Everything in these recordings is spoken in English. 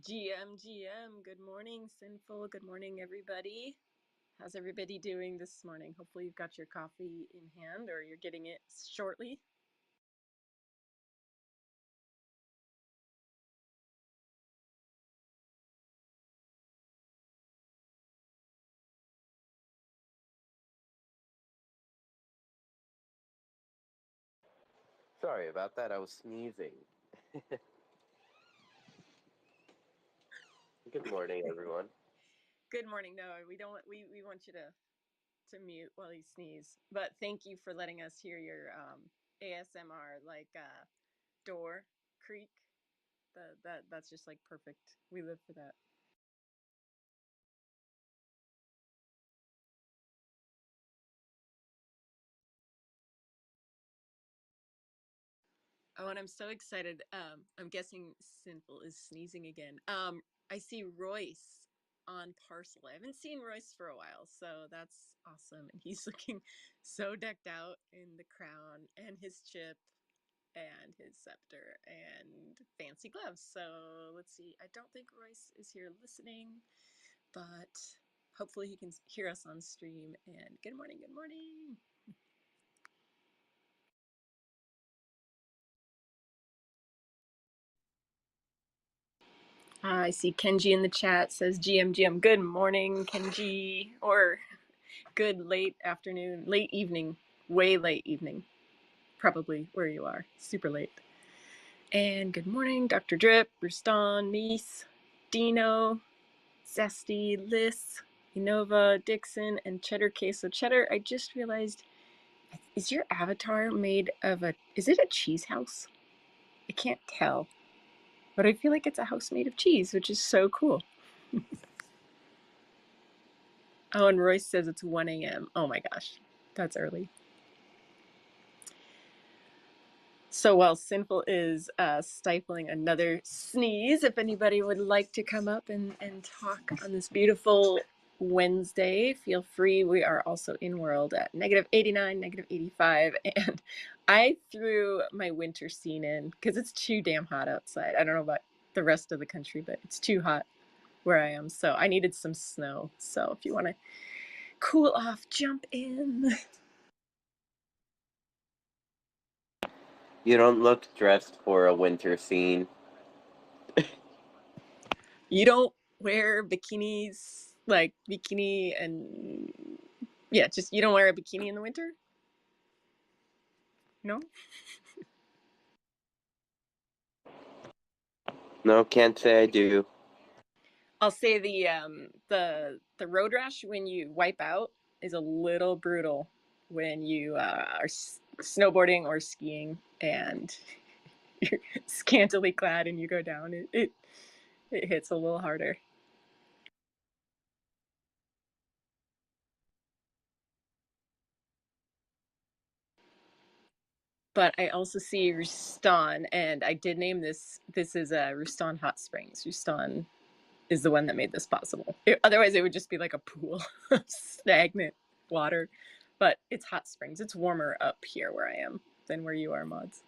GM. Good morning, Sinful. Good morning, everybody. How's everybody doing this morning? Hopefully, you've got your coffee in hand or you're getting it shortly. Sorry about that. I was sneezing. Good morning, everyone. Good morning. No, we don't. We want you to mute while you sneeze. But thank you for letting us hear your ASMR like door creak. That's just like perfect. We live for that. Oh, and I'm so excited. I'm guessing Sinful is sneezing again. I see Royce on Parcel. I haven't seen Royce for a while, so that's awesome. And he's looking so decked out in the crown and his chip and his scepter and fancy gloves. So let's see. I don't think Royce is here listening, but hopefully he can hear us on stream. And good morning, good morning. I see Kenji in the chat says GM. Good morning, Kenji. Or good late afternoon, late evening, way late evening. Probably where you are. Super late. And good morning, Dr. Drip, Ruston, Mies, Dino, Zesty, Liz, Inova, Dixon, and Cheddar Queso. Cheddar, I just realized, is your avatar made of is it a cheese house? I can't tell. But I feel like it's a house made of cheese, which is so cool. Oh, and Royce says it's 1 a.m. Oh my gosh, that's early. So while Sinful is stifling another sneeze, if anybody would like to come up and talk on this beautiful Wednesday, feel free. We are also in world at -89, -85. And I threw my winter scene in because it's too damn hot outside. I don't know about the rest of the country, but it's too hot where I am. So I needed some snow. So if you want to cool off, jump in. You don't look dressed for a winter scene. You don't wear bikinis, like bikini and yeah, just you don't wear a bikini in the winter? No? No, can't say I do. I'll say the road rash when you wipe out is a little brutal when you are snowboarding or skiing and you're scantily clad and you go down. It hits a little harder. But I also see Ruston, and I did name this. This is Ruston Hot Springs. Ruston is the one that made this possible. Otherwise, it would just be like a pool of stagnant water. But it's hot springs. It's warmer up here where I am than where you are, Mods.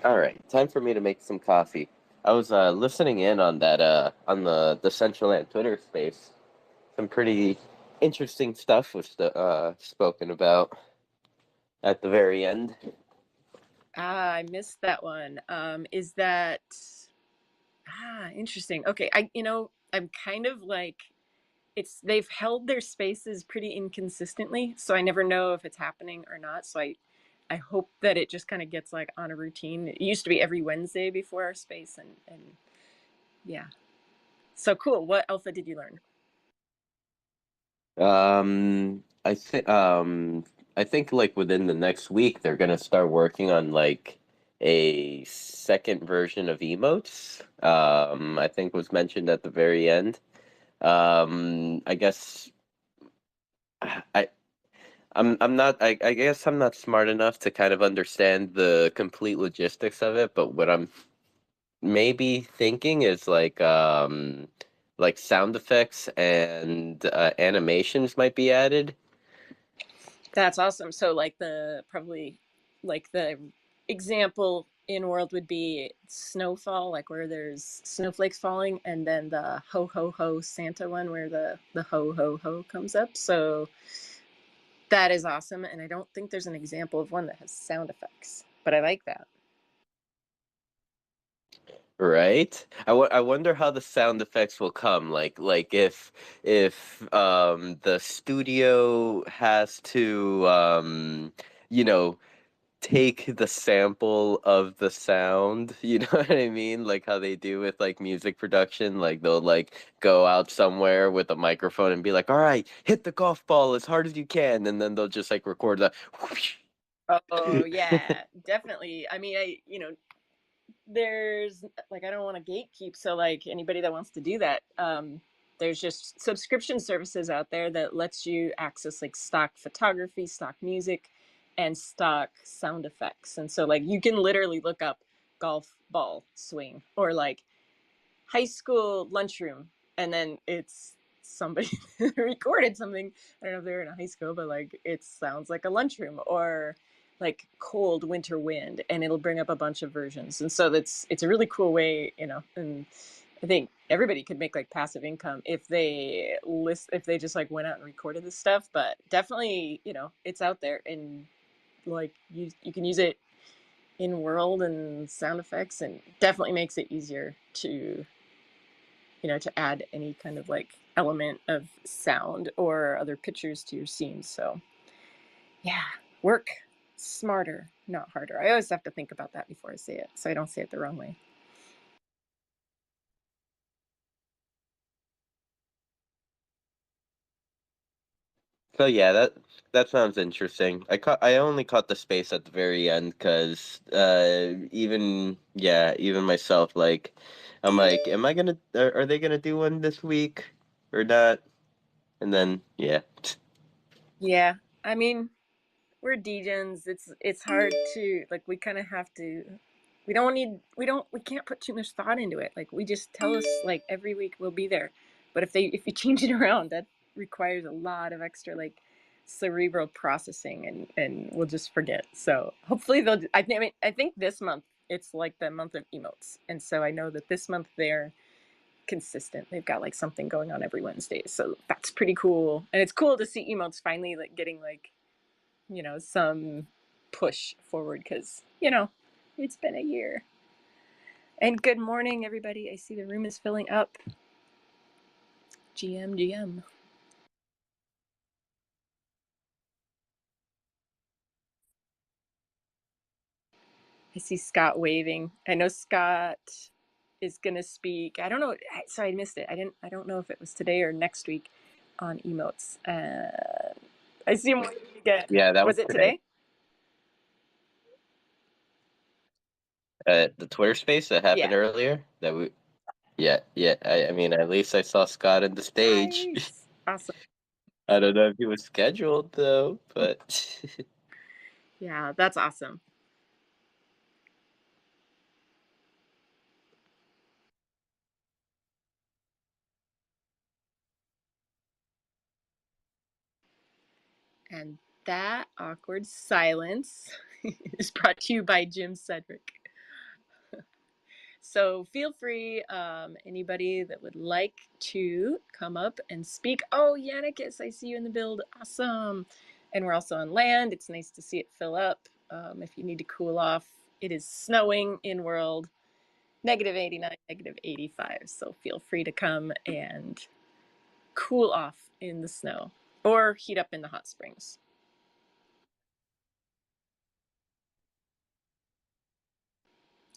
All right, time for me to make some coffee. I was listening in on that on the Decentraland Twitter space. Some pretty interesting stuff was spoken about at the very end. I missed that one. Is that interesting? Okay, I'm kind of like they've held their spaces pretty inconsistently, so I never know if it's happening or not. So I hope that it just kind of gets like on a routine. It used to be every Wednesday before our space, and yeah. So cool. What alpha did you learn? I think like within the next week they're gonna start working on like a second version of emotes. I think was mentioned at the very end. I guess I I'm not I guess I'm not smart enough to kind of understand the complete logistics of it, but what I'm maybe thinking is like sound effects and animations might be added. That's awesome. So like the probably like the example in world would be snowfall, like where there's snowflakes falling, and then the ho ho ho Santa one where the ho ho ho comes up. So that is awesome, and I don't think there's an example of one that has sound effects, but I like that. Right? I wonder how the sound effects will come. Like if the studio has to you know take the sample of the sound, you know what I mean? Like how they do with like music production, like they'll like go out somewhere with a microphone and be like, "All right, hit the golf ball as hard as you can," and then they'll just like record the. Oh yeah, definitely. I mean, there's like I don't want to gatekeep, so like anybody that wants to do that, there's just subscription services out there that lets you access like stock photography, stock music, and stock sound effects. And so like you can literally look up golf ball swing or like high school lunchroom, and then it's somebody recorded something. I don't know if they're in a high school, but like it sounds like a lunchroom, or like cold winter wind, and it'll bring up a bunch of versions. And so it's a really cool way, and I think everybody could make like passive income if they just like went out and recorded this stuff. But definitely, it's out there, and like you can use it in world and sound effects, and definitely makes it easier to add any kind of like element of sound or other pictures to your scenes. So yeah, work smarter, not harder. I always have to think about that before I say it, so I don't say it the wrong way. So yeah, that sounds interesting. I only caught the space at the very end because even myself like I'm like, am I gonna are they gonna do one this week or not? And then yeah. Yeah, I mean, we're degens. It's hard to like. We kind of have to. We can't put too much thought into it. Like we just tell us like every week we'll be there, but if you change it around, that requires a lot of extra like cerebral processing, and we'll just forget. So hopefully they'll. I think this month it's like the month of emotes, and so I know that this month they're consistent. They've got like something going on every Wednesday, so that's pretty cool. And it's cool to see emotes finally like getting like some push forward, because it's been a year. And good morning, everybody. I see the room is filling up. GM. I see Scott waving. I know Scott is gonna speak. I don't know. Sorry, I missed it. I don't know if it was today or next week on emotes. I see him waving again. Yeah, that was Was it today. today? The Twitter space that happened Yeah. earlier that we yeah. I mean, at least I saw Scott on the stage. Nice. Awesome. I don't know if he was scheduled though, but Yeah, that's awesome. And that awkward silence is brought to you by Jim Cedric. So feel free, anybody that would like to come up and speak. Oh, Yannicus, I see you in the build. Awesome. And we're also on land. It's nice to see it fill up. If you need to cool off, it is snowing in world, -89, -85. So feel free to come and cool off in the snow or heat up in the hot springs.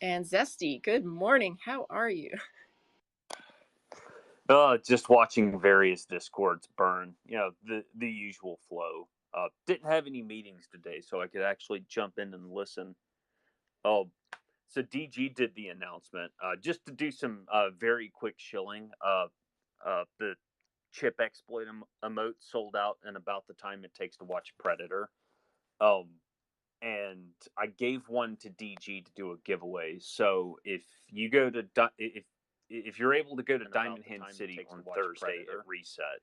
And Zesty, good morning. How are you? Just watching various discords burn. The usual flow. Didn't have any meetings today, so I could actually jump in and listen. Oh, so DG did the announcement. Just to do some very quick shilling. The chip exploit emote sold out in about the time it takes to watch Predator. Um, and I gave one to DG to do a giveaway. So you go to if you're able to go to Diamond Hand City on Thursday at reset,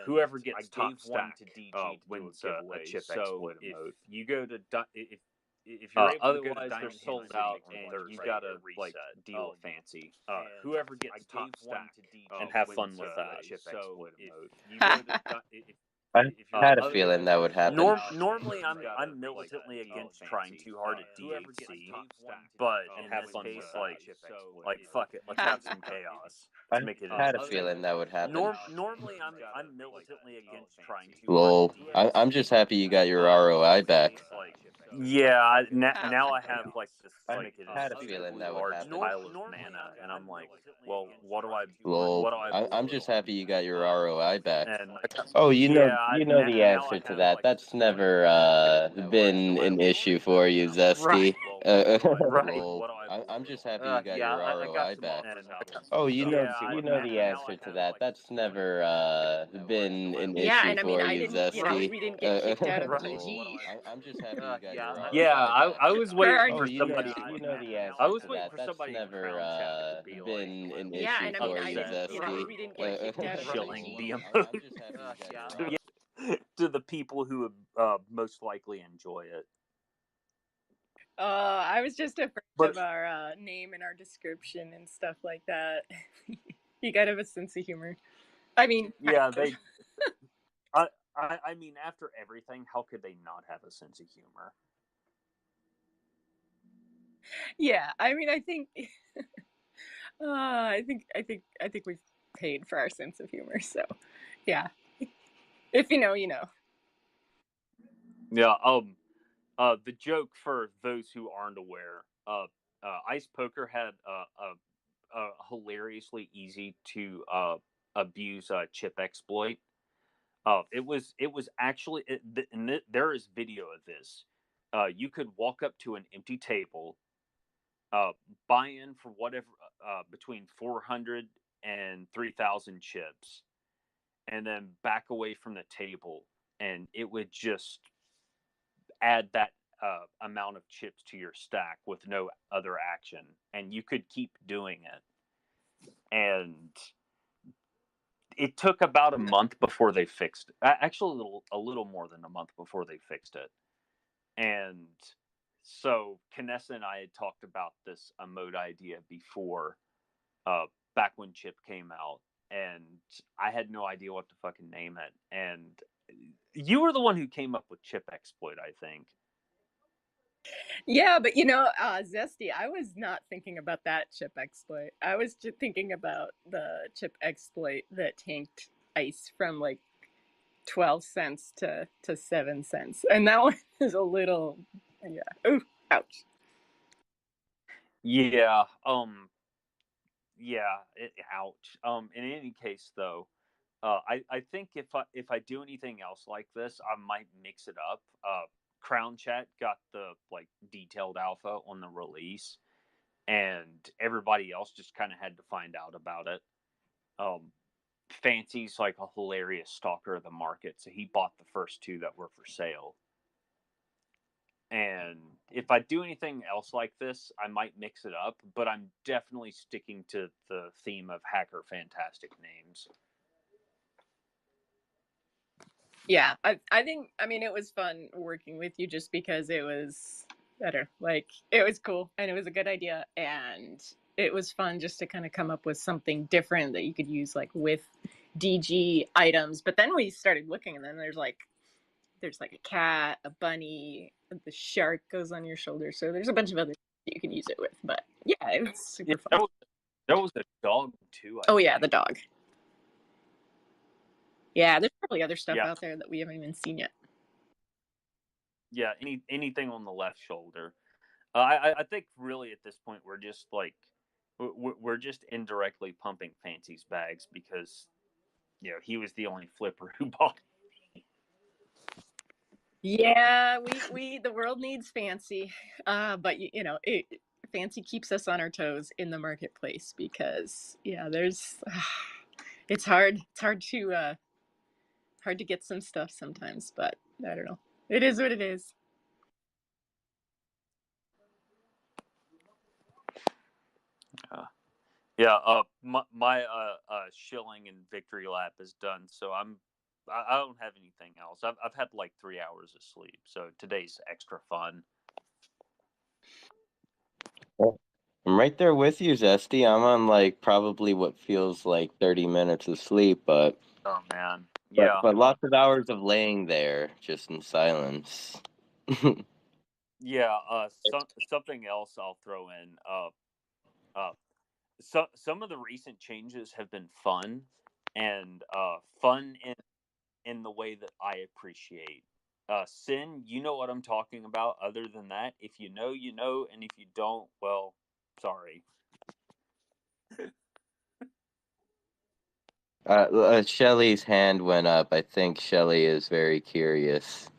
whoever gets top stack wins a chip exploit mode. You go to if you're able to go to Diamond sold out, and you gotta like deal fancy. Whoever gets top stack and have fun with that chip exploit mode. You go to I if you're had a otherwise feeling that would happen. normally I'm militantly against trying too hard at DHC, but in this case, like fuck it, let's have some chaos. I Let's make it had a interesting. feeling that would happen. Normally I'm militantly against trying too Lol. hard at DHC. I'm just happy you got your ROI back. Yeah, now I have like this I like had a feeling that would large happen. pile of mana, and I'm like, well, what do I Lol. blow I'm just on? happy you got your ROI back. And Oh, yeah, you know the now answer I to have that. like That's never been an issue for you, Zesty. right. Lol. I'm just happy you got Yeah, your I got ROI some back. offers out. Oh, Yeah, you know the answer to that. That's never been an Yeah, issue and I mean, for I you, didn't, Zesty. we didn't get kicked out of Right. PG. I'm just happy you got your Yeah, ROI back. I was For waiting our, for somebody. You know the answer I was to waiting that. for That's somebody in never Crown Chat to be been like, an yeah, issue and I mean, for I you, didn't, Zesty. we didn't get kicked out of shilling PG. the I'm just happy you got your to the people who would most likely enjoy it. I was just afraid But of our name and our description and stuff like that. You gotta have a sense of humor. I mean, yeah, they. I mean, after everything, how could they not have a sense of humor? yeah. I mean, I think we've paid for our sense of humor. So, yeah. If you know, you know. Yeah. The joke for those who aren't aware, Ice Poker had a hilariously easy to abuse chip exploit. It was actually there is video of this. You could walk up to an empty table, buy in for whatever between 400 and 3,000 chips, and then back away from the table, and it would just add that amount of chips to your stack with no other action, and you could keep doing it. And it took about a month before they fixed it. Actually, a little more than a month before they fixed it. And so Kanessa and I had talked about this emote idea before, back when Chip came out, and I had no idea what to fucking name it. And you were the one who came up with Chip Exploit, I think. Yeah, but you know, Zesty, I was not thinking about that chip exploit. I was just thinking about the chip exploit that tanked ice from like 12 cents to 7 cents. And that one is a little, yeah. Ooh, ouch. Yeah. Yeah. Ouch. In any case, though, I think if I do anything else like this, I might mix it up. Crown Chat got the like detailed alpha on the release, and everybody else just kind of had to find out about it. Fancy's like a hilarious stalker of the market, so he bought the first two that were for sale. And if I do anything else like this, I might mix it up, but I'm definitely sticking to the theme of hacker fantastic names. Yeah, I think, I mean, it was fun working with you just because it was better. Like, it was cool and it was a good idea. And it was fun just to kind of come up with something different that you could use like with DG items. But then we started looking, and then there's like a cat, a bunny, the shark goes on your shoulder. So there's a bunch of other you can use it with. But yeah, it was super fun. There was a dog too. Oh yeah, the dog. Yeah, there's probably other stuff out there that we haven't even seen yet. Yeah, anything on the left shoulder. I think really at this point we're just like we're just indirectly pumping Fancy's bags because he was the only flipper who bought. Yeah, we the world needs Fancy, but Fancy keeps us on our toes in the marketplace because there's it's hard to get some stuff sometimes, but I don't know. It is what it is. Yeah, my shilling and victory lap is done, so I don't have anything else. I've had like 3 hours of sleep, so today's extra fun. I'm right there with you, Zesty. I'm on like probably what feels like 30 minutes of sleep, Oh man, but yeah, but lots of hours of laying there just in silence. yeah. Something else I'll throw in. Uh, some of the recent changes have been fun, and fun in the way that I appreciate. Sin, you know what I'm talking about. Other than that, if you know, you know, and if you don't, well, sorry. Shelly's hand went up. I think Shelly is very curious.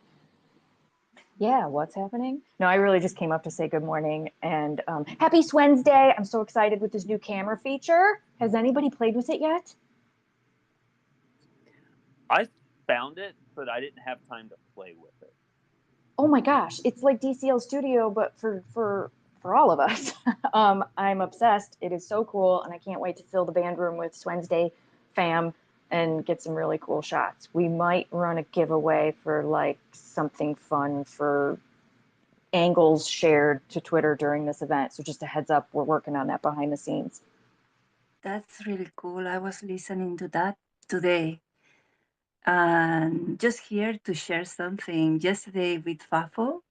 Yeah, what's happening? No, I really just came up to say good morning and happy Wednesday. I'm so excited with this new camera feature. Has anybody played with it yet? I found it, but I didn't have time to play with it. Oh my gosh, it's like DCL Studio, but for all of us. I'm obsessed. It is so cool, and I can't wait to fill the band room with Wednesday fam and get some really cool shots. We might run a giveaway for like something fun for angles shared to Twitter during this event. So just a heads up, we're working on that behind the scenes. That's really cool. I was listening to that today and just here to share something yesterday with Fafo.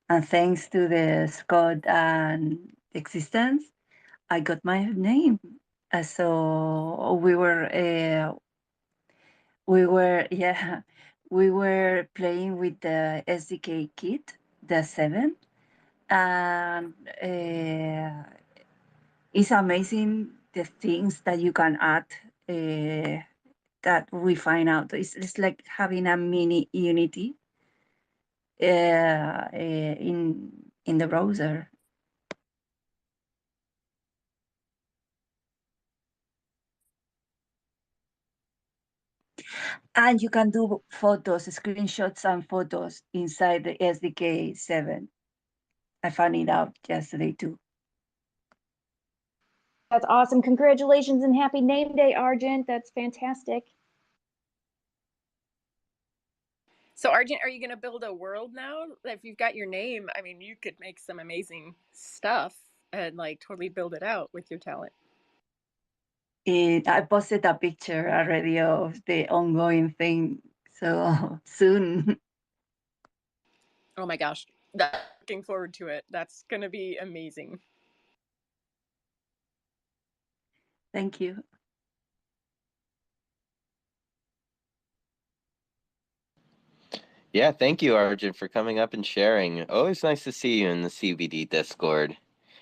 And thanks to the Scott and existence, I got my name. So yeah, we were playing with the SDK kit, the 7, and it's amazing the things that you can add that we find out. It's like having a mini Unity in the browser. And you can do photos, screenshots and photos inside the SDK 7. I found it out yesterday too. That's awesome. Congratulations and happy name day, Argent. That's fantastic. So, Argent, are you going to build a world now? If you've got your name, I mean, you could make some amazing stuff and like totally build it out with your talent. I posted a picture already of the ongoing thing. So soon. Oh my gosh. Looking forward to it. That's going to be amazing. Thank you. Yeah, thank you, Arjun, for coming up and sharing. Always nice to see you in the CBD Discord.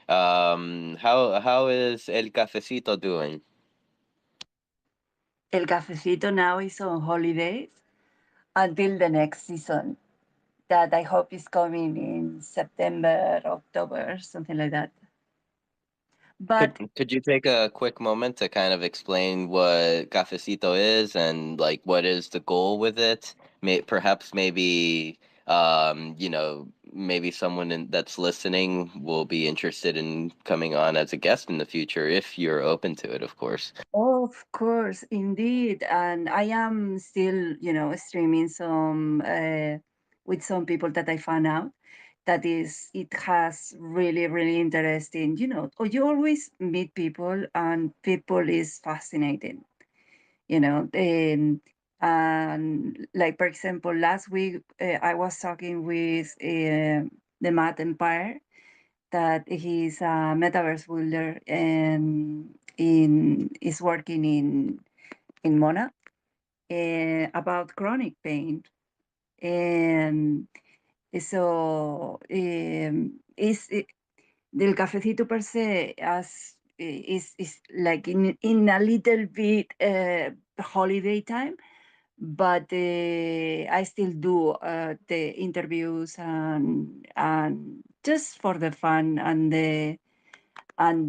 How is El Cafecito doing? El Cafecito now is on holidays until the next season that I hope is coming in September, October, something like that. Could But could you take a quick moment to kind of explain what Cafecito is and like what is the goal with it? Perhaps maybe maybe someone that's listening will be interested in coming on as a guest in the future if you're open to it, of course. of course, indeed. And I am still, streaming some with some people that I found out that it has really, really interesting, you always meet people and people is fascinating, you know. And like, for example, last week I was talking with the Math Empire that he's a metaverse builder and is working in Mona about chronic pain. And so del cafecito per se is like in a little bit holiday time, but I still do the interviews and just for the fun and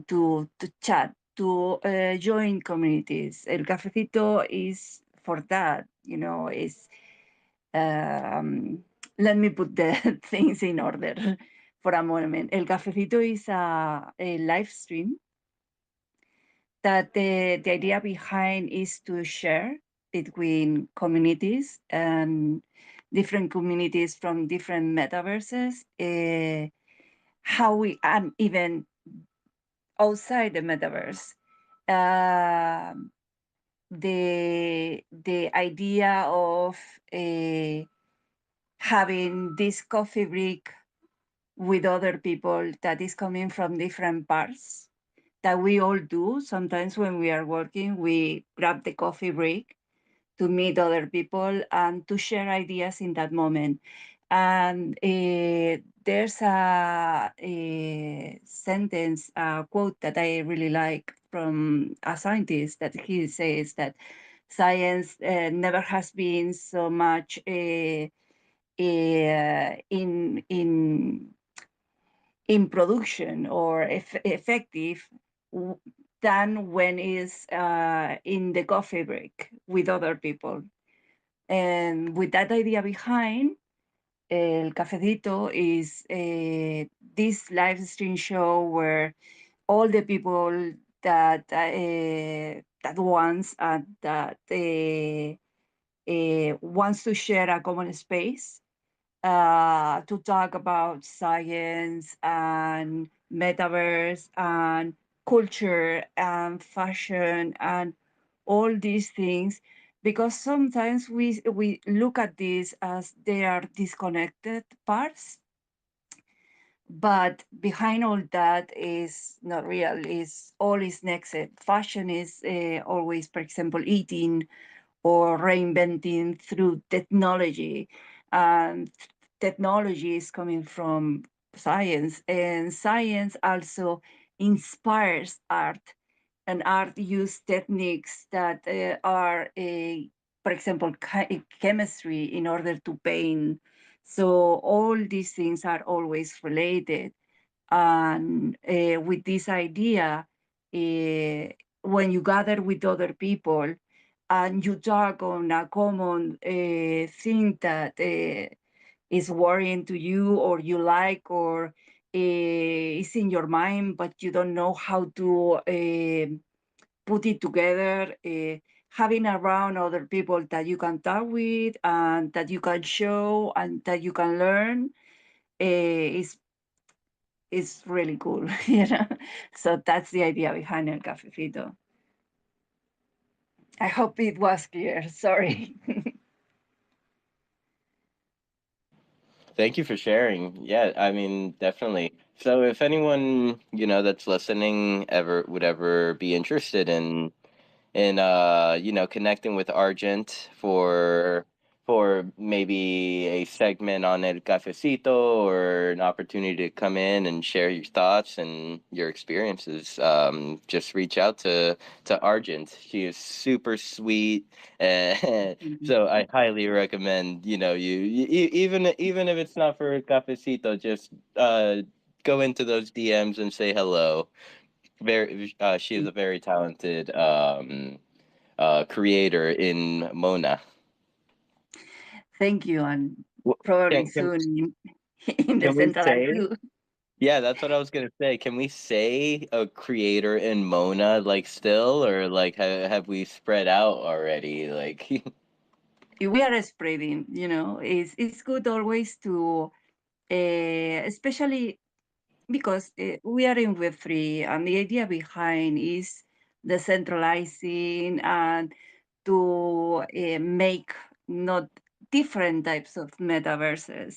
to chat, to join communities. El cafecito is for that, is um, let me put the things in order for a moment. El cafecito is a live stream that the idea behind is to share between communities and different communities from different metaverses, how we, and even outside the metaverse, um, the idea of uh, having this coffee break with other people that is coming from different parts that we all do. Sometimes when we are working, we grab the coffee break to meet other people and to share ideas in that moment. And there's a sentence, a quote that I really like from a scientist that he says that science never has been so much in production or effective than when is in the coffee break with other people. And with that idea behind, El Cafecito is this live stream show where all the people that wants and that wants to share a common space to talk about science and metaverse and culture and fashion and all these things, because sometimes we look at this as they are disconnected parts, but behind all that is not real, is all is next. Fashion is always, for example, eating or reinventing through technology. And technology is coming from science, and science also inspires art. And art use techniques that are, for example, chemistry in order to paint. So all these things are always related. And with this idea, uh, when you gather with other people and you talk on a common thing that is worrying to you or you like or is in your mind, but you don't know how to put it together, having around other people that you can talk with and that you can show and that you can learn is really cool, you know. So that's the idea behind El Cafecito. I hope it was clear. Sorry. Thank you for sharing. Yeah, I mean, definitely. So if anyone, that's listening ever would ever be interested in connecting with Argent for maybe a segment on El Cafecito or an opportunity to come in and share your thoughts and your experiences, just reach out to Argent. She is super sweet, and so I highly recommend, even if it's not for El Cafecito, just go into those DMs and say hello. She is a very talented creator in Mona. Thank you, and Wh- probably Can can soon in the can we Decentraland say? too. Yeah, that's what I was gonna say. Can we say a creator in Mona like still, or like have we spread out already? Like, We are spreading, it's good always to, especially because we are in Web3, and the idea behind is decentralizing and to make not different types of metaverses.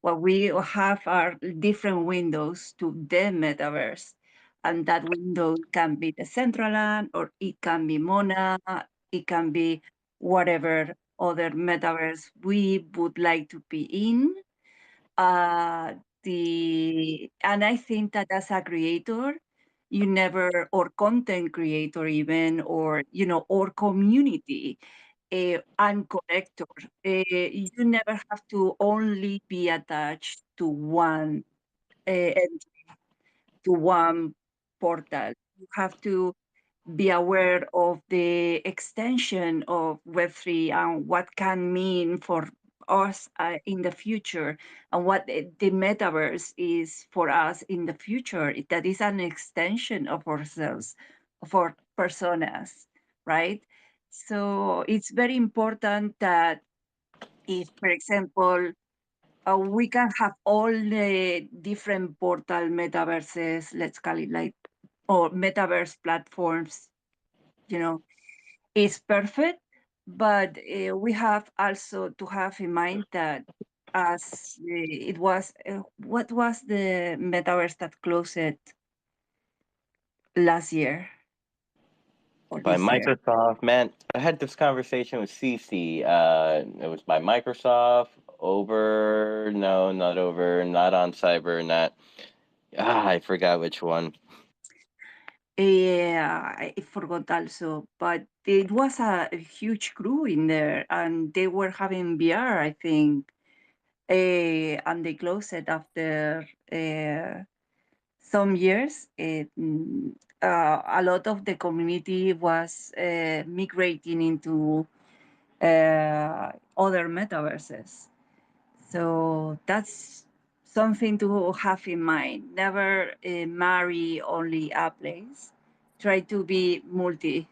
What we have are different windows to the metaverse, and that window can be the Decentraland, or it can be Mona, it can be whatever other metaverse we would like to be in. uh, and I think that as a creator, you never, or content creator even, or community and collector, you never have to only be attached to one portal. You have to be aware of the extension of Web3 and what can mean for us in the future, and what the metaverse is for us in the future. That is an extension of ourselves. for personas, right? So it's very important that if, for example, we can have all the different portal metaverses, let's call it like, or metaverse platforms, you know, is perfect. But we have also to have in mind that as it was, what was the metaverse that closed last year or By this year? Microsoft, man, I had this conversation with Cece. It was by Microsoft. Over, no, not over, not on cyber, not. I forgot which one. Yeah, I forgot also, but it was a huge crew in there, and they were having VR, I think, and they closed it after some years. A lot of the community was migrating into other metaverses. So that's something to have in mind. Never marry only a place. Try to be multi,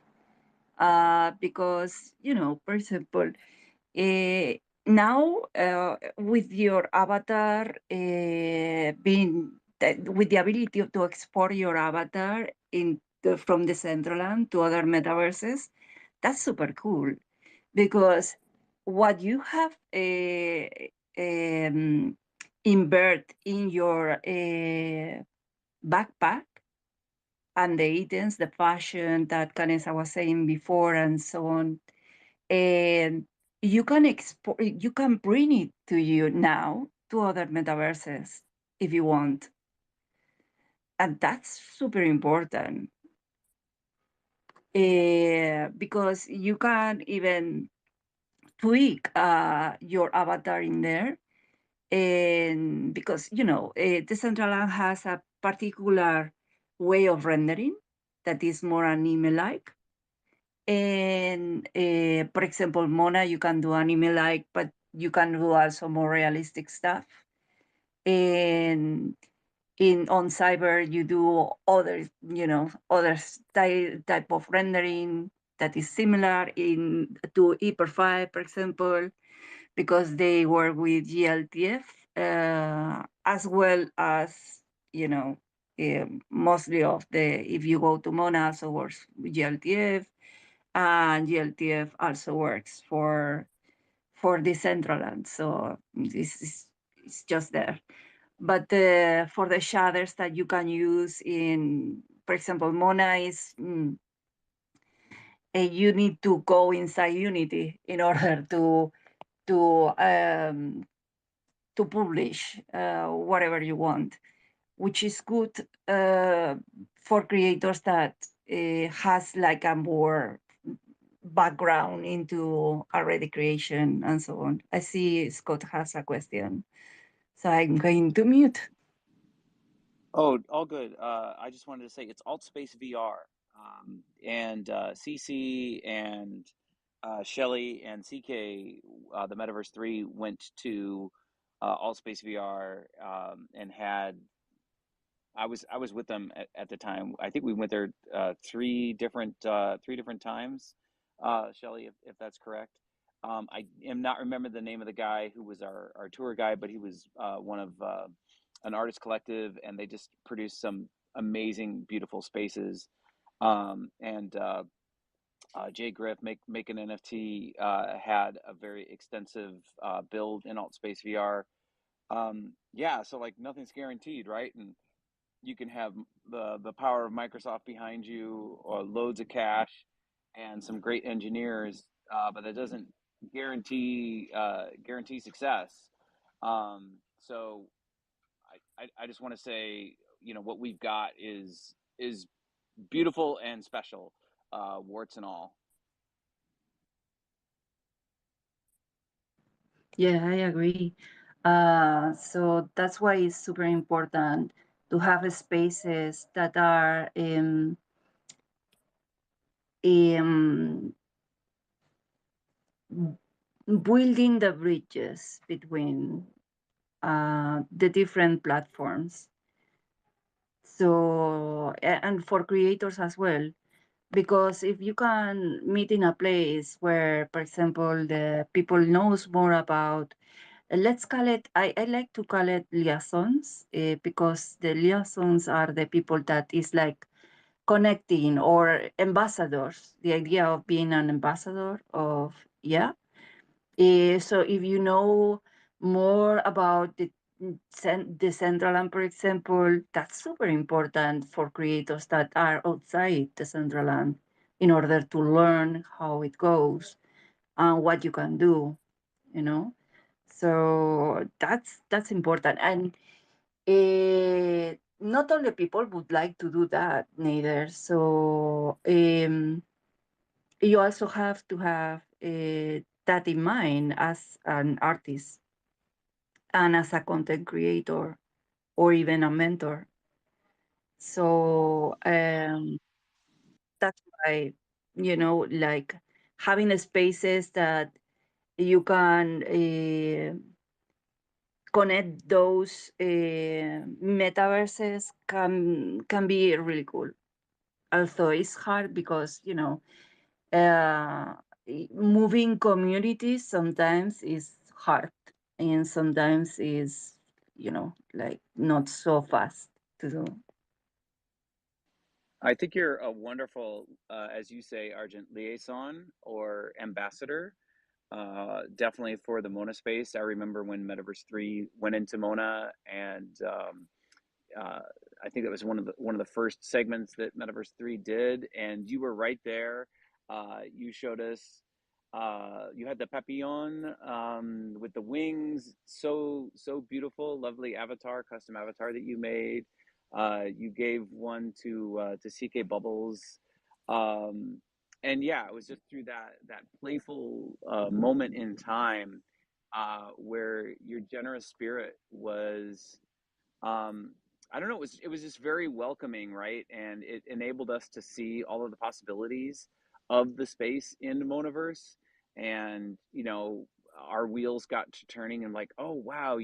because, for example, uh, now with your avatar being with the ability to export your avatar from the Decentraland to other metaverses, that's super cool because what you have invert in your backpack and the items, the fashion that Canessa was saying before, and so on, and you can bring it to you now to other metaverses if you want, and that's super important because you can even tweak your avatar in there. And because Decentraland has a particular way of rendering that is more anime-like. And for example, Mona, you can do anime-like, but you can do also more realistic stuff. And on cyber, you do other type of rendering that is similar in to Hyper 5, for example, because they work with GLTF, as well as, mostly of if you go to Mona, also works with GLTF, and GLTF also works for Decentraland. So this is it's just there. But for the shaders that you can use in, for example, Mona is, you need to go inside Unity in order to um, to publish whatever you want, which is good for creators that has like a more background into already creation and so on. I see Scott has a question, so I'm going to mute. Oh, all good. I just wanted to say it's AltSpace VR, and CC and Shelly and CK, the Metaverse 3 went to AltSpace VR and had. I was with them at the time. I think we went there three different times. Shelly, if that's correct. I am not remember the name of the guy who was our tour guide, but he was one of an artist collective, and they just produced some amazing, beautiful spaces. And Jay Griff, make an NFT, had a very extensive build in AltSpace VR. Yeah, so like nothing's guaranteed, right? And you can have the power of Microsoft behind you, or loads of cash, and some great engineers, but that doesn't guarantee success. So I just want to say, what we've got is beautiful and special, warts and all. Yeah, I agree. So that's why it's super important to have spaces that are um, building the bridges between the different platforms. So, and for creators as well. because if you can meet in a place where, for example, the people knows more about, let's call it, I like to call it liaisons, because the liaisons are the people that is like connecting, or ambassadors, the idea of being an ambassador of, yeah. So if you know more about the Decentraland, for example, that's super important for creators that are outside the Decentraland in order to learn how it goes and what you can do, you know. So that's important. And not all the people would like to do that neither. So you also have to have that in mind as an artist and as a content creator or even a mentor. So that's why, like having spaces that you can connect those metaverses can be really cool. Although it's hard because uh, moving communities sometimes is hard, and sometimes is like not so fast to do. I think you're a wonderful, as you say, Argent, liaison or ambassador. Definitely for the Mona space. I remember when Metaverse 3 went into Mona, and uh, I think that was one of the first segments that Metaverse 3 did, and you were right there. You showed us. You had the papillon with the wings, so beautiful, lovely avatar, custom avatar that you made. You gave one to CK Bubbles, um, and yeah, it was just through that playful moment in time where your generous spirit was, um, I don't know, it was just very welcoming, right? And it enabled us to see all of the possibilities of the space in the Monaverse. And, our wheels got to turning and like, oh wow,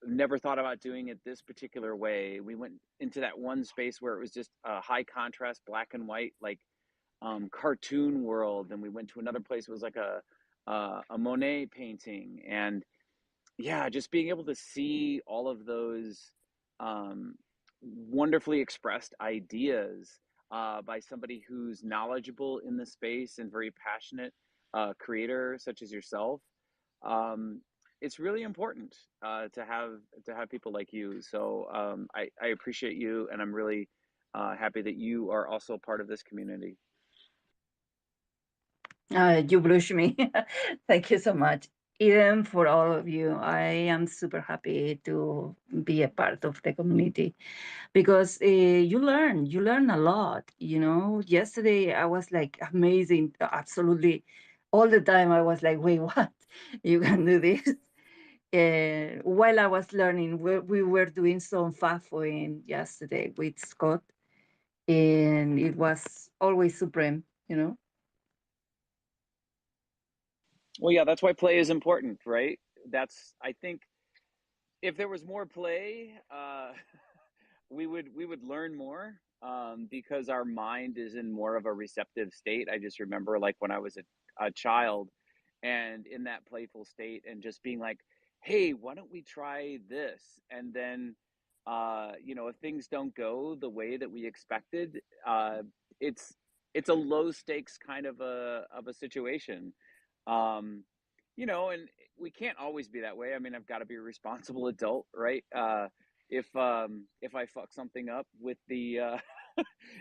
never thought about doing it this particular way. We went into that one space where it was just a high contrast, black and white, like cartoon world. And we went to another place, it was like a Monet painting. And yeah, just being able to see all of those um, wonderfully expressed ideas by somebody who's knowledgeable in the space and very passionate creator such as yourself. Um, it's really important to have people like you. So I appreciate you, and I'm really happy that you are also part of this community. You blush me. Thank you so much. Even for all of you, I am super happy to be a part of the community, because you learn a lot. Yesterday I was like amazing, absolutely, all the time. I was like, wait, what? You can do this? While I was learning, we were doing some FAFOing yesterday with Scott, and it was always supreme. Well, yeah, that's why play is important, right? I think if there was more play, we would learn more, because our mind is in more of a receptive state. I just remember like when I was a child and in that playful state and just being like, hey, why don't we try this? And then if things don't go the way that we expected, it's it's a low stakes kind of a situation. um and we can't always be that way. I mean, I've got to be a responsible adult, right? If I fuck something up with the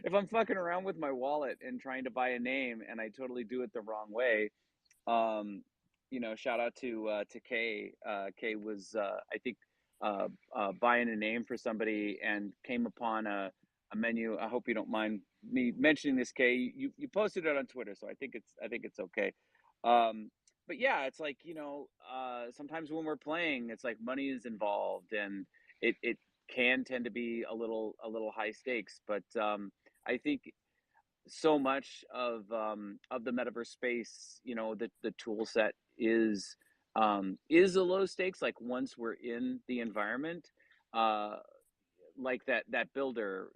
if I'm fucking around with my wallet and trying to buy a name and I totally do it the wrong way, um, shout out to Kay. Kay was I think buying a name for somebody and came upon a menu. I hope you don't mind me mentioning this, Kay. You posted it on Twitter, so I think it's okay. Um, but yeah, it's like, sometimes when we're playing, it's like money is involved, and it can tend to be a little high stakes. But I think so much of the metaverse space, the tool set is a low stakes. Like once we're in the environment, uh, like that builder,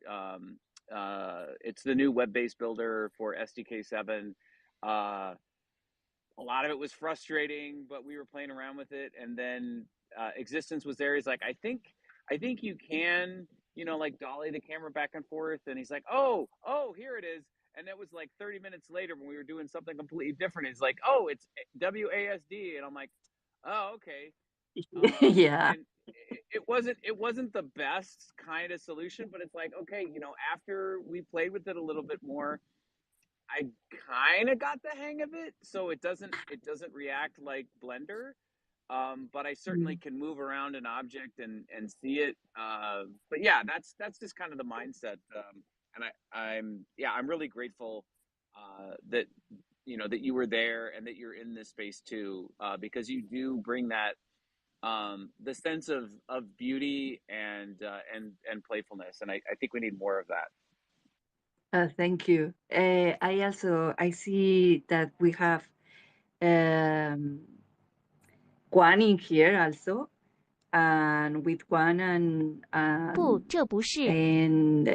it's the new web-based builder for SDK 7. A lot of it was frustrating, but we were playing around with it. And then Existence was there. He's like, I think you can, like dolly the camera back and forth. And he's like, oh, here it is. And that was like 30 minutes later when we were doing something completely different. He's like, oh, it's WASD. And I'm like, oh, okay. Yeah. And it wasn't the best kind of solution, but it's like, okay, after we played with it a little bit more, I kind of got the hang of it. So it doesn't react like Blender, but I certainly can move around an object and see it. But yeah, that's just kind of the mindset. And I'm really grateful that that you were there and that you're in this space too, because you do bring that the sense of beauty and playfulness, and I think we need more of that. Thank you. I see that we have Juan in here also, and with Juan and 这不是 and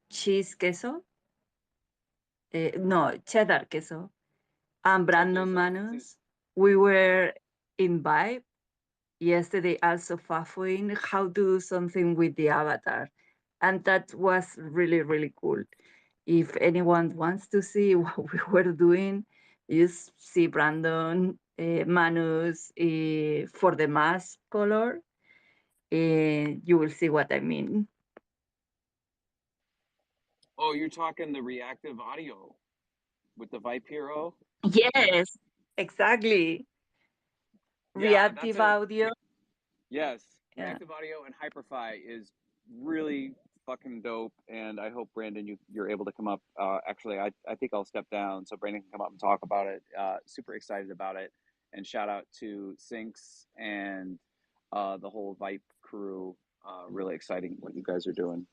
cheese queso, no, cheddar queso, and Brandon Manus. We were in Vibe yesterday also faffing how to do something with the avatar. And that was really, really cool. If anyone wants to see what we were doing, just see Brandon, Manus for the mask color. You will see what I mean. Oh, you're talking the reactive audio with the Vipe Hero? Yes, exactly. Yeah, Reactive audio. Yes, Yeah. reactive audio and Hyperfy is really fucking dope, and I hope, Brandon, you're able to come up. Actually, I think I'll step down so Brandon can come up and talk about it. Super excited about it, and shout out to Sinks and the whole Vipe crew. Really exciting what you guys are doing.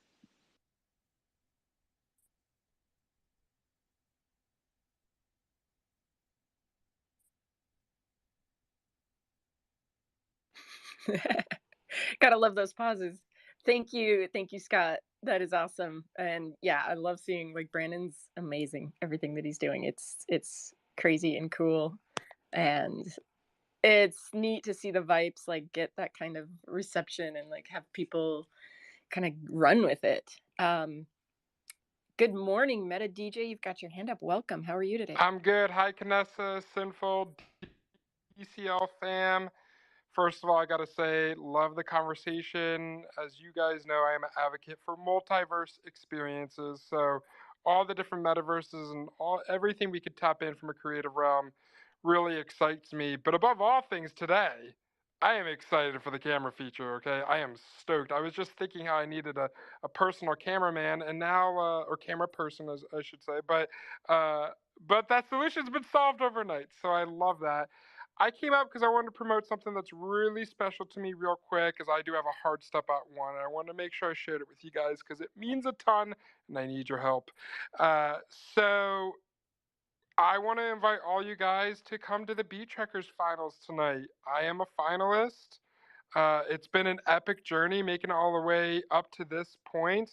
Gotta love those pauses. Thank you, Scott. That is awesome. And yeah, I love seeing, like, Brandon's amazing. Everything that he's doing, it's crazy and cool, and it's neat to see the Vipes like get that kind of reception and like have people kind of run with it. Good morning, Meta DJ. You've got your hand up. Welcome. How are you today? I'm good. Hi, Canessa, Sinful, DCL fam. First of all, I got to say, love the conversation. As you guys know, I am an advocate for multiverse experiences. So all the different metaverses and everything we could tap in from a creative realm really excites me. But above all things today, I am excited for the camera feature, okay? I am stoked. I was just thinking how I needed a personal cameraman and now, or camera person, as I should say. But that solution's been solved overnight. So I love that. I came out because I wanted to promote something that's really special to me real quick, because I do have a hard step out one, and I wanted to make sure I shared it with you guys because it means a ton, and I need your help. So I want to invite all you guys to come to the Beat Trekkers finals tonight. I am a finalist. It's been an epic journey making it all the way up to this point.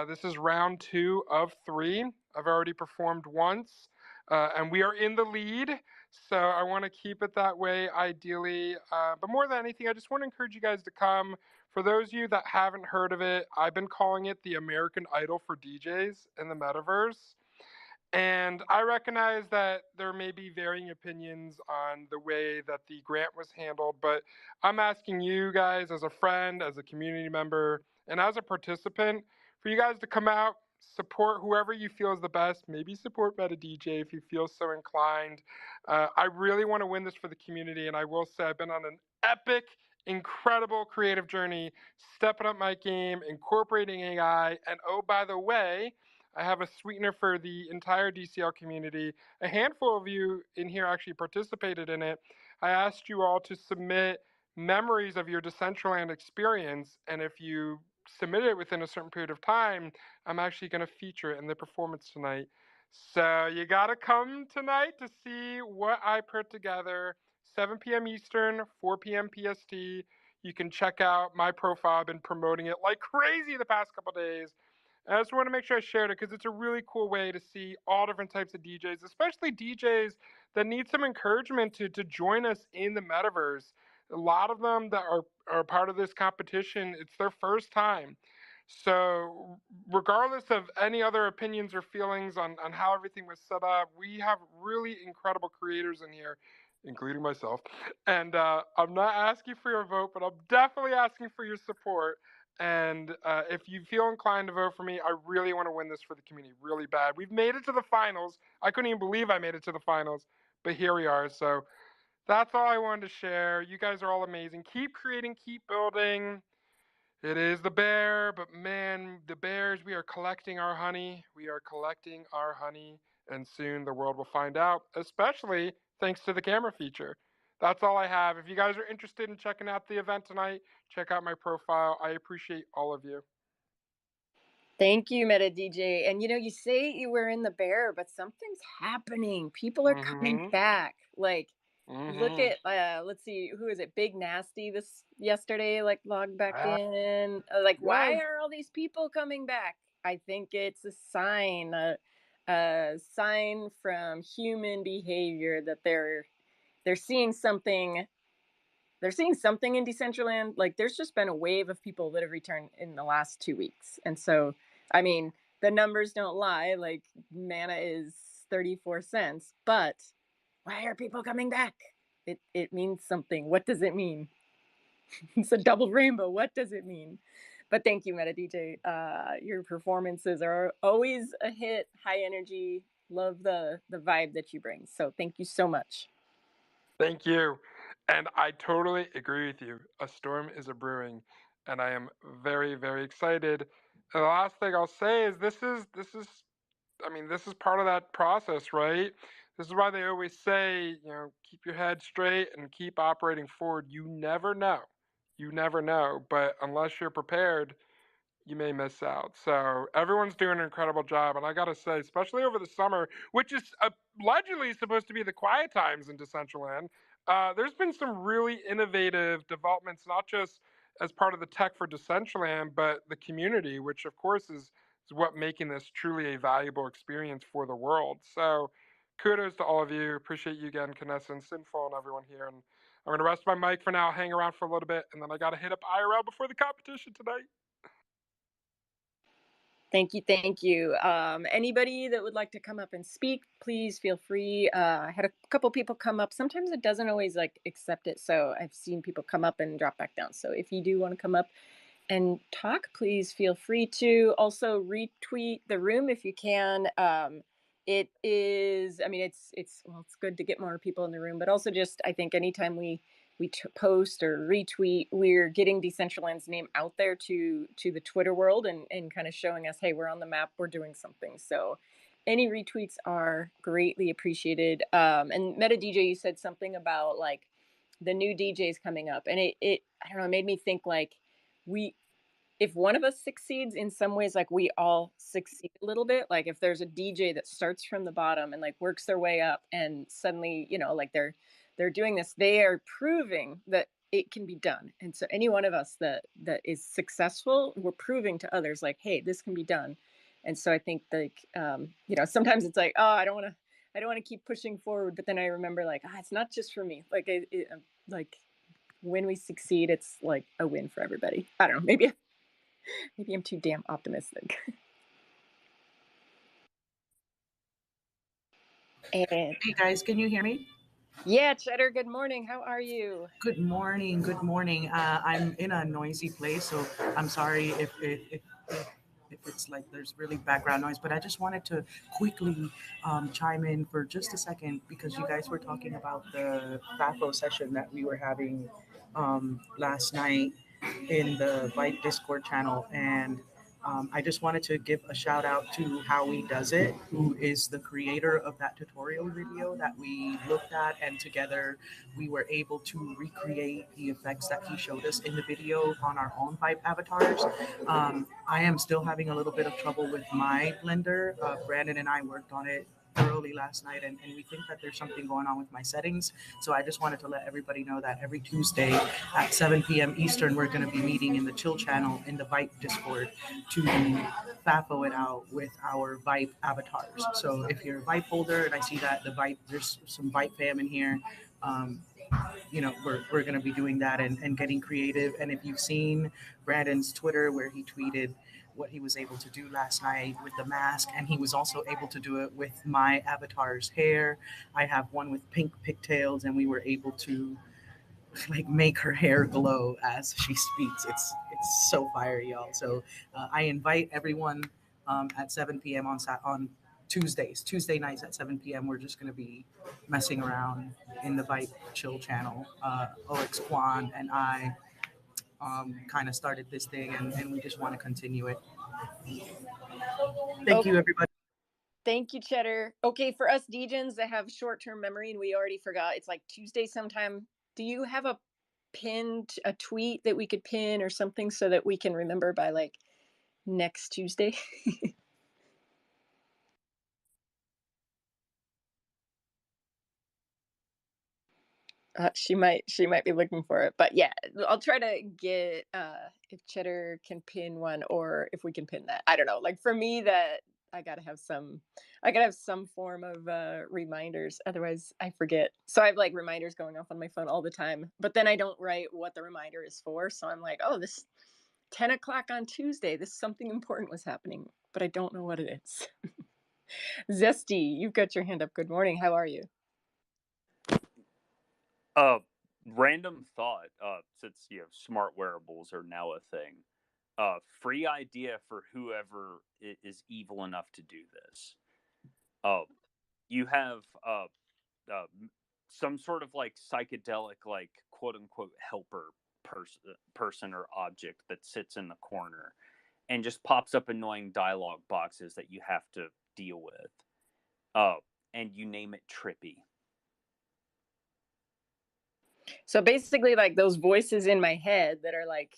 This is round 2 of 3. I've already performed once, and we are in the lead. So I want to keep it that way, ideally. But more than anything, I just want to encourage you guys to come. For those of you that haven't heard of it, I've been calling it the American Idol for DJs in the metaverse. And I recognize that there may be varying opinions on the way that the grant was handled, but I'm asking you guys as a friend, as a community member, and as a participant, for you guys to come out, support whoever you feel is the best, maybe support Meta DJ if you feel so inclined. I really want to win this for the community, and I will say I've been on an epic, incredible creative journey, stepping up my game, incorporating AI, and oh, by the way, I have a sweetener for the entire DCL community. A handful of you in here actually participated in it. I asked you all to submit memories of your Decentraland experience, and if you submit it within a certain period of time, I'm actually going to feature it in the performance tonight. So you got to come tonight to see what I put together. 7 p.m. Eastern, 4 p.m. PST. You can check out my profile. I've been promoting it like crazy the past couple days. And I just want to make sure I shared it because it's a really cool way to see all different types of DJs, especially DJs that need some encouragement to join us in the metaverse. A lot of them that are part of this competition, it's their first time. So regardless of any other opinions or feelings on how everything was set up, we have really incredible creators in here, including myself. And I'm not asking for your vote, but I'm definitely asking for your support. And if you feel inclined to vote for me, I really want to win this for the community really bad. We've made it to the finals. I couldn't even believe I made it to the finals, but here we are. So that's all I wanted to share. You guys are all amazing. Keep creating, keep building. It is the bear, but man, the bears, we are collecting our honey. We are collecting our honey, and soon the world will find out, especially thanks to the camera feature. That's all I have. If you guys are interested in checking out the event tonight, check out my profile. I appreciate all of you. Thank you, Meta DJ. And you say you were in the bear, but something's happening. People are coming back. Like, look at let's see, who is it? Big Nasty yesterday, like logged back in. Like, why are all these people coming back? I think it's a sign, a sign from human behavior that they're seeing something. They're seeing something in Decentraland. Like, there's just been a wave of people that have returned in the last 2 weeks. And so, I mean, the numbers don't lie. Like, mana is 34 cents. But why are people coming back? It means something. What does it mean? It's a double rainbow. What does it mean? But thank you, Meta DJ. Your performances are always a hit, high energy. Love the vibe that you bring. So thank you so much. Thank you. And I totally agree with you. A storm is a brewing, and I am very, very excited. And the last thing I'll say is this is part of that process, right? This is why they always say, keep your head straight and keep operating forward. You never know. You never know. But unless you're prepared, you may miss out. So everyone's doing an incredible job. And I got to say, especially over the summer, which is allegedly supposed to be the quiet times in Decentraland, there's been some really innovative developments, not just as part of the tech for Decentraland, but the community, which of course is what making this truly a valuable experience for the world. So kudos to all of you. Appreciate you again, Kanessa and Sinful and everyone here. And I'm going to rest my mic for now, hang around for a little bit, and then I got to hit up IRL before the competition tonight. Thank you. Thank you. Anybody that would like to come up and speak, please feel free. I had a couple people come up. Sometimes it doesn't always accept it. So I've seen people come up and drop back down. So if you do want to come up and talk, please feel free to. Also retweet the room if you can. It is, it's good to get more people in the room, but also just, I think anytime we post or retweet, we're getting Decentraland's name out there to the Twitter world and kind of showing us, hey, we're on the map, we're doing something. So any retweets are greatly appreciated. And Meta DJ, you said something about like the new DJs coming up, and it I don't know, it made me think like if one of us succeeds in some ways, like we all succeed a little bit. Like if there's a DJ that starts from the bottom and like works their way up, and suddenly, like they're doing this, they are proving that it can be done. And so any one of us that is successful, we're proving to others like, hey, this can be done. And so I think like, sometimes it's like, oh, I don't want to keep pushing forward. But then I remember like, it's not just for me. Like, like when we succeed, it's like a win for everybody. I don't know. Maybe I'm too damn optimistic. And hey guys, can you hear me? Yeah, Cheddar, good morning. How are you? Good morning. Good morning. I'm in a noisy place, so I'm sorry if it's like there's really background noise, but I just wanted to quickly chime in for just a second because you guys were talking about the FAFO session that we were having last night in the Vibe Discord channel, and I just wanted to give a shout out to Howie Does It, who is the creator of that tutorial video that we looked at, and together we were able to recreate the effects that he showed us in the video on our own Vibe avatars. I am still having a little bit of trouble with my Blender. Brandon and I worked on it thoroughly last night, and we think that there's something going on with my settings. So I just wanted to let everybody know that every Tuesday at 7 p.m. Eastern, we're going to be meeting in the Chill channel in the Vipe Discord to FAFO it out with our Vipe avatars. So if you're a Vipe holder, and I see that the Vipe, there's some Vipe fam in here, we're going to be doing that and getting creative. And if you've seen Brandon's Twitter where he tweeted what he was able to do last night with the mask, and he was also able to do it with my avatar's hair. I have one with pink pigtails, and we were able to like make her hair glow as she speaks. It's so fire, y'all. So I invite everyone at 7 p.m. on Tuesday nights at 7 p.m. We're just going to be messing around in the Vibe Chill channel. OX Quan and I kind of started this thing, and we just want to continue it. Thank you, everybody. Thank you, Cheddar. Okay, for us Degens that have short-term memory and we already forgot, it's like Tuesday sometime. Do you have a tweet that we could pin or something so that we can remember by like next Tuesday? She might be looking for it, but yeah, I'll try to get if Cheddar can pin one, or if we can pin that. I don't know. Like for me, that I gotta have some form of reminders. Otherwise, I forget. So I have like reminders going off on my phone all the time, but then I don't write what the reminder is for. So I'm like, oh, this 10 o'clock on Tuesday. This something important was happening, but I don't know what it is. Zesty, you've got your hand up. Good morning. How are you? Random thought, since smart wearables are now a thing. Free idea for whoever is evil enough to do this. You have some sort of like psychedelic, like quote unquote helper person or object that sits in the corner and just pops up annoying dialogue boxes that you have to deal with. And you name it Trippy. So basically, like those voices in my head that are like,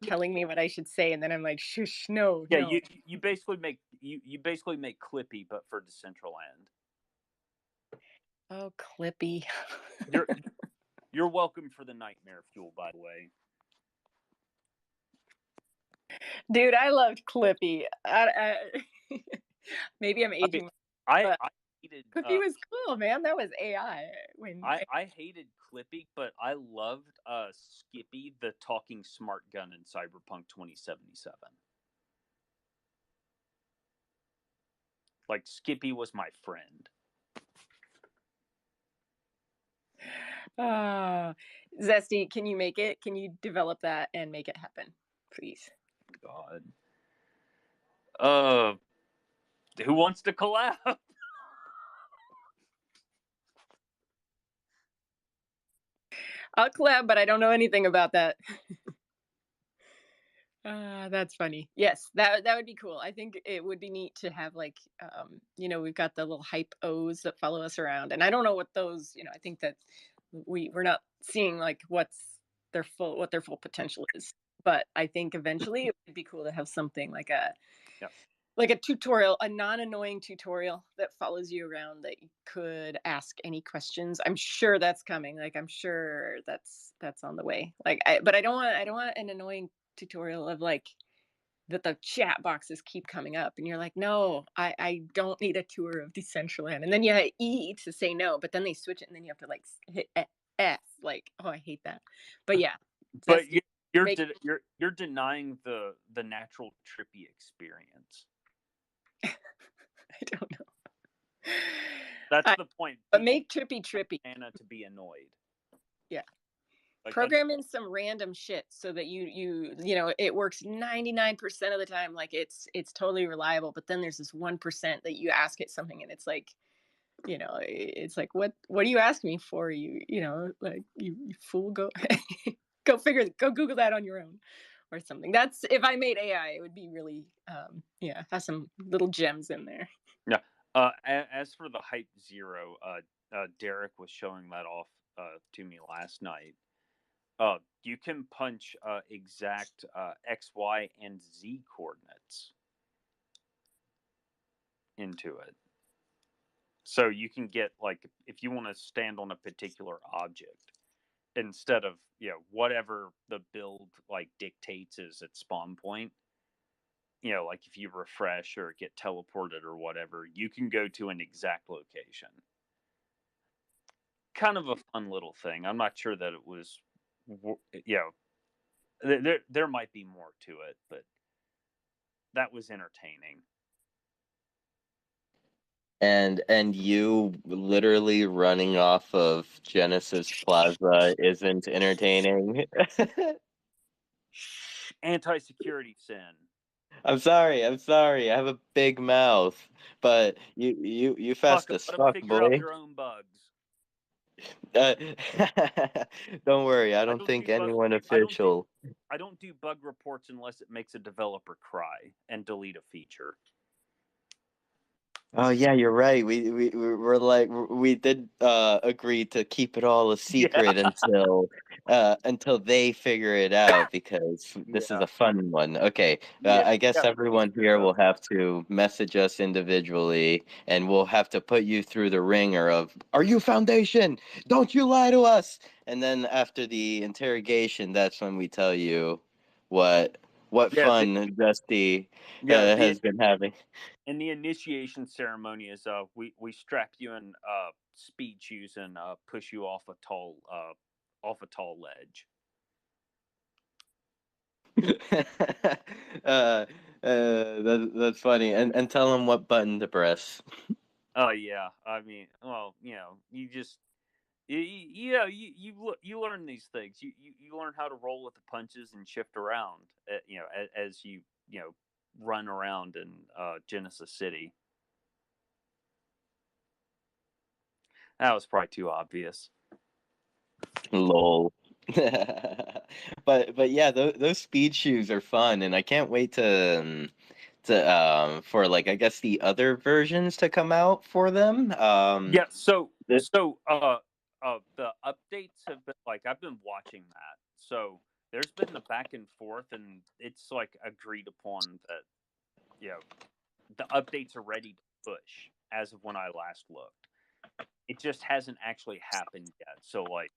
telling me what I should say, and then I'm like, shush, no. Yeah, no. you basically make Clippy, but for Decentraland. Oh, Clippy. You're welcome for the nightmare fuel, by the way. Dude, I loved Clippy. Maybe I'm aging. I hated Clippy was cool, man. That was AI. I hated Clippy, but I loved Skippy, the talking smart gun in Cyberpunk 2077. Like Skippy was my friend. Zesty, can you make it? Can you develop that and make it happen, please? God. Who wants to collab? I'll collab, but I don't know anything about that. That's funny. Yes, that would be cool. I think it would be neat to have like, we've got the little hype O's that follow us around, and I don't know what those. I think that we're not seeing like what their full potential is. But I think eventually it would be cool to have something like a tutorial, a non-annoying tutorial that follows you around that you could ask any questions. I'm sure that's coming. Like I'm sure that's on the way. Like but I don't want an annoying tutorial of like that the chat boxes keep coming up and you're like, no, I don't need a tour of Decentraland. And then you hit E to say no, but then they switch it and then you have to like hit F. Like, oh, I hate that. But yeah. But you're denying the natural Trippy experience. I don't know. That's the point. But make Trippy. Anna to be annoyed. Yeah. Like program in some random shit so that you it works 99% of the time. Like it's totally reliable. But then there's this 1% that you ask it something and it's like, it's like, what do you ask me for? You like you fool, go go Google that on your own or something. That's if I made AI, it would be really have some little gems in there. Yeah. As for the Hype Zero, Derek was showing that off to me last night. You can punch exact X, Y, and Z coordinates into it. So you can get, like, if you want to stand on a particular object, instead of, whatever the build like dictates is at spawn point, like if you refresh or get teleported or whatever, you can go to an exact location. Kind of a fun little thing. I'm not sure that it was, there might be more to it, but that was entertaining. And you literally running off of Genesis Plaza isn't entertaining. Anti-security sin. I'm sorry. I have a big mouth, but you Fuck fast 'em. as Let them fuck, figure out boy. their own bugs. Uh, don't worry. I I don't don't think do bug. anyone I don't do. official. I don't do bug reports unless it makes a developer cry and delete a feature. Oh yeah, you're right. We're like we did agree to keep it all a Yeah. secret until they figure it out because this is Yeah. a fun one. Okay, Yeah. I guess Yeah. Please everyone here do. will have to message us individually, and we'll have to put you through the ringer of "Are you Foundation? Don't you lie to us!" And then after the interrogation, that's when we tell you what Yeah. fun Dusty Yeah. has been having. And the initiation ceremony is we strap you in speed shoes and push you off a tall ledge. That's funny. And tell them what button to press. Oh yeah. I mean, well, you just you learn these things. You learn how to roll with the punches and shift around. As you run around in Genesis City. That was probably too obvious. Lol. But yeah, those speed shoes are fun, and I can't wait to for like I guess the other versions to come out for them. Yeah. So th- so the updates have been, like, I've been watching that. So there's been the back and forth, and it's like agreed upon that the updates are ready to push as of when I last looked. It just hasn't actually happened yet. So like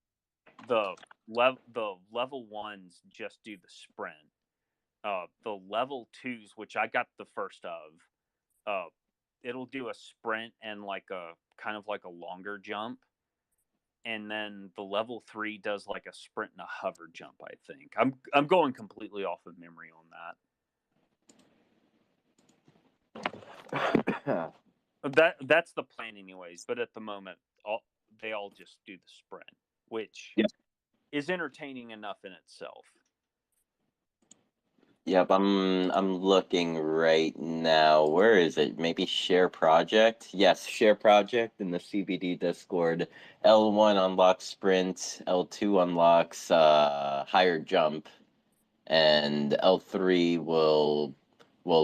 the level ones just do the sprint. The level twos, which I got the first of, uh, it'll do a sprint and like a kind of like a longer jump, and then the level three does like a sprint and a hover jump. I think I'm going completely off of memory on that. that. That's the plan, anyways. But at the moment, they all just do the sprint, which Yep. is entertaining enough in itself. Yep, I'm looking right now. Where is it? Maybe share project? Yes, share project in the CBD Discord. L1 unlocks sprint, L2 unlocks higher jump, and L3 will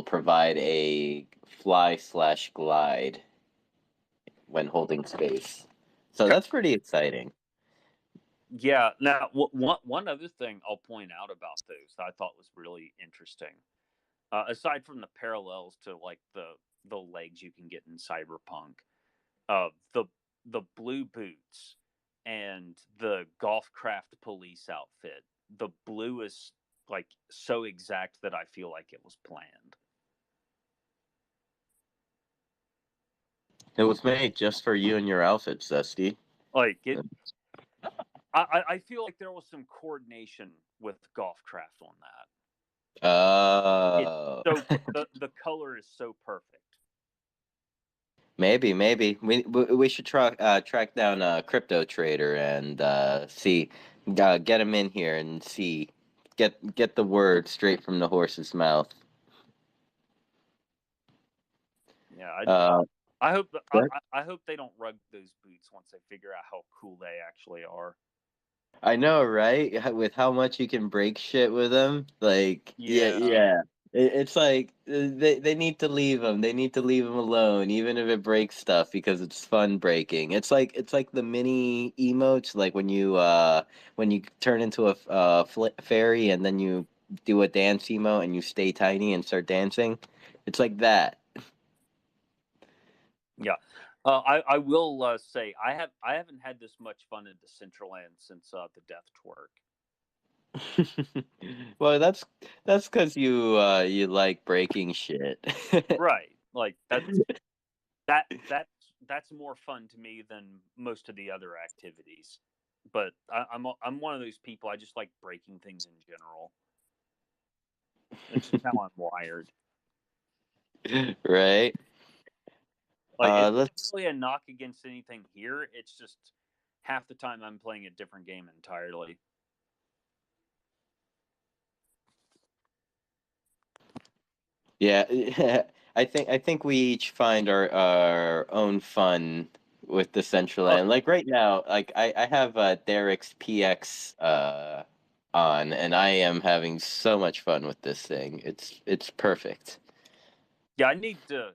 provide a fly/glide when holding space. So that's pretty exciting. Yeah. Now, one other thing I'll point out about those that I thought was really interesting, aside from the parallels to like the legs you can get in Cyberpunk, uh, the the blue boots and the Golfcraft police outfit. The blue is like so exact that I feel like it was planned. It was made just for you and your outfits, Zesty. Like it, I feel like there was some coordination with Golfcraft on that. It's Oh. so the color is so perfect. Maybe we should track down a crypto trader and see get him in here and see get the word straight from the horse's mouth. Yeah, Uh, I hope but I hope they don't rug those boots once they figure out how cool they actually are. I know, right? With how much you can break shit with them, like Yeah, yeah. It's like they need to leave them. They need to leave them alone, even if it breaks stuff, because it's fun breaking. It's like the mini emotes, like when you turn into a fairy and then you do a dance emote and you stay tiny and start dancing. It's like that. yeah. I will say I haven't had this much fun in Decentraland since the Death Twerk. Well, that's because you like breaking shit. Right, like that's more fun to me than most of the other activities. But I'm one of those people. I just like breaking things in general. It's just how I'm wired. Right. Like it's not Let's. really a knock against anything here. It's just half the time I'm playing a different game entirely. Yeah, I think we each find our own fun with the Oh, Decentraland. Like right now, like I have Derek's PX on, and I am having so much fun with this thing. It's perfect. yeah, I need to.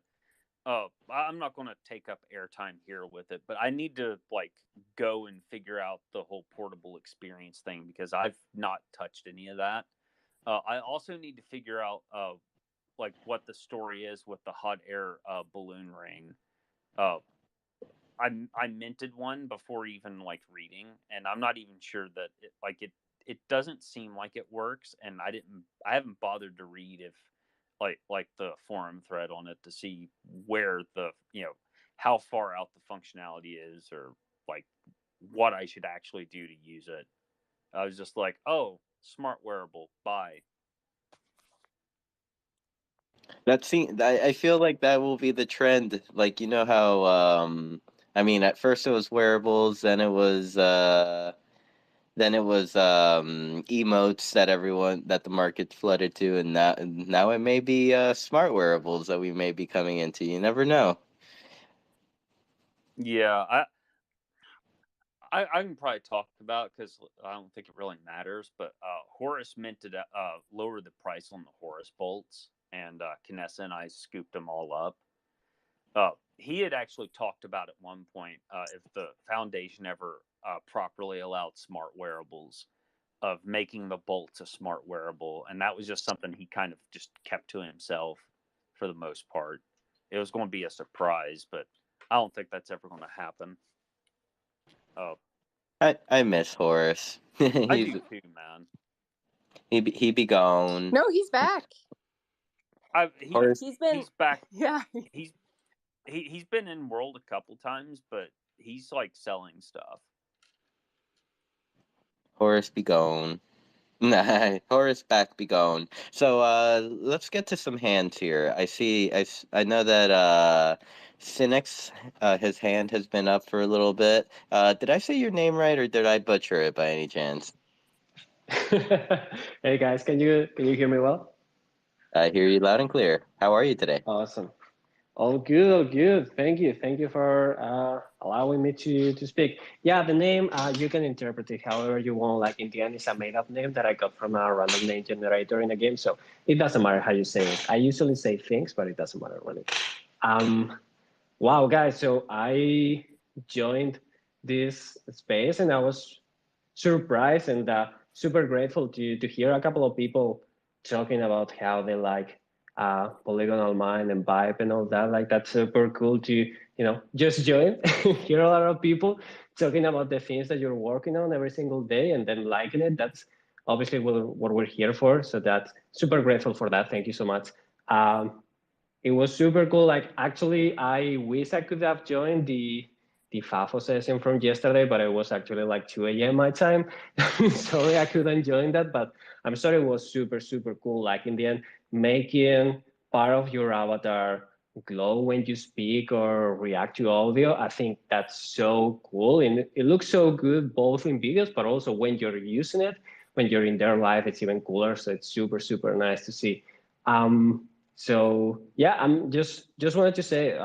I'm not going to take up airtime here with it, but I need to like go and figure out the whole portable experience thing because I've not touched any of that. I also need to figure out like what the story is with the hot air balloon ring. Uh, I minted one before even like reading, and I'm not even sure that it doesn't seem like it works, and I haven't bothered to read if like the forum thread on it to see where the how far out the functionality is or like what I should actually do to use it. I was just like, oh, smart wearable, bye. I feel like that will be the trend. Like you know how I mean at first it was wearables, then it was emotes that the market flooded to, and now it may be smart wearables that we may be coming into. You never know. Yeah, I can probably talk about because I don't think it really matters. But Horace minted lowered the price on the Horace bolts, and Kinessa and I scooped them all up. He had actually talked about at one point if the foundation ever properly allowed smart wearables, of making the bolts a smart wearable, and that was just something he kind of just kept to himself for the most part. It was going to be a surprise, but I don't think that's ever going to happen. Uh, I miss Horace. I do He's too, man. he be gone. No, he's back. Horace He's been He's back. yeah. He's he's been in World a couple times, but he's like selling stuff. Horace be gone. Nah, Horace back be gone. So let's get to some hands here. I know that Cynics his hand has been up for a little bit. Did I say your name right or did I butcher it by any chance? Hey guys, can you hear me well? I hear you loud and clear. How are you today? Awesome. All good, all good. Thank you for allowing me to speak. Yeah, the name you can interpret it however you want. Like in the end, it's a made-up name that I got from a random name generator in a game, so it doesn't matter how you say it. I usually say things, but it doesn't matter really. Um, wow, guys, so I joined this space and I was surprised and super grateful to hear a couple of people talking about how they like polygonal mind and vibe and all that. Like that's super cool to just join, hear a lot of people talking about the things that you're working on every single day and then liking it. That's obviously what we're here for. So that's super grateful for that. Thank you so much. It was super cool. Like actually, I wish I could have joined the FAFO session from yesterday, but it was actually like 2 a.m. my time. Sorry, I couldn't join that, but I'm sorry, it was super cool. Like in the end, making part of your avatar glow when you speak or react to audio, I think that's so cool. And it looks so good both in videos, but also when you're using it, when you're in their life, it's even cooler. So it's super nice to see. So yeah, I'm just wanted to say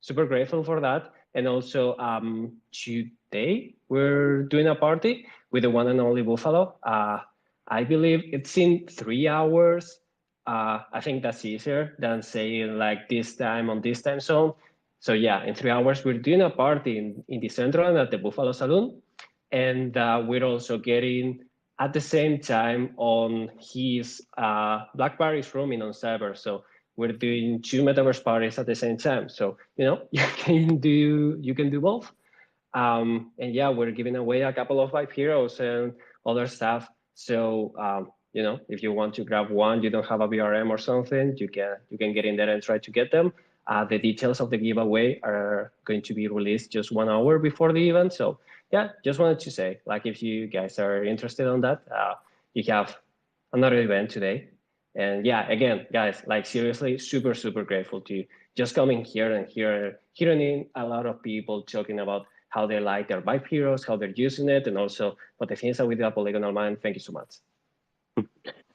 super grateful for that. And also today we're doing a party with the one and only Buffalo. I believe it's in 3 hours. I think that's easier than saying like this time on this time zone. So yeah, in 3 hours we're doing a party in the Decentraland at the Buffalo Saloon, and we're also getting at the same time on his Black Paris room in on server. So we're doing 2 metaverse parties at the same time. So, you can do both. And yeah, we're giving away a couple of Vibe Heroes and other stuff. So, if you want to grab one, you don't have a BRM or something, you can get in there and try to get them. The details of the giveaway are going to be released just 1 hour before the event. So yeah, just wanted to say, like, if you guys are interested on that, you have another event today. And yeah, again, guys, like, seriously, super, super grateful to you. Just coming here and hearing a lot of people talking about how they like their Vibe Heroes, how they're using it, and also what the things that we do at Polygonal Mind. Thank you so much.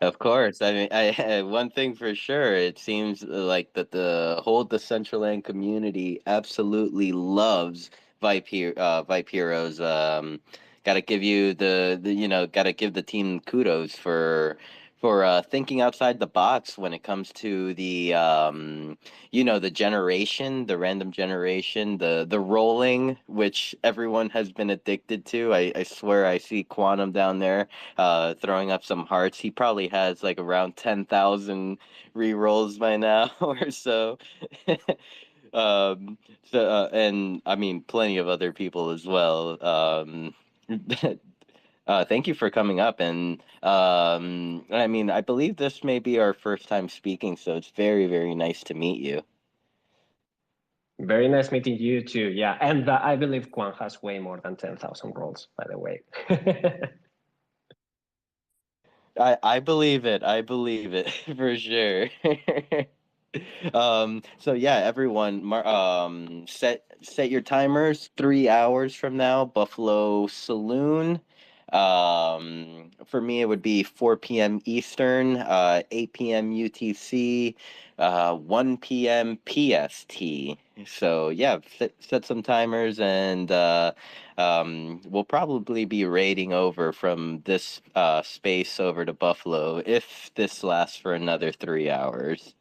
Of course. I mean, one thing for sure, it seems like that the whole Decentraland community absolutely loves Vibe Heroes. Got to give you got to give the team kudos for thinking outside the box when it comes to the generation, the random generation, the rolling, which everyone has been addicted to. I swear I see Quantum down there throwing up some hearts. He probably has like around 10,000 re-rolls by now or so. And I mean, plenty of other people as well. Thank you for coming up. And I mean, I believe this may be our first time speaking, so it's very, very nice to meet you. Very nice meeting you too. Yeah, and I believe Quan has way more than 10,000 rolls, by the way. I believe it. I believe it for sure. So yeah, everyone, set your timers. 3 hours from now, Buffalo Saloon. For me, it would be 4 p.m. Eastern, 8 p.m. UTC, 1 p.m. PST. So yeah, set some timers, and we'll probably be raiding over from this space over to Buffalo if this lasts for another 3 hours.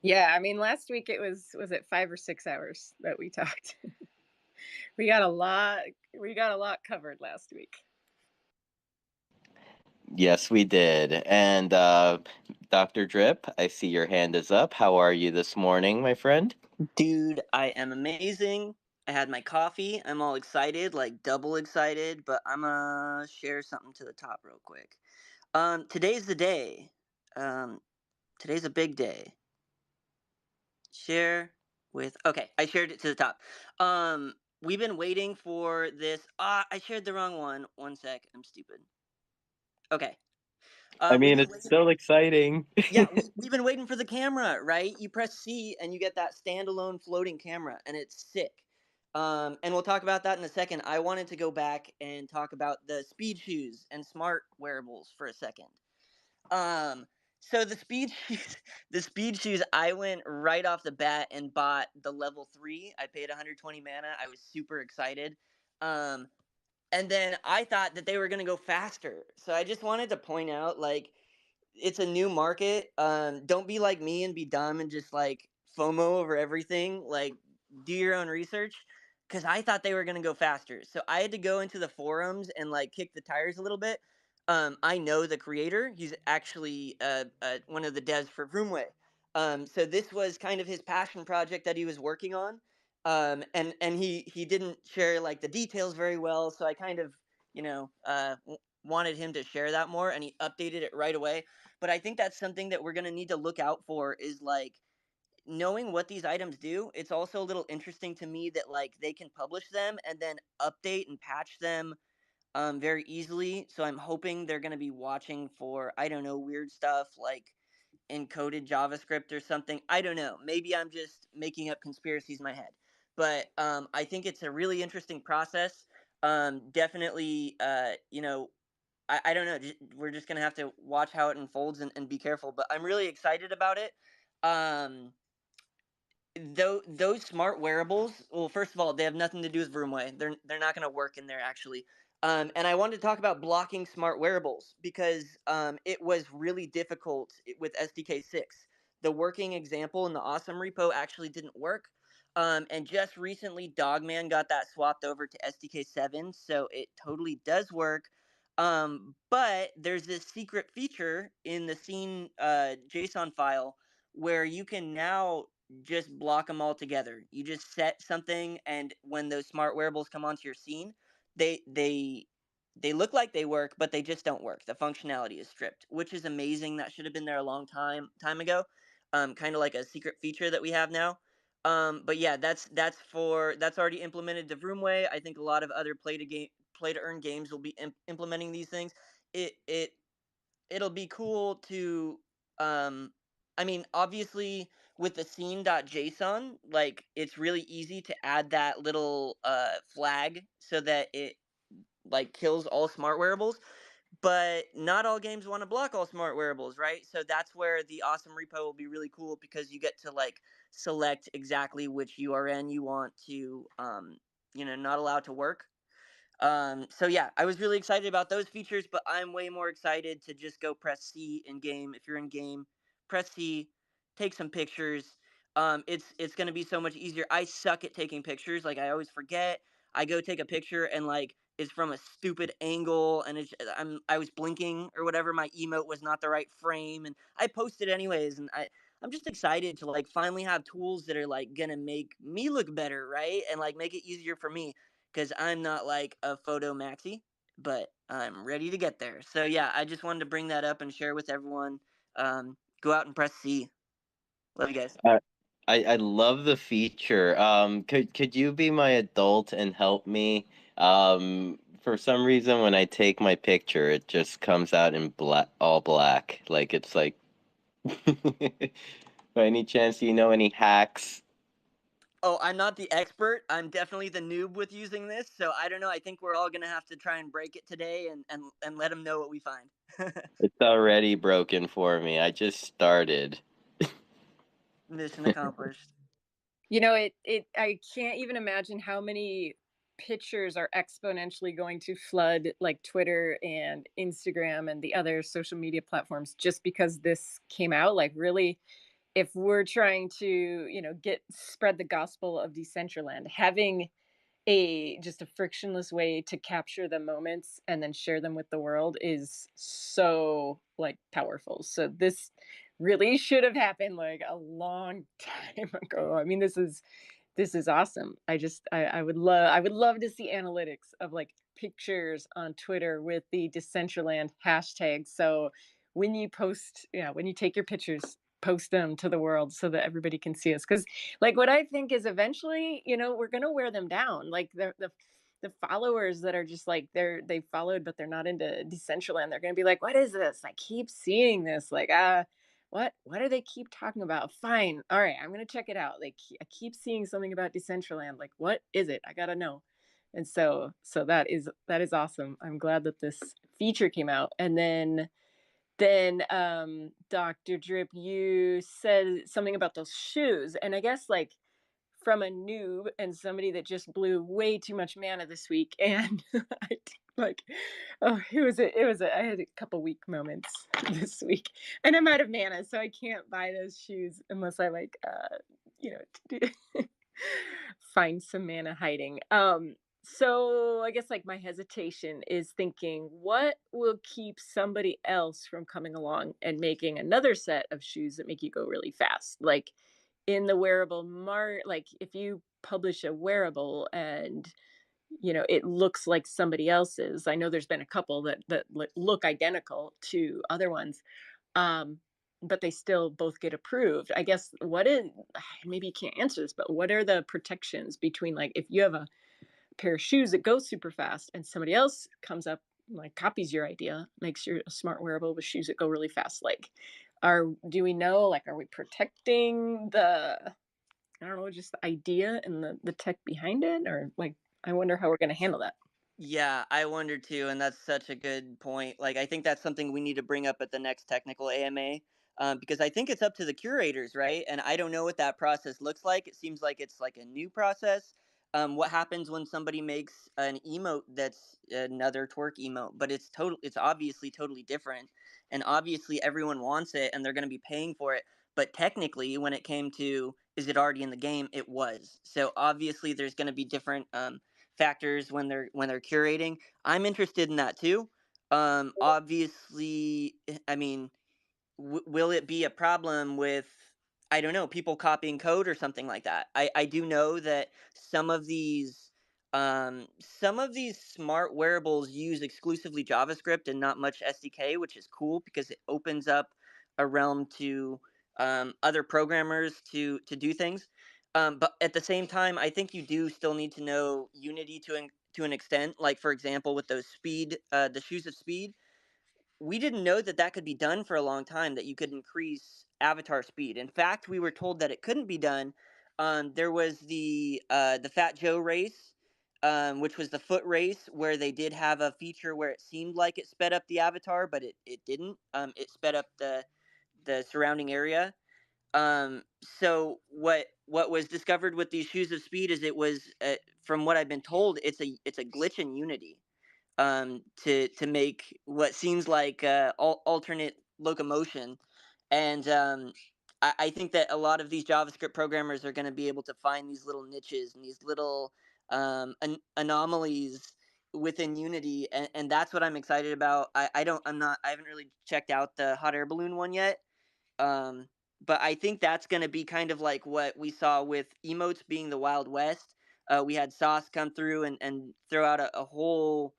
Yeah, I mean, last week it was it 5 or 6 hours that we talked. We got a lot covered last week. Yes, we did. And Dr. Drip, I see your hand is up. How are you this morning, my friend? Dude, I am amazing. I had my coffee. I'm all excited, like double excited, but I'm gonna share something to the top real quick. Today's the day. Today's a big day. Share with Okay, I shared it to the top. We've been waiting for this. I shared the wrong one. One sec. I'm stupid. Okay. I We've mean, been it's waiting. so exciting. Yeah, we've been waiting for the camera, right? You press C and you get that standalone floating camera, and it's sick. And we'll talk about that in a second. I wanted to go back and talk about the speed shoes and smart wearables for a second. So the speed shoes, the speed shoes, I went right off the bat and bought the level 3. I paid 120 mana. I was super excited. And then I thought that they were gonna go faster. So I just wanted to point out, like, it's a new market. Don't be like me and be dumb and just like FOMO over everything. Like, do your own research, because I thought they were gonna go faster. So I had to go into the forums and like kick the tires a little bit. I know the creator. He's actually one of the devs for Vroomway. So this was kind of his passion project that he was working on. And he didn't share like the details very well. So I kind of wanted him to share that more, and he updated it right away. But I think that's something that we're going to need to look out for, is like knowing what these items do. It's also a little interesting to me that like they can publish them and then update and patch them very easily. So I'm hoping they're going to be watching for, I don't know, weird stuff like encoded JavaScript or something. I don't know. Maybe I'm just making up conspiracies in my head. But I think it's a really interesting process. Definitely, I don't know. We're just gonna have to watch how it unfolds and be careful. But I'm really excited about it. Um, those smart wearables. Well, first of all, they have nothing to do with Vroomway. They're not gonna work in there actually. And I wanted to talk about blocking smart wearables because it was really difficult with SDK 6. The working example in the awesome repo actually didn't work. And just recently, Dogman got that swapped over to SDK 7, so it totally does work. But there's this secret feature in the scene JSON file where you can now just block them all together. You just set something, and when those smart wearables come onto your scene, they they they look like they work, but they just don't work. The functionality is stripped, which is amazing. That should have been there a long time ago. Kind of like a secret feature that we have now. But yeah, that's already implemented the Vroom way. I think a lot of other play to earn games will be implementing these things. It'll be cool to I mean, obviously with the scene.json, like it's really easy to add that little flag so that it like kills all smart wearables, but not all games want to block all smart wearables, right? So that's where the awesome repo will be really cool, because you get to like select exactly which URN you want to not allow to work. So yeah, I was really excited about those features, but I'm way more excited to just go press C in game. If you're in game, press C, take some pictures. It's gonna be so much easier. I suck at taking pictures. Like I always forget. I go take a picture and like it's from a stupid angle, and I was blinking or whatever. My emote was not the right frame, and I posted anyways. And I'm just excited to like finally have tools that are like gonna make me look better, right? And like make it easier for me, because I'm not like a photo maxi, but I'm ready to get there. So yeah, I just wanted to bring that up and share with everyone. Go out and press C. Love you guys. I love the feature. Could you be my adult and help me? For some reason, when I take my picture, it just comes out in black, all black. Like it's like. By any chance, do you know any hacks? Oh, I'm not the expert. I'm definitely the noob with using this, so I don't know. I think we're all gonna have to try and break it today and let them know what we find. It's already broken for me. I just started. Mission accomplished. You know, I can't even imagine how many pictures are exponentially going to flood like Twitter and Instagram and the other social media platforms just because this came out. Like, really, if we're trying to, get spread the gospel of Decentraland, having a frictionless way to capture the moments and then share them with the world is so like powerful. So this really should have happened like a long time ago. I mean, this is awesome. I would love to see analytics of like pictures on Twitter with the Decentraland hashtag. So when you take your pictures, post them to the world so that everybody can see us. Because like what I think is eventually, we're gonna wear them down. Like the followers that are just like they followed but they're not into Decentraland. They're gonna be like, what is this? I keep seeing this. Like what do they keep talking about? Fine. All right, I'm gonna check it out. Like I keep seeing something about Decentraland. Like, what is it? I gotta know. And so that is awesome. I'm glad that this feature came out. And then Dr. Drip, you said something about those shoes. And I guess like from a noob and somebody that just blew way too much mana this week, and I like, oh, I had a couple weak moments this week, and I'm out of mana, so I can't buy those shoes unless I like, find some mana hiding. So I guess like my hesitation is thinking, what will keep somebody else from coming along and making another set of shoes that make you go really fast? Like in the wearable like if you publish a wearable and it looks like somebody else's. I know there's been a couple that look identical to other ones, um but they still both get approved. I guess what is maybe you can't answer this, but what are the protections between like if you have a pair of shoes that go super fast and somebody else comes up like copies your idea, makes your a smart wearable with shoes that go really fast? Like do we know, like, are we protecting the, I don't know, just the idea and the tech behind it? Or like, I wonder how we're going to handle that. Yeah, I wonder too, and that's such a good point. Like, I think that's something we need to bring up at the next technical AMA, because I think it's up to the curators, right? And I don't know what that process looks like. It seems like it's like a new process. What happens when somebody makes an emote that's another twerk emote, but it's obviously totally different, and obviously everyone wants it, and they're going to be paying for it. But technically, when it came to is it already in the game, it was. So obviously, there's going to be different factors when they're curating. I'm interested in that too. Obviously, I mean, will it be a problem with, I don't know, people copying code or something like that? I do know that some of these smart wearables use exclusively JavaScript and not much SDK, which is cool because it opens up a realm to other programmers to do things. But at the same time, I think you do still need to know Unity to an extent. Like for example, with those the shoes of speed, we didn't know that that could be done for a long time, that you could increase avatar speed. In fact, we were told that it couldn't be done. There was the Fat Joe race, which was the foot race, where they did have a feature where it seemed like it sped up the avatar, but it didn't. It sped up the surrounding area. So what was discovered with these shoes of speed is it was, from what I've been told, it's a glitch in Unity, to make what seems like alternate locomotion. And I think that a lot of these JavaScript programmers are going to be able to find these little niches and these little anomalies within Unity, and that's what I'm excited about. I haven't really checked out the hot air balloon one yet. Um, but I think that's going to be kind of like what we saw with emotes being the Wild West. We had Sauce come through and throw out a whole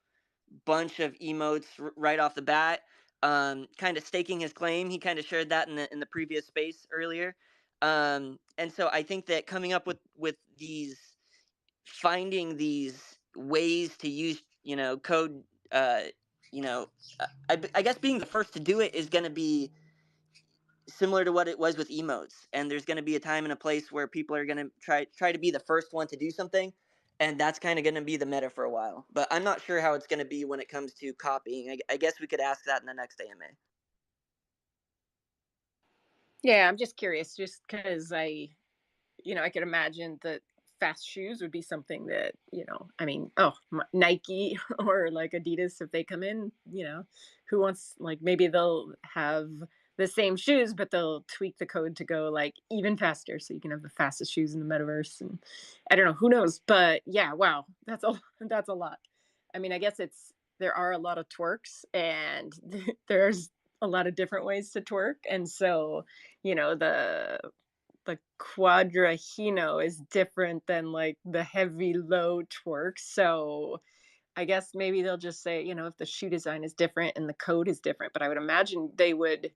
bunch of emotes right off the bat, kind of staking his claim. He kind of shared that in the previous space earlier. And so I think that coming up with finding these ways to use, code, you know, I guess being the first to do it is going to be similar to what it was with emotes, and there's going to be a time and a place where people are going to try to be the first one to do something, and that's kind of going to be the meta for a while. But I'm not sure how it's going to be when it comes to copying. I guess we could ask that in the next AMA. Yeah, I'm just curious, just because I could imagine that fast shoes would be something that, I mean, Nike or like Adidas, if they come in, who wants, like, maybe they'll have the same shoes, but they'll tweak the code to go like even faster. So you can have the fastest shoes in the metaverse. And I don't know, who knows, but yeah, wow, that's a lot. I mean, I guess there are a lot of twerks, and there's a lot of different ways to twerk. And so, the quadrahino is different than like the heavy low twerk. So I guess maybe they'll just say, if the shoe design is different and the code is different, but I would imagine they would,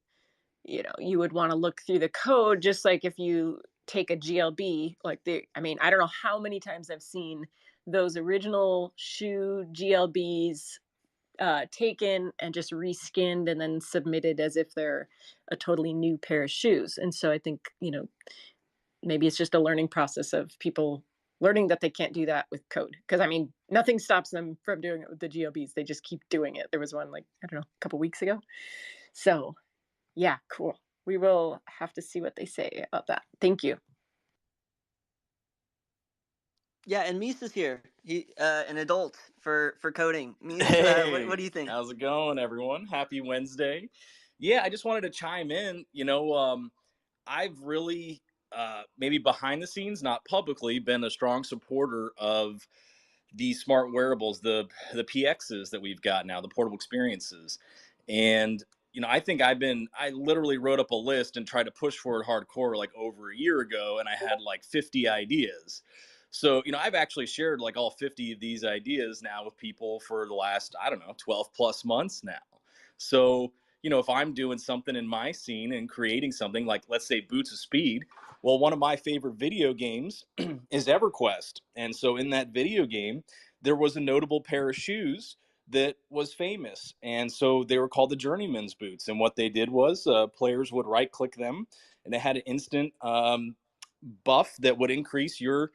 you would want to look through the code, just like if you take a GLB, I mean, I don't know how many times I've seen those original shoe GLBs taken and just reskinned and then submitted as if they're a totally new pair of shoes. And so I think, maybe it's just a learning process of people learning that they can't do that with code. Because I mean, nothing stops them from doing it with the GLBs. They just keep doing it. There was one, like, I don't know, a couple weeks ago. So yeah, cool. We will have to see what they say about that. Thank you. Yeah, and Mies is here. He an adult for coding. Mies, Hey, what do you think? how's it going, everyone? Happy Wednesday. Yeah, I just wanted to chime in. I've really, maybe behind the scenes, not publicly, been a strong supporter of these smart wearables, the PXs that we've got now, the portable experiences. And I think I literally wrote up a list and tried to push for it hardcore like over a year ago, and I had like 50 ideas. So, I've actually shared like all 50 of these ideas now with people for the last, I don't know, 12 plus months now. So, if I'm doing something in my scene and creating something like, let's say, Boots of Speed, well, one of my favorite video games is EverQuest. And so in that video game, there was a notable pair of shoes that was famous. And so they were called the Journeyman's Boots. And what they did was players would right click them, and they had an instant buff that would increase your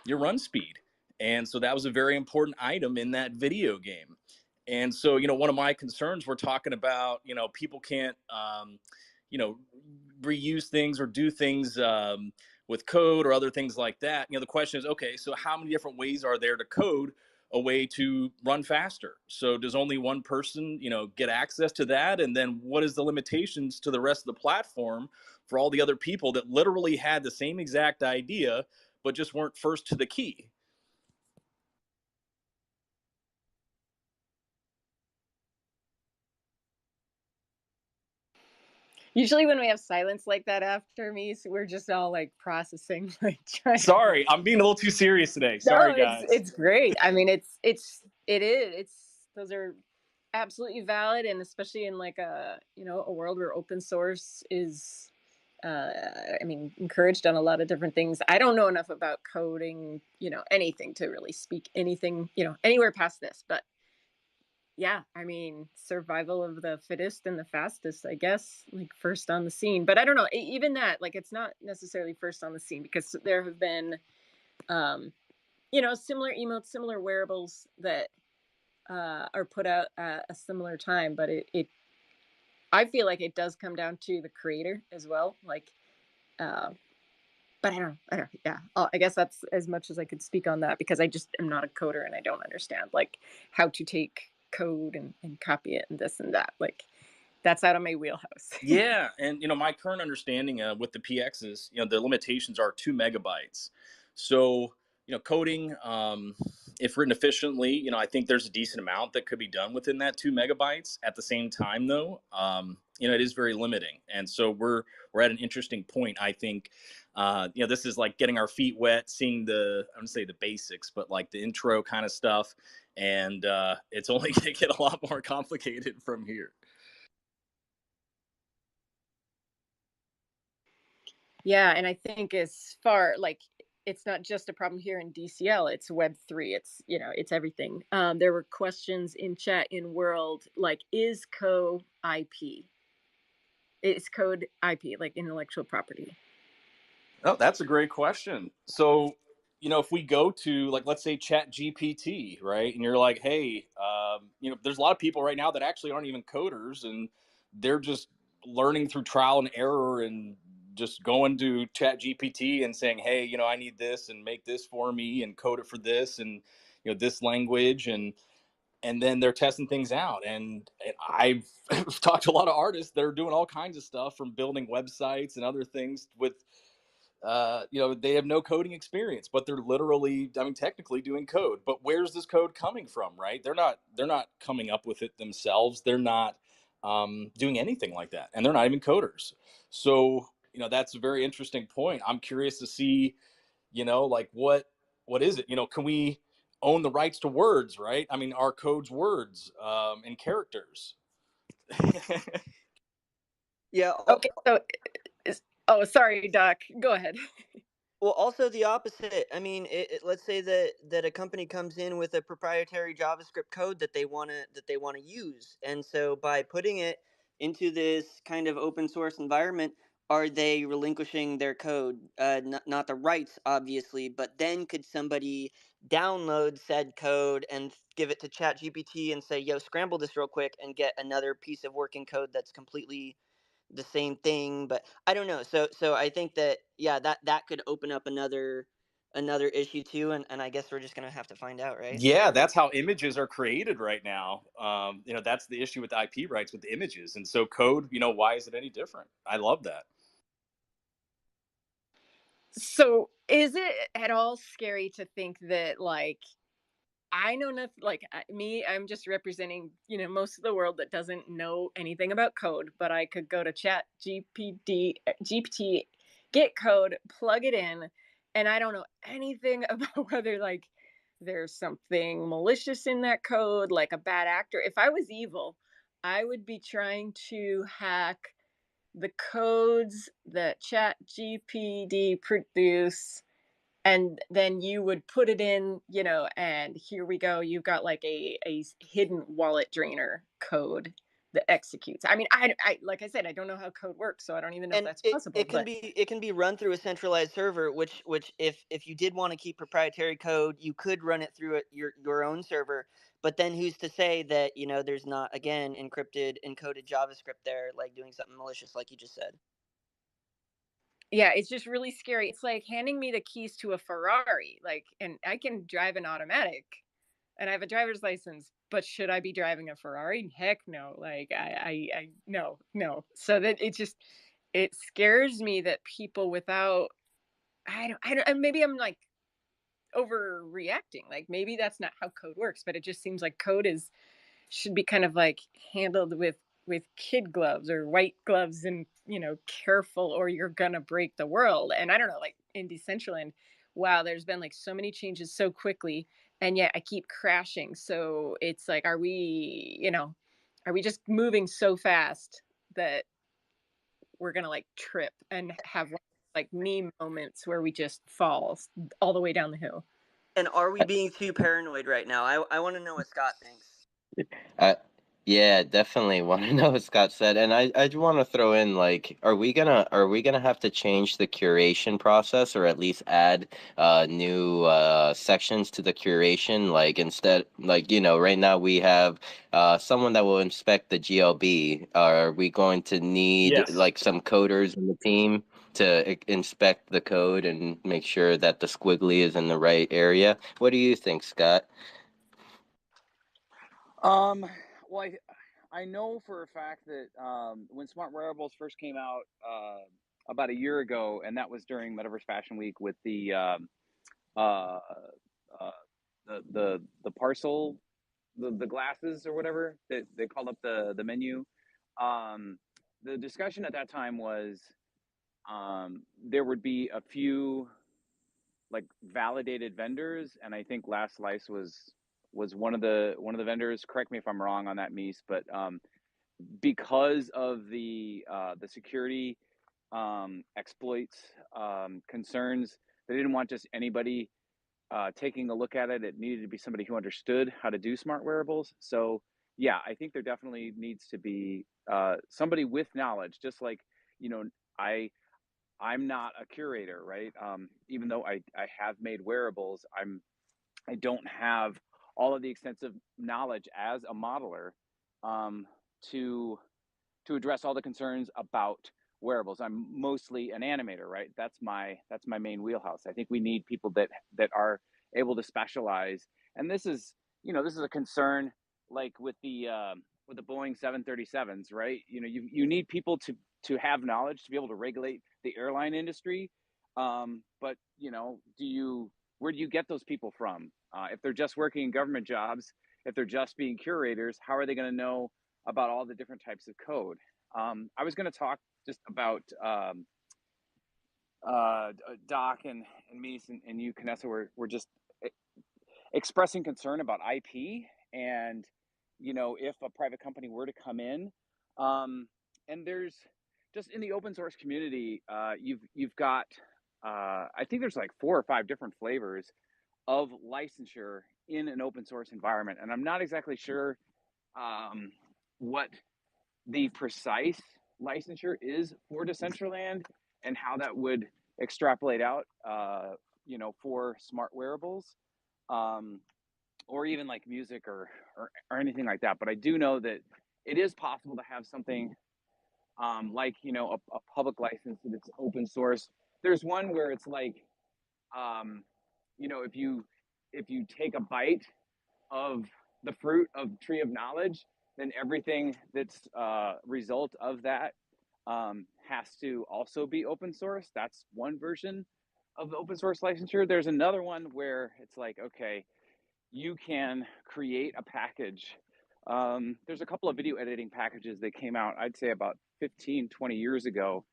run speed. And so that was a very important item in that video game. And so, one of my concerns, we're talking about, people can't, reuse things or do things with code or other things like that. The question is, okay, so how many different ways are there to code a way to run faster? So does only one person, get access to that? And then what is the limitations to the rest of the platform for all the other people that literally had the same exact idea, but just weren't first to the key? Usually when we have silence like that after me, so we're just all like processing, like trying. Sorry, I'm being a little too serious today. No, Sorry, guys. it's great. I mean, those are absolutely valid, and especially in like a world where open source is, I mean, encouraged on a lot of different things. I don't know enough about coding, anything to really speak anything, anywhere past this, but yeah, I mean, survival of the fittest and the fastest, I guess, like first on the scene. But I don't know, even that, like, it's not necessarily first on the scene because there have been, similar emotes, similar wearables that are put out at a similar time. But I feel like it does come down to the creator as well. Like, but I don't, yeah. I guess that's as much as I could speak on that because I just am not a coder and I don't understand like how to take code and copy it and this and that. Like, that's out of my wheelhouse. Yeah, and my current understanding with the PXs, the limitations are 2 MB. So coding, if written efficiently, I think there's a decent amount that could be done within that 2 MB. At the same time, though, it is very limiting, and so we're at an interesting point. I think, this is like getting our feet wet, seeing I wouldn't say the basics, but like the intro kind of stuff, and it's only going to get a lot more complicated from here. Yeah, and I think as far like it's not just a problem here in DCL, it's Web3, it's everything. There were questions in chat in world like, is code IP? Is code IP, like intellectual property? Oh, that's a great question. So, if we go to like, let's say Chat GPT, right? And you're like, hey, there's a lot of people right now that actually aren't even coders and they're just learning through trial and error and just going to Chat GPT and saying, hey, I need this and make this for me and code it for this and, this language. And then they're testing things out. And I've talked to a lot of artists that are doing all kinds of stuff from building websites and other things with, they have no coding experience, but they're literally, I mean, technically doing code. But where's this code coming from, right? They're not coming up with it themselves. They're not doing anything like that, and they're not even coders. So, that's a very interesting point. I'm curious to see, like what is it? Can we own the rights to words, right? I mean, our code's words and characters. Yeah. Okay, so sorry, Doc. Go ahead. Well, also the opposite. I mean, let's say that a company comes in with a proprietary JavaScript code that they want to use, and so by putting it into this kind of open source environment, are they relinquishing their code? Not the rights, obviously, but then could somebody download said code and give it to ChatGPT and say, "Yo, scramble this real quick," and get another piece of working code that's completely the same thing? But I don't know. So I think that, yeah, that could open up another issue too, and I guess we're just gonna have to find out, right? Yeah, that's how images are created right now. That's the issue with IP rights with images, and so code. Why is it any different? I love that. So is it at all scary to think that like I know nothing, like I'm just representing, most of the world that doesn't know anything about code, but I could go to Chat GPT, get code, plug it in, and I don't know anything about whether like there's something malicious in that code, like a bad actor. If I was evil, I would be trying to hack the codes that Chat GPT produce, and then you would put it in, and here we go, you've got like a hidden wallet drainer code that executes. I mean, I like I said, I don't know how code works, so I don't even know if And that's it, possible. it can But be it can be run through a centralized server, which if you did want to keep proprietary code, you could run it through your own server. But then who's to say that there's not, again, encoded JavaScript there, like doing something malicious, like you just said. yeah, it's just really scary. It's like handing me the keys to a Ferrari, like, and I can drive an automatic, and I have a driver's license, but should I be driving a Ferrari? Heck no. Like, I no. So that it scares me that people without, I don't, and maybe I'm like overreacting. Like, maybe that's not how code works, but it just seems like code should be kind of like handled with with kid gloves or white gloves and, careful or you're gonna break the world. And I don't know, like in Decentraland, wow, there's been like so many changes so quickly, and yet I keep crashing. So it's like, are we just moving so fast that we're gonna like trip and have like me moments where we just fall all the way down the hill? And are we being too paranoid right now? I want to know what Scott thinks. I, yeah, definitely want to know what Scott said, and I do want to throw in like, are we gonna have to change the curation process, or at least add new sections to the curation? Like instead, like right now we have someone that will inspect the GLB. Are we going to need Yes. like some coders in the team to inspect the code and make sure that the squiggly is in the right area? What do you think, Scott? Well, I know for a fact that when smart wearables first came out about a year ago, and that was during Metaverse Fashion Week with uh, uh, the parcel, the glasses or whatever that they called up the menu. Um, the discussion at that time was there would be a few like validated vendors, and I think Last Slice was one of the vendors. Correct me if I'm wrong on that, Mies, but because of the security exploits concerns, they didn't want just anybody taking a look at it. It needed to be somebody who understood how to do smart wearables. So yeah, I think there definitely needs to be somebody with knowledge. Just like I I'm not a curator, right? Even though I have made wearables, I don't have all of the extensive knowledge as a modeler um, to address all the concerns about wearables. I'm mostly an animator, right? That's my main wheelhouse. I think we need people that are able to specialize, and this is a concern like with the Boeing 737s, right? You need people to have knowledge to be able to regulate the airline industry. But where do you get those people from? If they're just working in government jobs, if they're just being curators, how are they going to know about all the different types of code? I was going to talk just about Doc and me and you, Canessa, were just expressing concern about IP, and if a private company were to come in, and there's just in the open source community, you've got I think there's like 4 or 5 different flavors of licensure in an open source environment, and I'm not exactly sure what the precise licensure is for Decentraland and how that would extrapolate out, for smart wearables, um, or even like music or anything like that. But I do know that it is possible to have something like a public license that's open source. There's one where it's like, if you take a bite of the fruit of tree of knowledge, then everything that's result of that has to also be open source. That's one version of the open source licensure. There's another one where it's like, okay, you can create a package. There's a couple of video editing packages that came out, I'd say about 15, 20 years ago.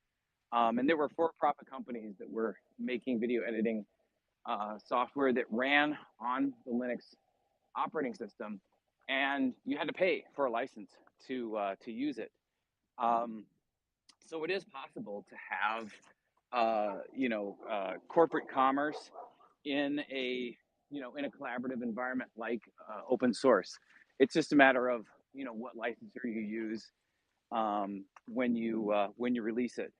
And there were for-profit companies that were making video editing software that ran on the Linux operating system, and you had to pay for a license to use it. So it is possible to have corporate commerce in a collaborative environment like open source. It's just a matter of what licensor you use when you release it.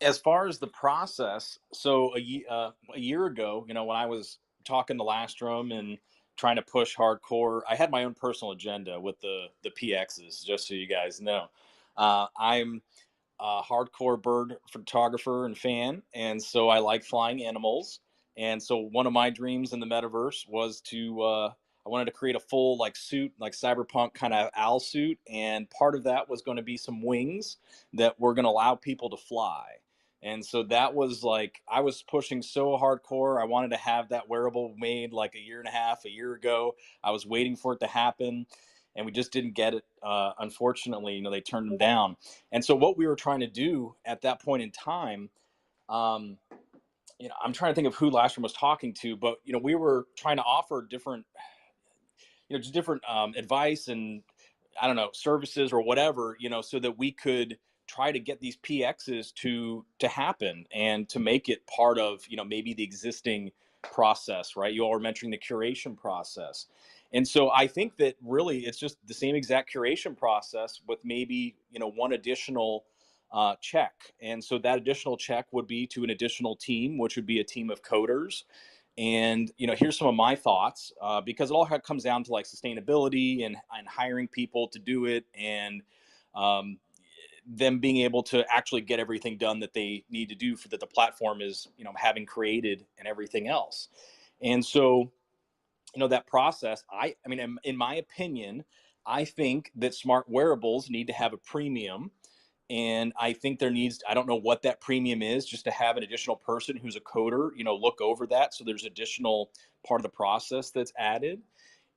As far as the process, so a year ago, when I was talking to Lastrum and trying to push hardcore, I had my own personal agenda with the PXs. Just so you guys know, I'm a hardcore bird photographer and fan, and so I like flying animals. And so one of my dreams in the metaverse was to I wanted to create a full like suit, like cyberpunk kind of owl suit, and part of that was going to be some wings that were going to allow people to fly. And so that was like, I was pushing so hardcore. I wanted to have that wearable made like a year and a half, a year ago. I was waiting for it to happen, and we just didn't get it. Unfortunately, they turned them down. And so what we were trying to do at that point in time, um, I'm trying to think of who Lashman was talking to, but we were trying to offer different, just different advice and, I don't know, services or whatever, so that we could try to get these PXs to happen and to make it part of, maybe the existing process, right? You all were mentioning the curation process. And so I think that really it's just the same exact curation process with maybe, one additional check. And so that additional check would be to an additional team, which would be a team of coders. And here's some of my thoughts, because it all comes down to like sustainability and hiring people to do it, and um, them being able to actually get everything done that they need to do for that the platform is having created and everything else. And so that process, I mean, in my opinion, I think that smart wearables need to have a premium. And I think there needs, I don't know what that premium is, just to have an additional person who's a coder, look over that. So there's additional part of the process that's added.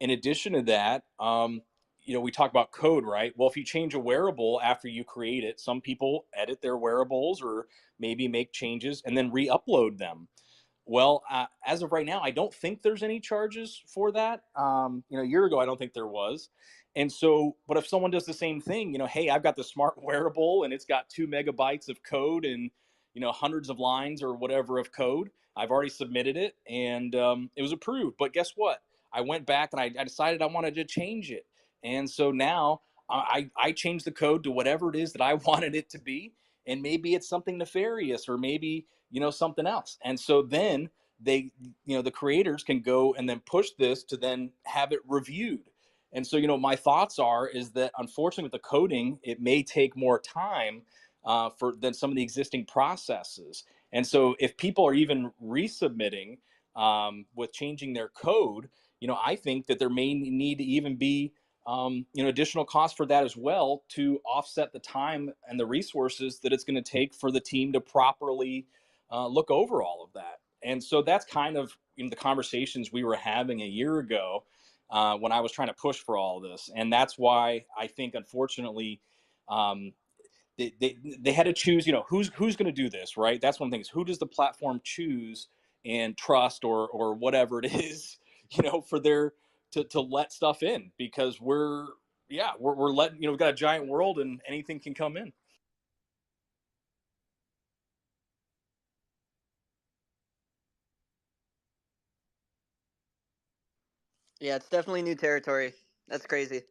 In addition to that, we talk about code, right? Well, if you change a wearable after you create it, some people edit their wearables or maybe make changes and then re-upload them. Well, as of right now, I don't think there's any charges for that. A year ago, I don't think there was. And so, but if someone does the same thing, hey, I've got the smart wearable and it's got 2 MB of code and, hundreds of lines or whatever of code. I've already submitted it and it was approved. But guess what? I went back and I decided I wanted to change it. And so now I changed the code to whatever it is that I wanted it to be. And maybe it's something nefarious, or maybe something else. And so then they, the creators can go and then push this to then have it reviewed. And so my thoughts is that unfortunately with the coding, it may take more time for than some of the existing processes. And so if people are even resubmitting with changing their code, I think that there may need to even be additional cost for that as well, to offset the time and the resources that it's going to take for the team to properly look over all of that. And so that's kind of the conversations we were having a year ago when I was trying to push for all of this. And that's why I think, unfortunately, um, they had to choose, who's going to do this, right? That's one thing, is who does the platform choose and trust, or whatever it is, for their to let stuff in, because we're letting, we've got a giant world and anything can come in. Yeah, it's definitely new territory. That's crazy.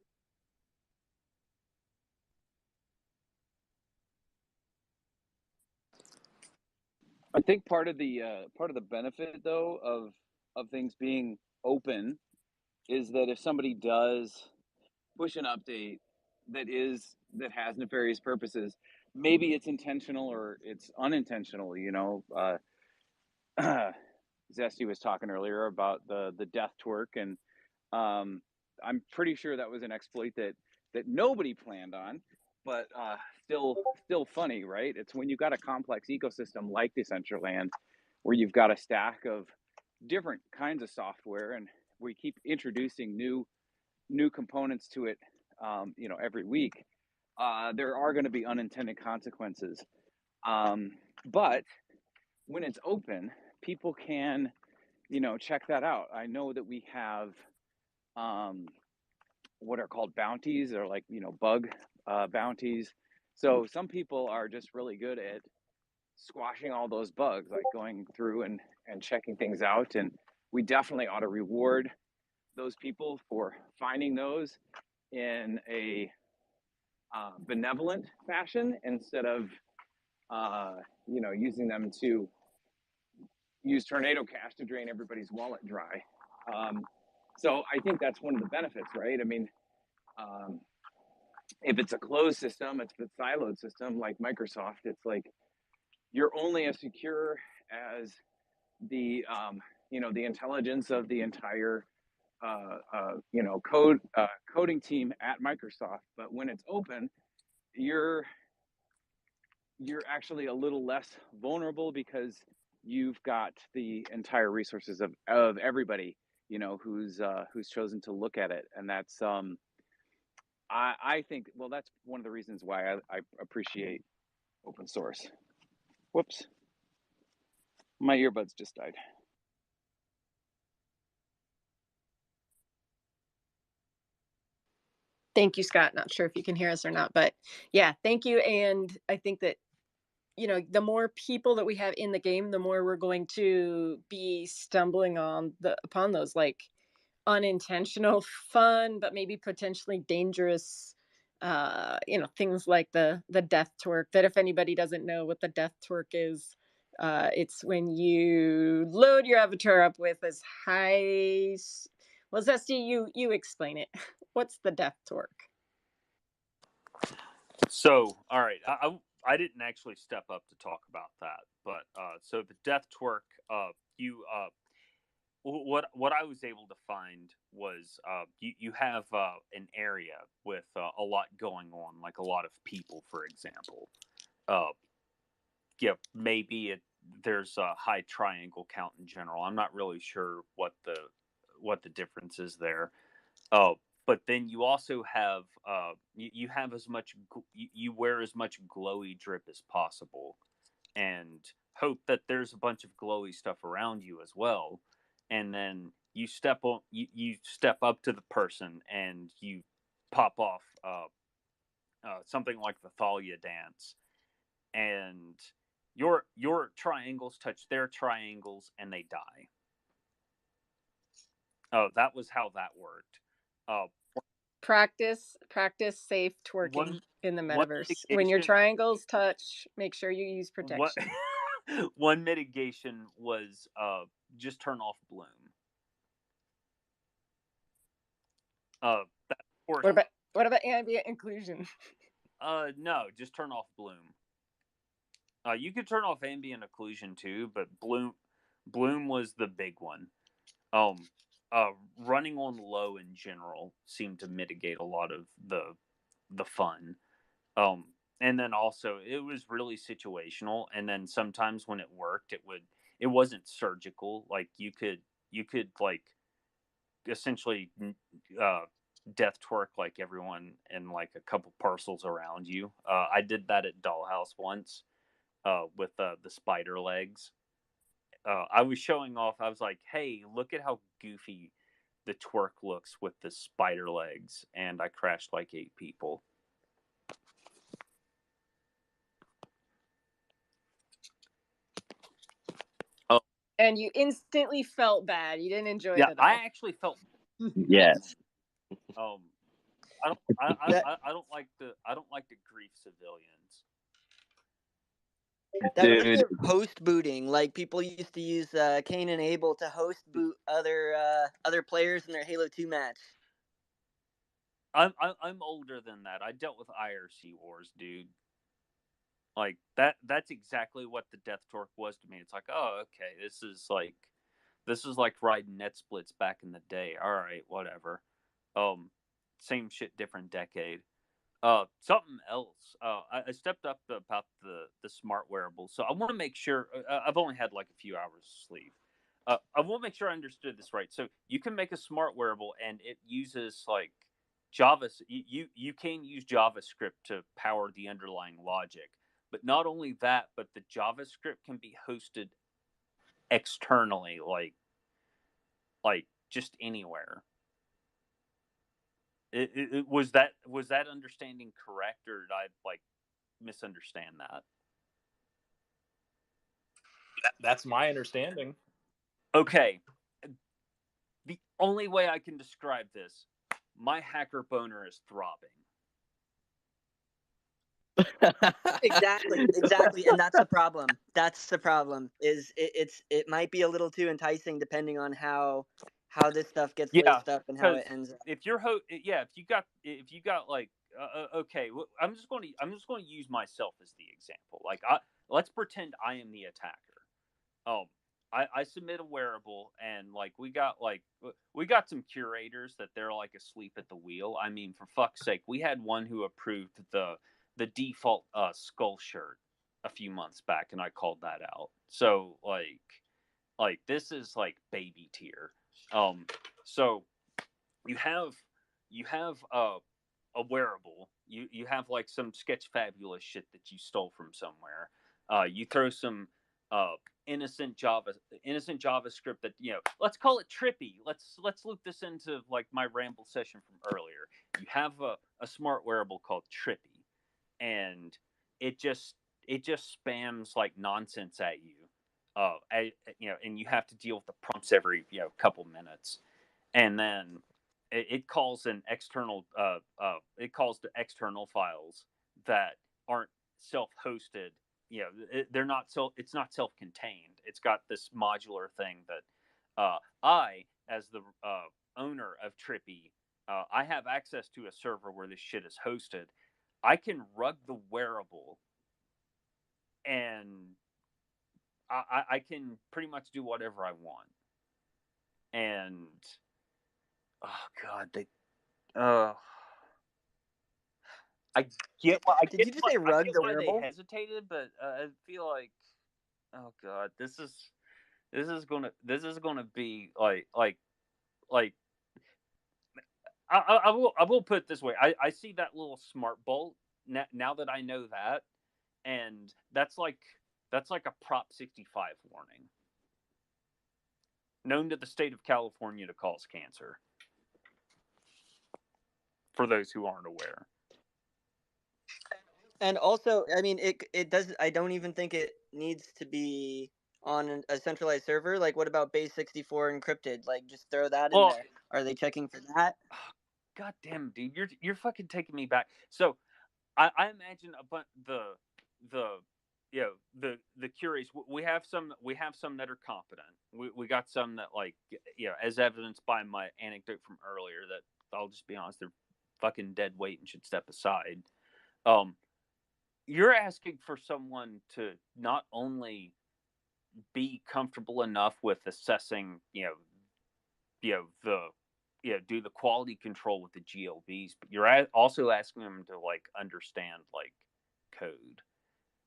I think part of the benefit though of things being open is that if somebody does push an update that has nefarious purposes, maybe it's intentional or it's unintentional. Zesty was talking earlier about the death twerk, and I'm pretty sure that was an exploit that nobody planned on, but still funny, right? It's when you've got a complex ecosystem like Decentraland, where you've got a stack of different kinds of software, and we keep introducing new components to it, every week. There are going to be unintended consequences, but when it's open, people can check that out. I know that we have what are called bounties, or like bug bounties. So some people are just really good at squashing all those bugs, like going through and checking things out, and we definitely ought to reward those people for finding those in a benevolent fashion, instead of using them to use Tornado Cash to drain everybody's wallet dry. So I think that's one of the benefits, right? I mean, if it's a closed system, it's a siloed system like Microsoft, it's like you're only as secure as the the intelligence of the entire coding team at Microsoft. But when it's open, you're you're actually a little less vulnerable because you've got the entire resources of everybody, you know, who's chosen to look at it. And that's I think, well, that's one of the reasons why I appreciate open source. Whoops, my earbuds just died. Thank you, Scott. Not sure if you can hear us or not, but yeah, thank you. And I think that, you know, the more people that we have in the game, the more we're going to be stumbling upon those like unintentional fun, but maybe potentially dangerous, you know, things like the death twerk. That if anybody doesn't know what the death twerk is, it's when you load your avatar up with as high. Well, Zesty, you explain it. What's the death twerk? So, all right, I didn't actually step up to talk about that, but so the death twerk, what I was able to find was you have an area with a lot going on, like a lot of people, for example. Uh, yeah, maybe there's a high triangle count in general. I'm not really sure what the difference is there. Oh, but then you also have you have as much you wear as much glowy drip as possible, and hope that there's a bunch of glowy stuff around you as well. And then you step up to the person and you pop off something like the Thalia dance, and your triangles touch their triangles and they die. Oh, that was how that worked. Uh, Practice safe twerking one in the one metaverse. When your mitigation triangles touch, make sure you use what protection. one mitigation was just turn off bloom. That, of course. What about ambient inclusion? No, just turn off bloom. You could turn off ambient occlusion too, but bloom was the big one. Um, running on low in general seemed to mitigate a lot of the fun. Um, and then also it was really situational. And then sometimes when it worked, it wasn't surgical. Like you could like essentially death twerk like everyone in like a couple parcels around you. I did that at Dollhouse once with the spider legs. I was showing off. I was like, "Hey, look at how goofy the twerk looks with the spider legs," and I crashed like 8 people. Oh, and you instantly felt bad. You didn't enjoy yeah, it at I all. actually felt. Yes. I don't like to grief civilians. That reminds Dude, me of host booting. Like people used to use Cain and Abel to host boot other players in their Halo 2 match. I'm older than that. I dealt with IRC wars, dude. Like that's exactly what the death torque was to me. It's like, oh, okay, this is like riding net splits back in the day. All right, whatever. Same shit, different decade. Something else. I stepped up about the smart wearables, so I want to make sure. I've only had like a few hours of sleep. I want to make sure I understood this right. So you can make a smart wearable, and it uses like Java. You can use JavaScript to power the underlying logic, but not only that, but the JavaScript can be hosted externally, like just anywhere. Was that understanding correct, or did I like misunderstand that? That's my understanding. Okay, the only way I can describe this, my hacker boner is throbbing. Exactly, and that's the problem. That's the problem. Is it might be a little too enticing depending on how this stuff gets Yeah, laced up and how because it ends up. if if you got like okay, well, I'm just going to use myself as the example. Like let's pretend I am the attacker. Um, I submit a wearable, and like we got some curators that they're like asleep at the wheel. I mean, for fuck's sake, we had one who approved the default skull shirt. a few months back, and I called that out. So like this is like baby tier. So you have a wearable. You have like some sketch fabulous shit that you stole from somewhere. You throw some uh, innocent JavaScript that, let's call it trippy. Let's loop this into like my ramble session from earlier. You have a smart wearable called Trippy, and it just it just spams like nonsense at you. And you have to deal with the prompts every couple minutes, and then it calls an external it calls the external files that aren't self-hosted. They're not it's not self-contained. It's got this modular thing that I, as the owner of Trippy, I have access to a server where this shit is hosted. I can rug the wearable, and I can pretty much do whatever I want. And oh god, they uh I get why Did you just say rug the they wearable? hesitated, but I feel like, oh god, this is gonna be like I will put it this way. I see that little smart bolt now that I know that, and that's like a Prop 65 warning, known to the state of California to cause cancer. For those who aren't aware. And also, I mean, it does. I don't even think it needs to be on a centralized server. Like, what about base 64 encrypted? Like, just throw that in Well, there. Are they checking for that? god damn, dude, you're fucking taking me back. So I imagine the the curious. We have some that are competent. We got some that, like, as evidenced by my anecdote from earlier, that I'll just be honest, they're fucking dead weight and should step aside. You're asking for someone to not only be comfortable enough with assessing, the do the quality control with the GLBs, but you're also asking them to like understand like code,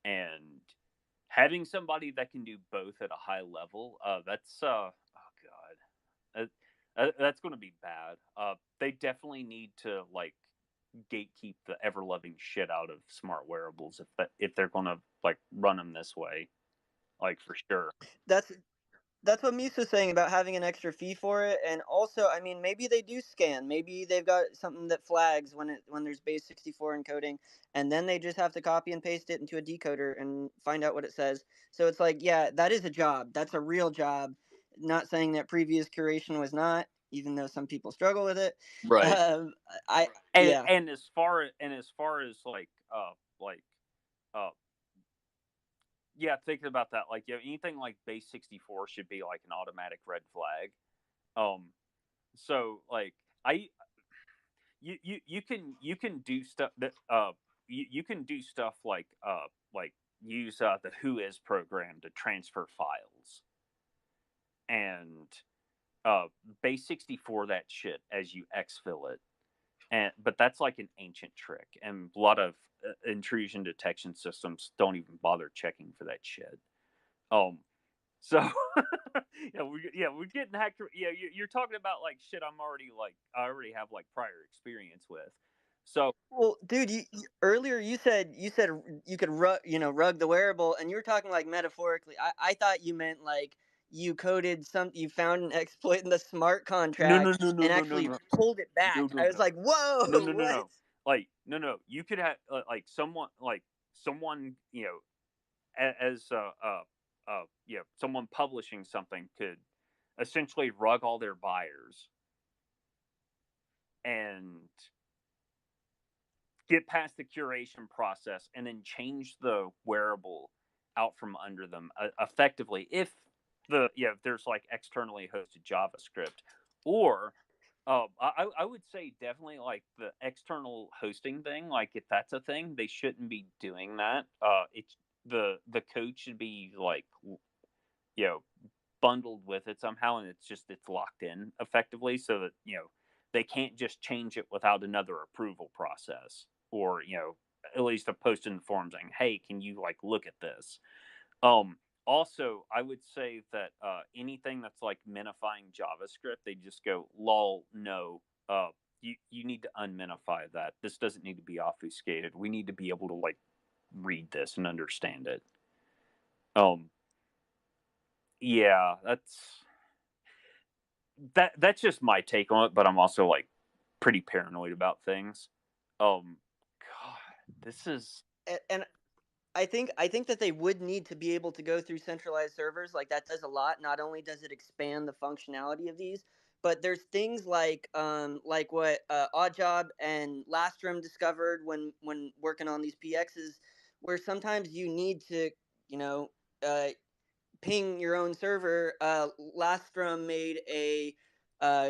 and having somebody that can do both at a high level. That's oh god, that's going to be bad. They definitely need to like gatekeep the ever loving shit out of smart wearables if they're going to like run them this way, like, for sure. That's that's what Misa's saying about having an extra fee for it, and also, I mean, maybe they do scan. Maybe they've got something that flags when there's base 64 encoding, and then they just have to copy and paste it into a decoder and find out what it says. So it's like, yeah, that is a job. That's a real job. Not saying that previous curation was not, even though some people struggle with it. Right. I and yeah. and as far as like uh yeah, thinking about that, like, anything like base 64 should be like an automatic red flag. So like, I you can do stuff that you can do stuff like use the Whois program to transfer files, and uh base 64 that shit as you exfil it. But that's like an ancient trick, and a lot of intrusion detection systems don't even bother checking for that shit. Um, so we're getting hacked. Yeah, you're talking about like shit I already have like prior experience with. So Well, dude, earlier you said you could rug the wearable, and you were talking like metaphorically. I thought you meant like you found an exploit in the smart no no contract no no and no no actually no pulled it no back. no I was no like, whoa, no no no what? no like no, you could have like someone, as someone publishing something could essentially rug all their buyers and get past the curation process, and then change the wearable out from under them, effectively, if if there's like externally hosted JavaScript. Or I would say definitely like the external hosting thing. Like, if that's a thing, they shouldn't be doing that. It's the code should be like, you know bundled with it somehow, and it's locked in effectively, so that they can't just change it without another approval process, or at least have posted in the forum saying, "Hey, can you like look at this?" Also, I would say that anything that's like minifying JavaScript, they just go, "Lol, no. You need to unminify that. This doesn't need to be obfuscated. We need to be able to like read this and understand it." Yeah, that's just my take on it. But I'm also like pretty paranoid about things. God, this is And I think that they would need to be able to go through centralized servers. Like that does a lot. Not only does it expand the functionality of these, but there's things like what Oddjob and Lastrum discovered when working on these PXs, where sometimes you need to, you know, ping your own server. Lastrum made a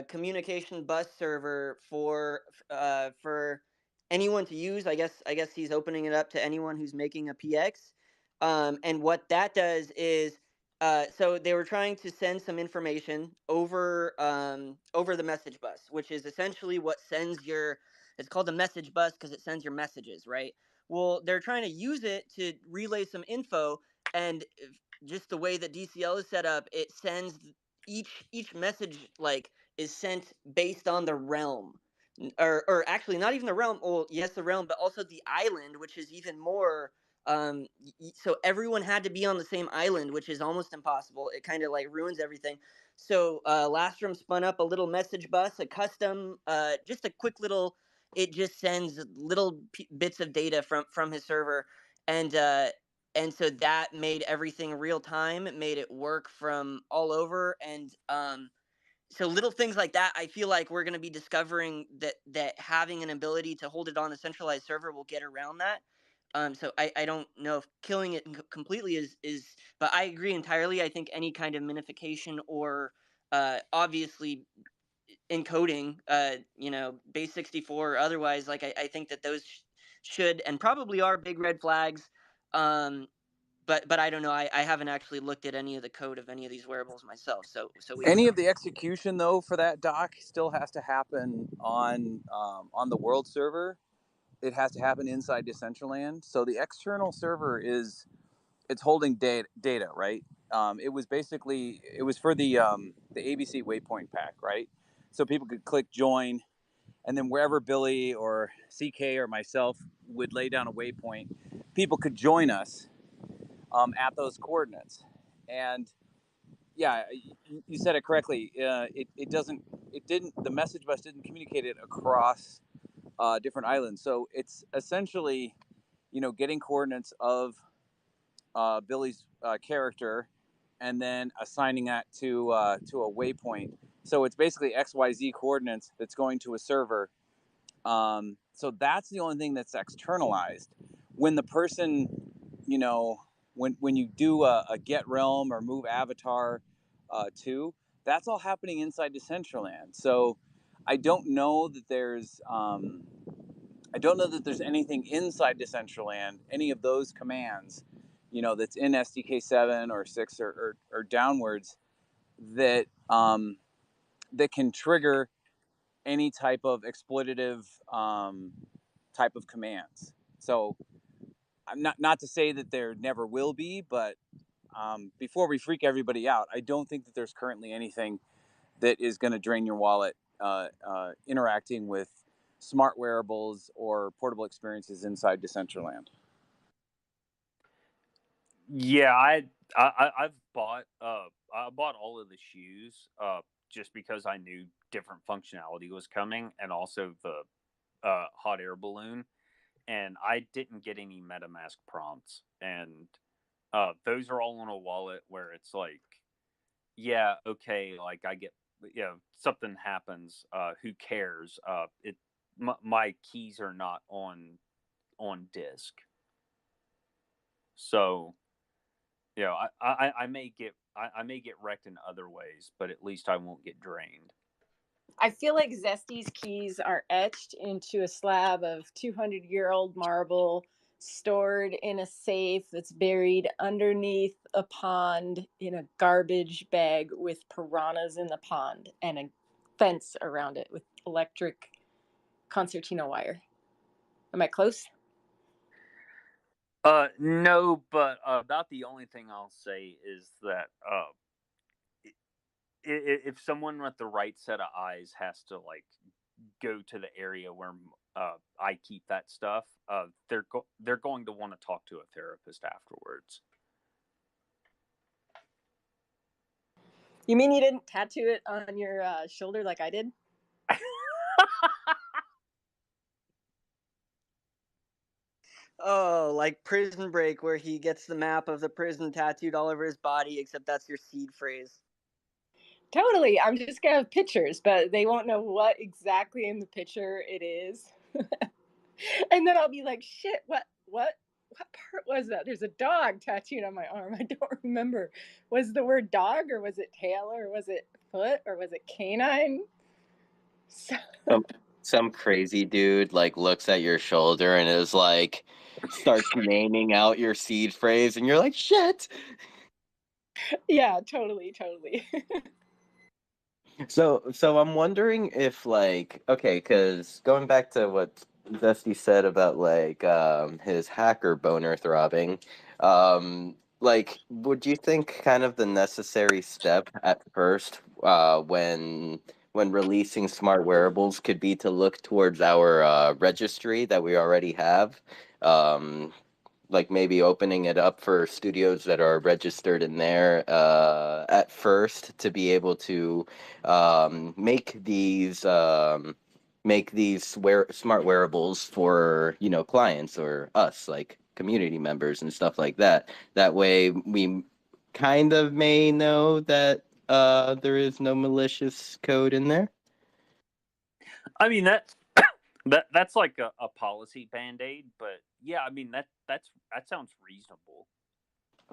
communication bus server for anyone to use. I guess he's opening it up to anyone who's making a PX. And what that does is, so they were trying to send some information over the message bus, which is essentially what sends your. It's called the message bus because it sends your messages, right? Well, they're trying to use it to relay some info, and just the way that DCL is set up, it sends each message like is sent based on the realm, or actually not even the realm. Well, yes, the realm, but also the island, which is even more. So everyone had to be on the same island, which is almost impossible. It kind of like ruins everything. So Lastrum spun up a little message bus, a custom, just a quick little. It just sends little bits of data from his server, and so that made everything real time. It made it work from all over, and so little things like that, I feel like we're going to be discovering that having an ability to hold it on a centralized server will get around that. So I don't know if killing it completely is, but I agree entirely. I think any kind of minification or obviously encoding, base 64 or otherwise, like I think that those should and probably are big red flags. Um, but I don't know. I haven't actually looked at any of the code of any of these wearables myself, so we don't Any know. of the execution though for that doc still has to happen on the world server. It has to happen inside Decentraland. So the external server it's holding data, right? It was for the ABC Waypoint pack, right? So people could click join, and then wherever Billy or CK or myself would lay down a waypoint, people could join us at those coordinates. And yeah, you said it correctly. The message bus didn't communicate it across different islands. So it's essentially, getting coordinates of Billy's character, and then assigning that to a waypoint. So it's basically XYZ coordinates that's going to a server. So that's the only thing that's externalized. When the person, when you do a get realm or move avatar to, that's all happening inside Decentraland. So I don't know that there's anything inside Decentraland, any of those commands, that's in SDK 7 or 6 or downwards that that can trigger any type of exploitative type of commands. So I'm not to say that there never will be, but before we freak everybody out, I don't think that there's currently anything that is going to drain your wallet interacting with smart wearables or portable experiences inside Decentraland. Yeah, I've bought I bought all of the shoes just because I knew different functionality was coming, and also the hot air balloon, and I didn't get any MetaMask prompts, and those are all on a wallet where it's like, yeah, okay, like I get, something happens, who cares? My keys are not on disk, so I may get I may get wrecked in other ways, but at least I won't get drained. I feel like Zesty's keys are etched into a slab of 200-year-old marble stored in a safe that's buried underneath a pond in a garbage bag with piranhas in the pond and a fence around it with electric concertina wire. Am I close? No, but about the only thing I'll say is that if someone with the right set of eyes has to like go to the area where I keep that stuff, they're going to want to talk to a therapist afterwards. You mean you didn't tattoo it on your shoulder like I did? Oh, like Prison Break, where he gets the map of the prison tattooed all over his body, except that's your seed phrase. Totally. I'm just gonna have pictures, but they won't know what exactly in the picture it is. And then I'll be like, shit, what part was that? There's a dog tattooed on my arm. I don't remember. Was the word dog, or was it tail, or was it foot, or was it canine? So... Some crazy dude like looks at your shoulder and is like starts naming out your seed phrase, and you're like, shit. Yeah, totally. So I'm wondering if like, okay, because going back to what Dusty said about like his hacker boner throbbing, like would you think kind of the necessary step at first when releasing smart wearables could be to look towards our registry that we already have, like maybe opening it up for studios that are registered in there at first to be able to make these smart wearables for clients or us, like community members and stuff like that. That way we kind of may know that there is no malicious code in there. I mean that's like a policy band-aid, but yeah, I mean that sounds reasonable.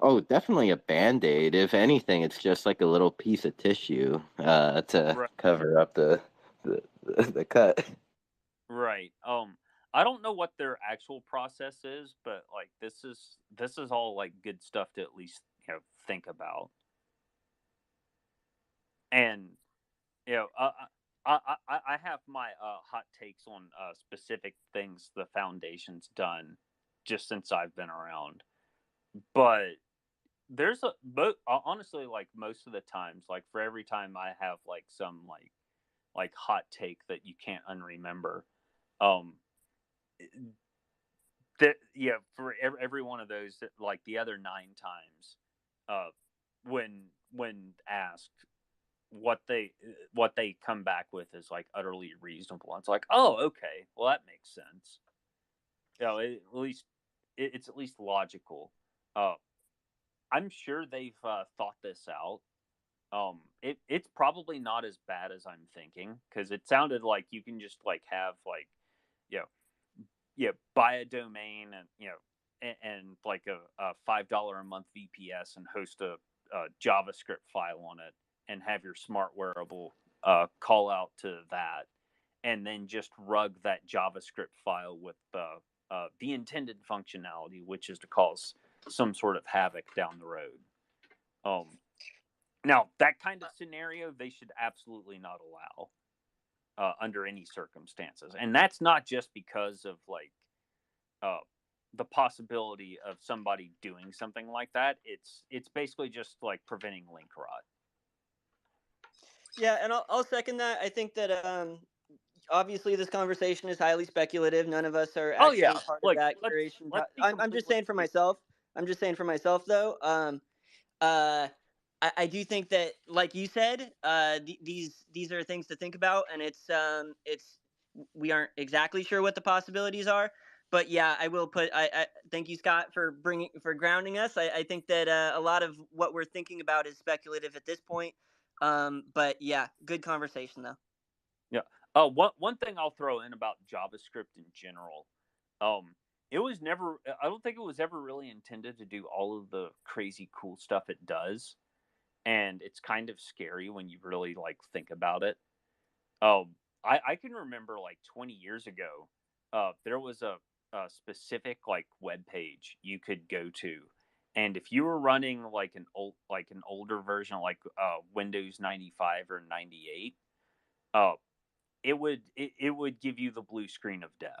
Oh, definitely a Band-Aid. If anything, it's just like a little piece of tissue to Right. cover up the cut. Right. I don't know what their actual process is, but like this is all like good stuff to at least think about. And you know, I have my hot takes on specific things the foundation's done just since I've been around. But there's honestly, like most of the times, like for every time I have like some like hot take that you can't unremember, um, that yeah, for every one of those, like the other 9 times, uh, when asked, what they come back with is like utterly reasonable. It's like, oh, okay, well that makes sense. At least it's at least logical. Uh, I'm sure they've thought this out. It's probably not as bad as I'm thinking, because it sounded like you can just like have like, you know, buy a domain and and like a $5 a month VPS and host a JavaScript file on it and have your smart wearable call out to that, and then just rug that JavaScript file with the intended functionality, which is to cause some sort of havoc down the road. Now that kind of scenario they should absolutely not allow under any circumstances, and that's not just because of like uh, the possibility of somebody doing something like that. It's basically just like preventing link rot. Yeah, and I'll second that. I think that obviously this conversation is highly speculative. None of us are Oh yeah, actually part of like that curation. let's be I'm just completely saying for myself. I'm just saying for myself though. Uh, I do think that, like you said, these are things to think about, and it's we aren't exactly sure what the possibilities are. But yeah, I will put. I thank you, Scott, for grounding us. I think that a lot of what we're thinking about is speculative at this point. But yeah, good conversation though. Yeah. One thing I'll throw in about JavaScript in general, um, it was never. I don't think it was ever really intended to do all of the crazy cool stuff it does, and it's kind of scary when you really like think about it. I can remember like 20 years ago, there was a specific like web page you could go to, and if you were running like an older version like Windows 95 or 98, uh, it would give you the blue screen of death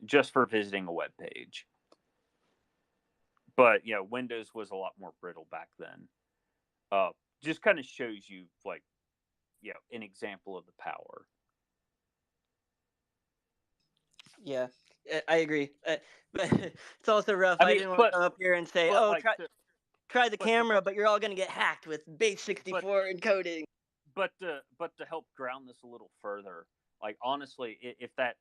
just for visiting a web page. but Windows was a lot more brittle back then. Just kind of shows you like an example of the power. Yeah, I agree. But it's also rough. I didn't want to come up here and say, "Oh, like try the camera," but you're all going to get hacked with base 64 encoding. But to help ground this a little further, like honestly, if that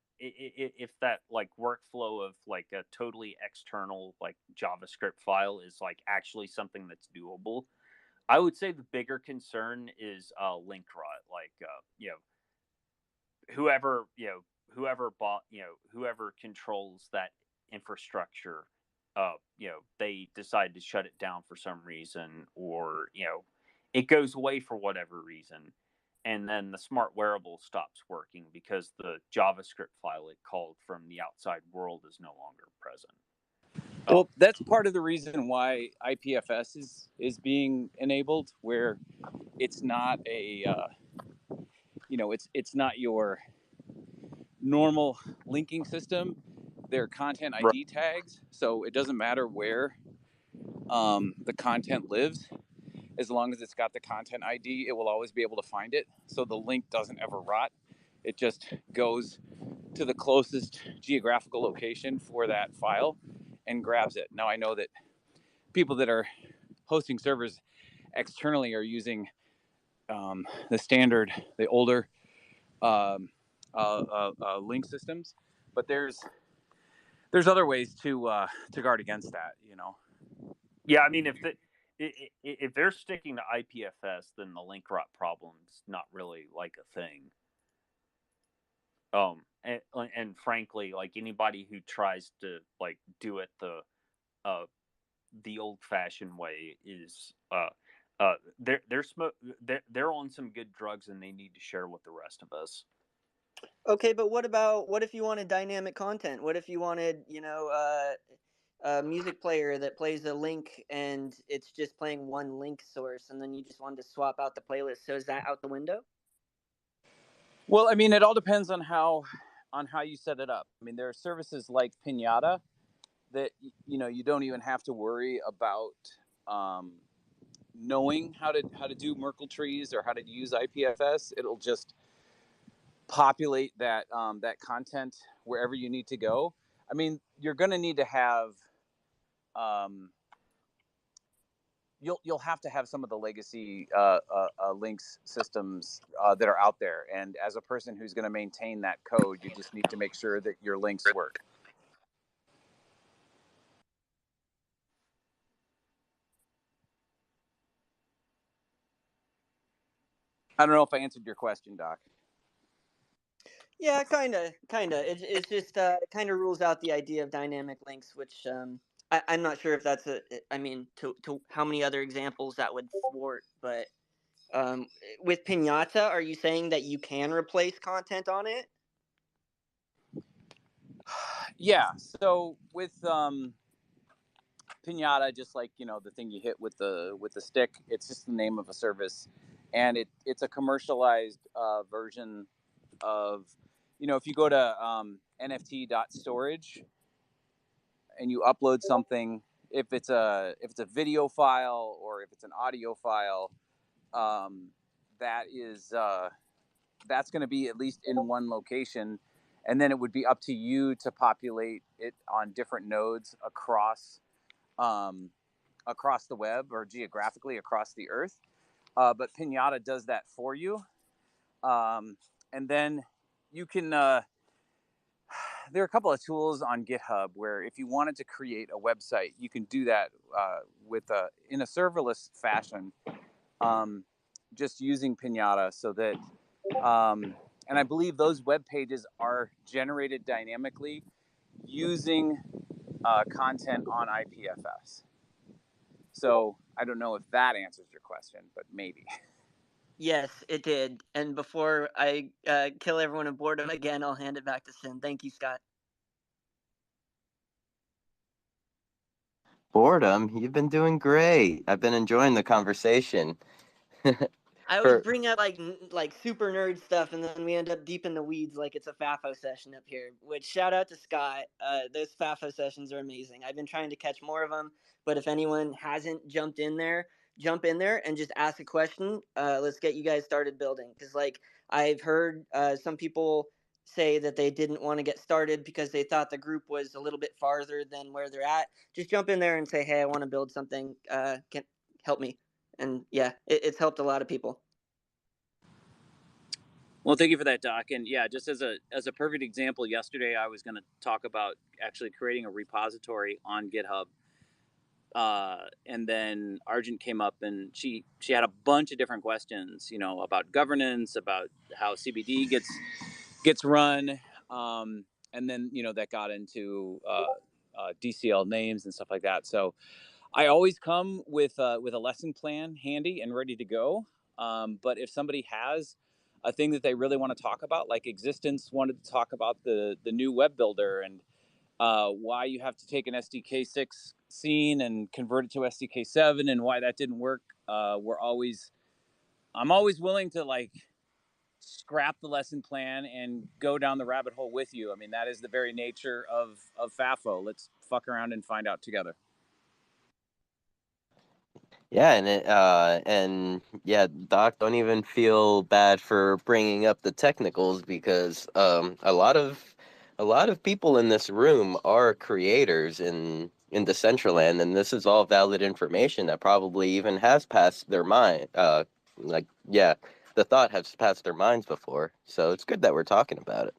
like workflow of like a totally external like JavaScript file is like actually something that's doable, I would say the bigger concern is link rot. Like whoever whoever controls that infrastructure, they decide to shut it down for some reason, or it goes away for whatever reason, and then the smart wearable stops working because the JavaScript file it called from the outside world is no longer present. Well, that's part of the reason why IPFS is being enabled, where it's not a it's not your normal linking system. They're content ID tags, so it doesn't matter where the content lives. As long as it's got the content ID, it will always be able to find it. So the link doesn't ever rot. It just goes to the closest geographical location for that file and grabs it. Now I know that people that are hosting servers externally are using the standard, the older link systems, but there's other ways to guard against that. Yeah, I mean, if they're sticking to IPFS, then the link rot problem's not really like a thing. And frankly, like anybody who tries to like do it the old-fashioned way is they're on some good drugs and they need to share with the rest of us. Okay, but what if you wanted dynamic content? What if you wanted, a music player that plays a link and it's just playing one link source, and then you just wanted to swap out the playlist? So is that out the window? Well, I mean, it all depends on how you set it up. I mean, there are services like Pinata that you don't even have to worry about knowing how to do Merkle trees or how to use IPFS. It'll just populate that content wherever you need to go. I mean, you're going to need to have you'll have to have some of the legacy links systems that are out there. And as a person who's going to maintain that code, you just need to make sure that your links work. I don't know if I answered your question, Doc. Yeah, kind of. It's just kind of rules out the idea of dynamic links, which I'm not sure if that's I mean, to how many other examples that would thwart. But with Pinata, are you saying that you can replace content on it? Yeah. So with Pinata, just like the thing you hit with the stick, it's just the name of a service, and it's a commercialized version of if you go to nft.storage and you upload something, if it's a video file or if it's an audio file, that's going to be at least in one location, and then it would be up to you to populate it on different nodes across the web or geographically across the earth. But Pinata does that for you, and then you can. There are a couple of tools on GitHub where if you wanted to create a website, you can do that in a serverless fashion, just using Pinata, so that and I believe those web pages are generated dynamically using content on IPFS. So I don't know if that answers your question, but maybe. Yes, it did. And before I kill everyone in boredom again, I'll hand it back to Sin. Thank you, Scott. Boredom? You've been doing great. I've been enjoying the conversation. I always bring up like super nerd stuff, and then we end up deep in the weeds like it's a FAFO session up here. Which shout out to Scott. Those FAFO sessions are amazing. I've been trying to catch more of them, but if anyone hasn't jumped in there, jump in there and just ask a question. Let's get you guys started building, because like I've heard some people say that they didn't want to get started because they thought the group was a little bit farther than where they're at. Just jump in there and say, hey, I want to build something. Can help me. And yeah, it's helped a lot of people. Well, thank you for that, Doc. And yeah, just as a perfect example, yesterday I was going to talk about actually creating a repository on GitHub. And then Argent came up and she had a bunch of different questions, about governance, about how CBD gets run, and then that got into DCL names and stuff like that. So I always come with a lesson plan handy and ready to go. But if somebody has a thing that they really want to talk about, like Existence wanted to talk about the new web builder and why you have to take an SDK6 scene and convert it to SDK7 and why that didn't work, I'm always willing to scrap the lesson plan and go down the rabbit hole with you. I mean, that is the very nature of FAFO. Let's fuck around and find out together. Yeah, and yeah, Doc, don't even feel bad for bringing up the technicals because a lot of people in this room are creators in Decentraland, and this is all valid information that probably even has passed their mind. Yeah, the thought has passed their minds before, so it's good that we're talking about it.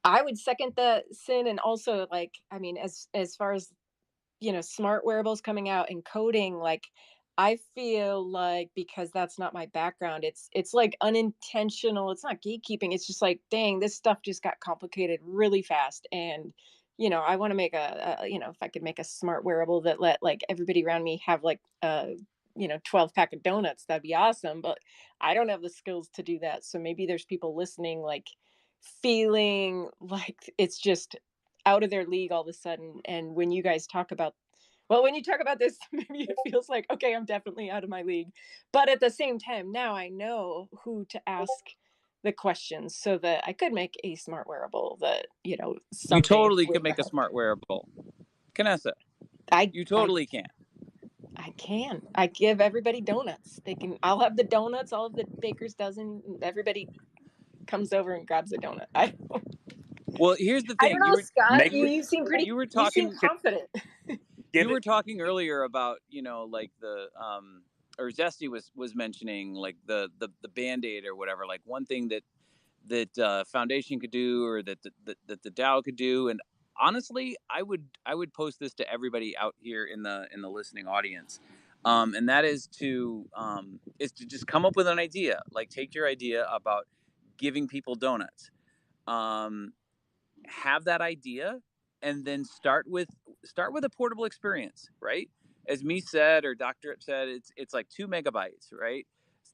I would second the Sin, and also as far as smart wearables coming out and coding, I feel like, because that's not my background, it's like unintentional. It's not gatekeeping. It's just like, dang, this stuff just got complicated really fast. And I want to make if I could make a smart wearable that let everybody around me have 12 pack of donuts, that'd be awesome. But I don't have the skills to do that. So maybe there's people listening feeling like it's just out of their league all of a sudden. And when you guys talk about this, maybe it feels like, okay, I'm definitely out of my league. But at the same time, now I know who to ask the questions so that I could make a smart wearable that, You totally could make a smart wearable. Canessa, you totally can. I can. I give everybody donuts. I'll have the donuts, all of the baker's dozen. Everybody comes over and grabs a donut. Well, here's the thing. I don't know, Scott. You seem pretty. You were talking. You seem confident. You were talking earlier about the or Zesty was mentioning the Band-Aid or whatever. Like one thing that Foundation could do, or that the DAO could do. And honestly, I would post this to everybody out here in the listening audience. And that is to just come up with an idea. Like, take your idea about giving people donuts. Have that idea, and then start with a portable experience, right? As me said, or Dr. said, it's like 2 megabytes, right?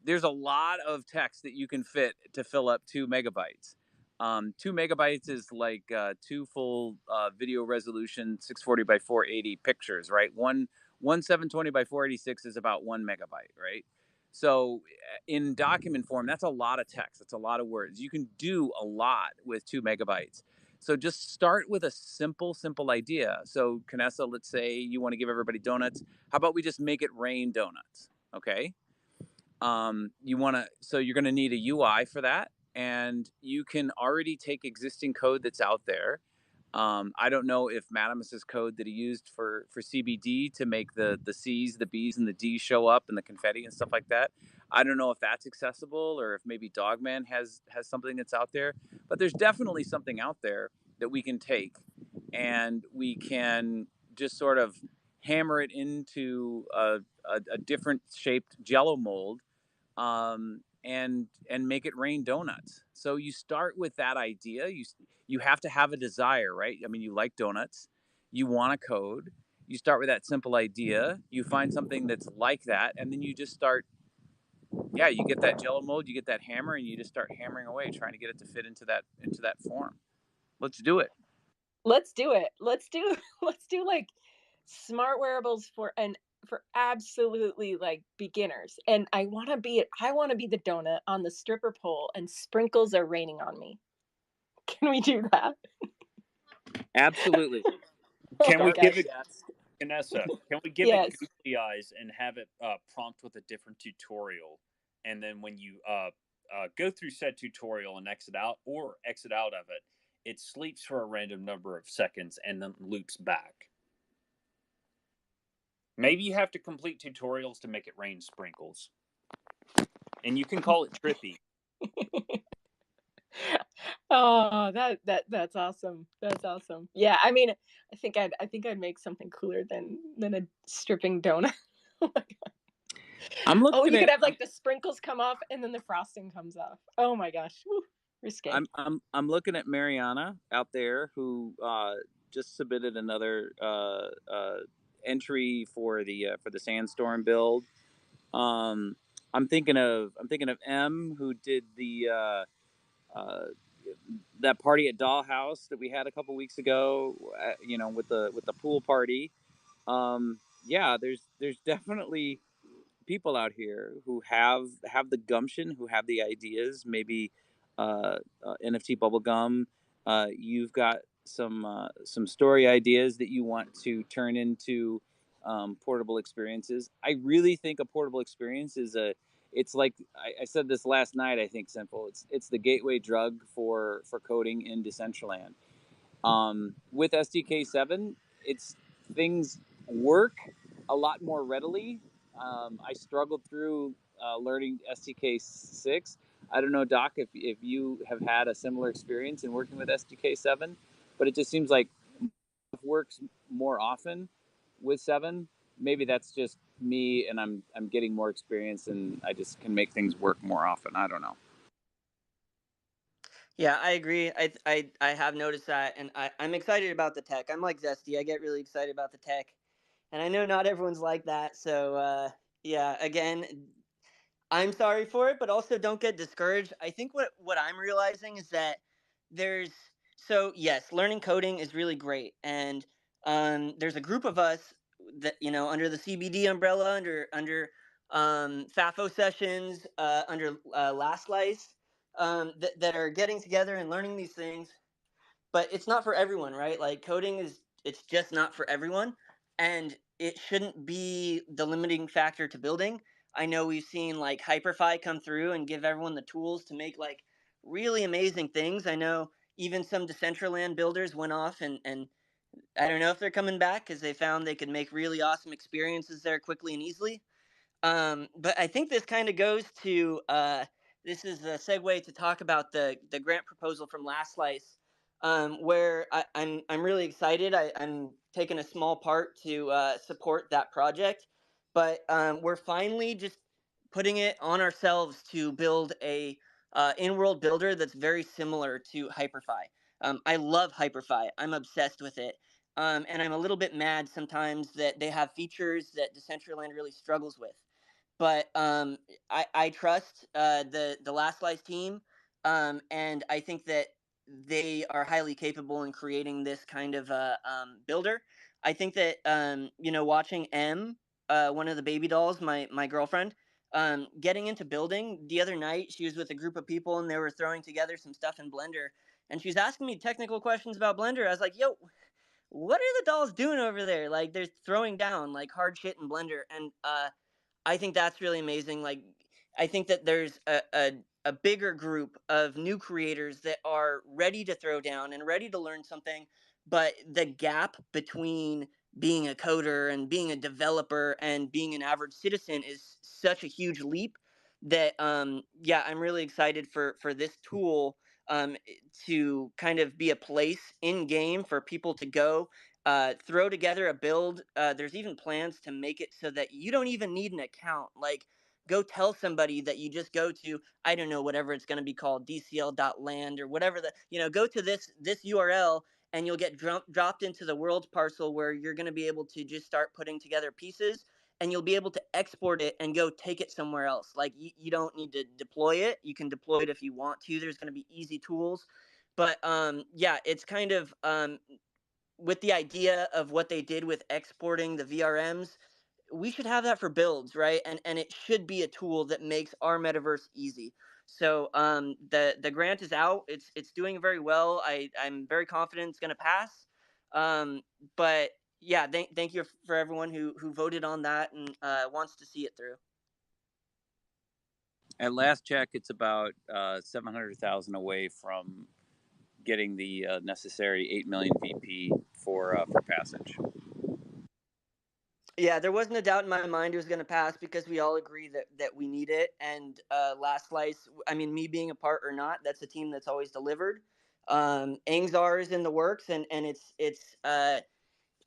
There's a lot of text that you can fit to fill up 2 megabytes. 2 megabytes is like 2 full video resolution 640 by 480 pictures, right? One 720 by 486 is about 1 megabyte, right? So in document form, that's a lot of text. That's a lot of words. You can do a lot with 2 megabytes. So just start with a simple idea. So Canessa, let's say you want to give everybody donuts. How about we just make it rain donuts? Okay. So you're going to need a UI for that. And you can already take existing code that's out there. I don't know if Madamus's code that he used for CBD to make the C's, the B's, and the D's show up, and the confetti and stuff like that. I don't know if that's accessible, or if maybe Dogman has something that's out there. But there's definitely something out there that we can take, and we can just sort of hammer it into a different shaped Jello mold, and make it rain donuts. So you start with that idea. You have to have a desire, right? I mean, you like donuts, you want to code. You start with that simple idea. You find something that's like that, and then you just start. Yeah, you get that Jello mold, you get that hammer, and you just start hammering away, trying to get it to fit into that form. Let's do it. Let's do it. Let's do like smart wearables for an for absolutely like beginners. And I want to be the donut on the stripper pole and sprinkles are raining on me. Can we do that? Absolutely. Oh Can my we gosh, give it, yes. Vanessa? Can we give it Yes. googly eyes and have it prompt with a different tutorial? And then when you go through said tutorial and exit out or exit out of it, it sleeps for a random number of seconds and then loops back. Maybe you have to complete tutorials to make it rain sprinkles. And you can call it trippy. Oh, that's awesome. That's awesome. Yeah, I mean, I think I'd make something cooler than a stripping donut. Oh my God. I'm Oh, looking you at could have like the sprinkles come off and then the frosting comes off. Oh my gosh. Woo, risque. I'm looking at Mariana out there who just submitted another entry for the Sandstorm build. I'm thinking of M, who did the that party at Dollhouse that we had a couple weeks ago. With the pool party. Yeah, there's definitely people out here who have the gumption, who have the ideas. Maybe NFT bubblegum. You've got some story ideas that you want to turn into portable experiences. I really think a portable experience is it's like I said this last night. I think Simple. It's the gateway drug for coding in Decentraland. With SDK7, it's things work a lot more readily. I struggled through learning SDK6. I don't know, Doc, if you have had a similar experience in working with SDK7, but it just seems like it works more often with 7. Maybe that's just me, and I'm getting more experience, and I just can make things work more often. I don't know. Yeah, I agree. I have noticed that, and I'm excited about the tech. I'm like Zesty. I get really excited about the tech, and I know not everyone's like that. So yeah, again, I'm sorry for it, but also don't get discouraged. I think what I'm realizing is that there's so yes, learning coding is really great, and there's a group of us that under the CBD umbrella, under FAFO sessions, under Last Lice, that are getting together and learning these things, but it's not for everyone, right? Like coding it's just not for everyone, and it shouldn't be the limiting factor to building. I know we've seen like Hyperfy come through and give everyone the tools to make like really amazing things. I know even some Decentraland builders went off and I don't know if they're coming back because they found they could make really awesome experiences there quickly and easily. But I think this kind of goes to this is a segue to talk about the grant proposal from Last Slice, where I'm really excited. I'm taking a small part to support that project, but we're finally just putting it on ourselves to build a in-world builder that's very similar to Hyperfy. I love Hyperfy. I'm obsessed with it. And I'm a little bit mad sometimes that they have features that Decentraland really struggles with, but I trust the Last Life team, and I think that they are highly capable in creating this kind of builder. I think that watching M, one of the baby dolls, my girlfriend, getting into building the other night, she was with a group of people and they were throwing together some stuff in Blender, and she was asking me technical questions about Blender. I was like, "Yo, what are the dolls doing over there? Like, they're throwing down like hard shit in Blender," and I think that's really amazing. Like, I think that there's a bigger group of new creators that are ready to throw down and ready to learn something, but the gap between being a coder and being a developer and being an average citizen is such a huge leap that yeah, I'm really excited for this tool to kind of be a place in game for people to go throw together a build. There's even plans to make it so that you don't even need an account. Like, go tell somebody that you just go to, I don't know, whatever it's going to be called, DCL.land or whatever go to this URL and you'll get dropped into the world parcel where you're going to be able to just start putting together pieces, and you'll be able to export it and go take it somewhere else. Like, you don't need to deploy it. You can deploy it if you want to. There's going to be easy tools. But yeah, it's kind of with the idea of what they did with exporting the VRMs, we should have that for builds, right? And it should be a tool that makes our metaverse easy. So the grant is out. It's doing very well. I'm very confident it's going to pass. But yeah, thank you for everyone who voted on that and wants to see it through. At last check, it's about 700,000 away from getting the necessary 8 million VP for passage. Yeah, there wasn't a doubt in my mind it was going to pass because we all agree that we need it. And Last Slice, I mean, me being a part or not, that's a team that's always delivered. Angzar is in the works, and it's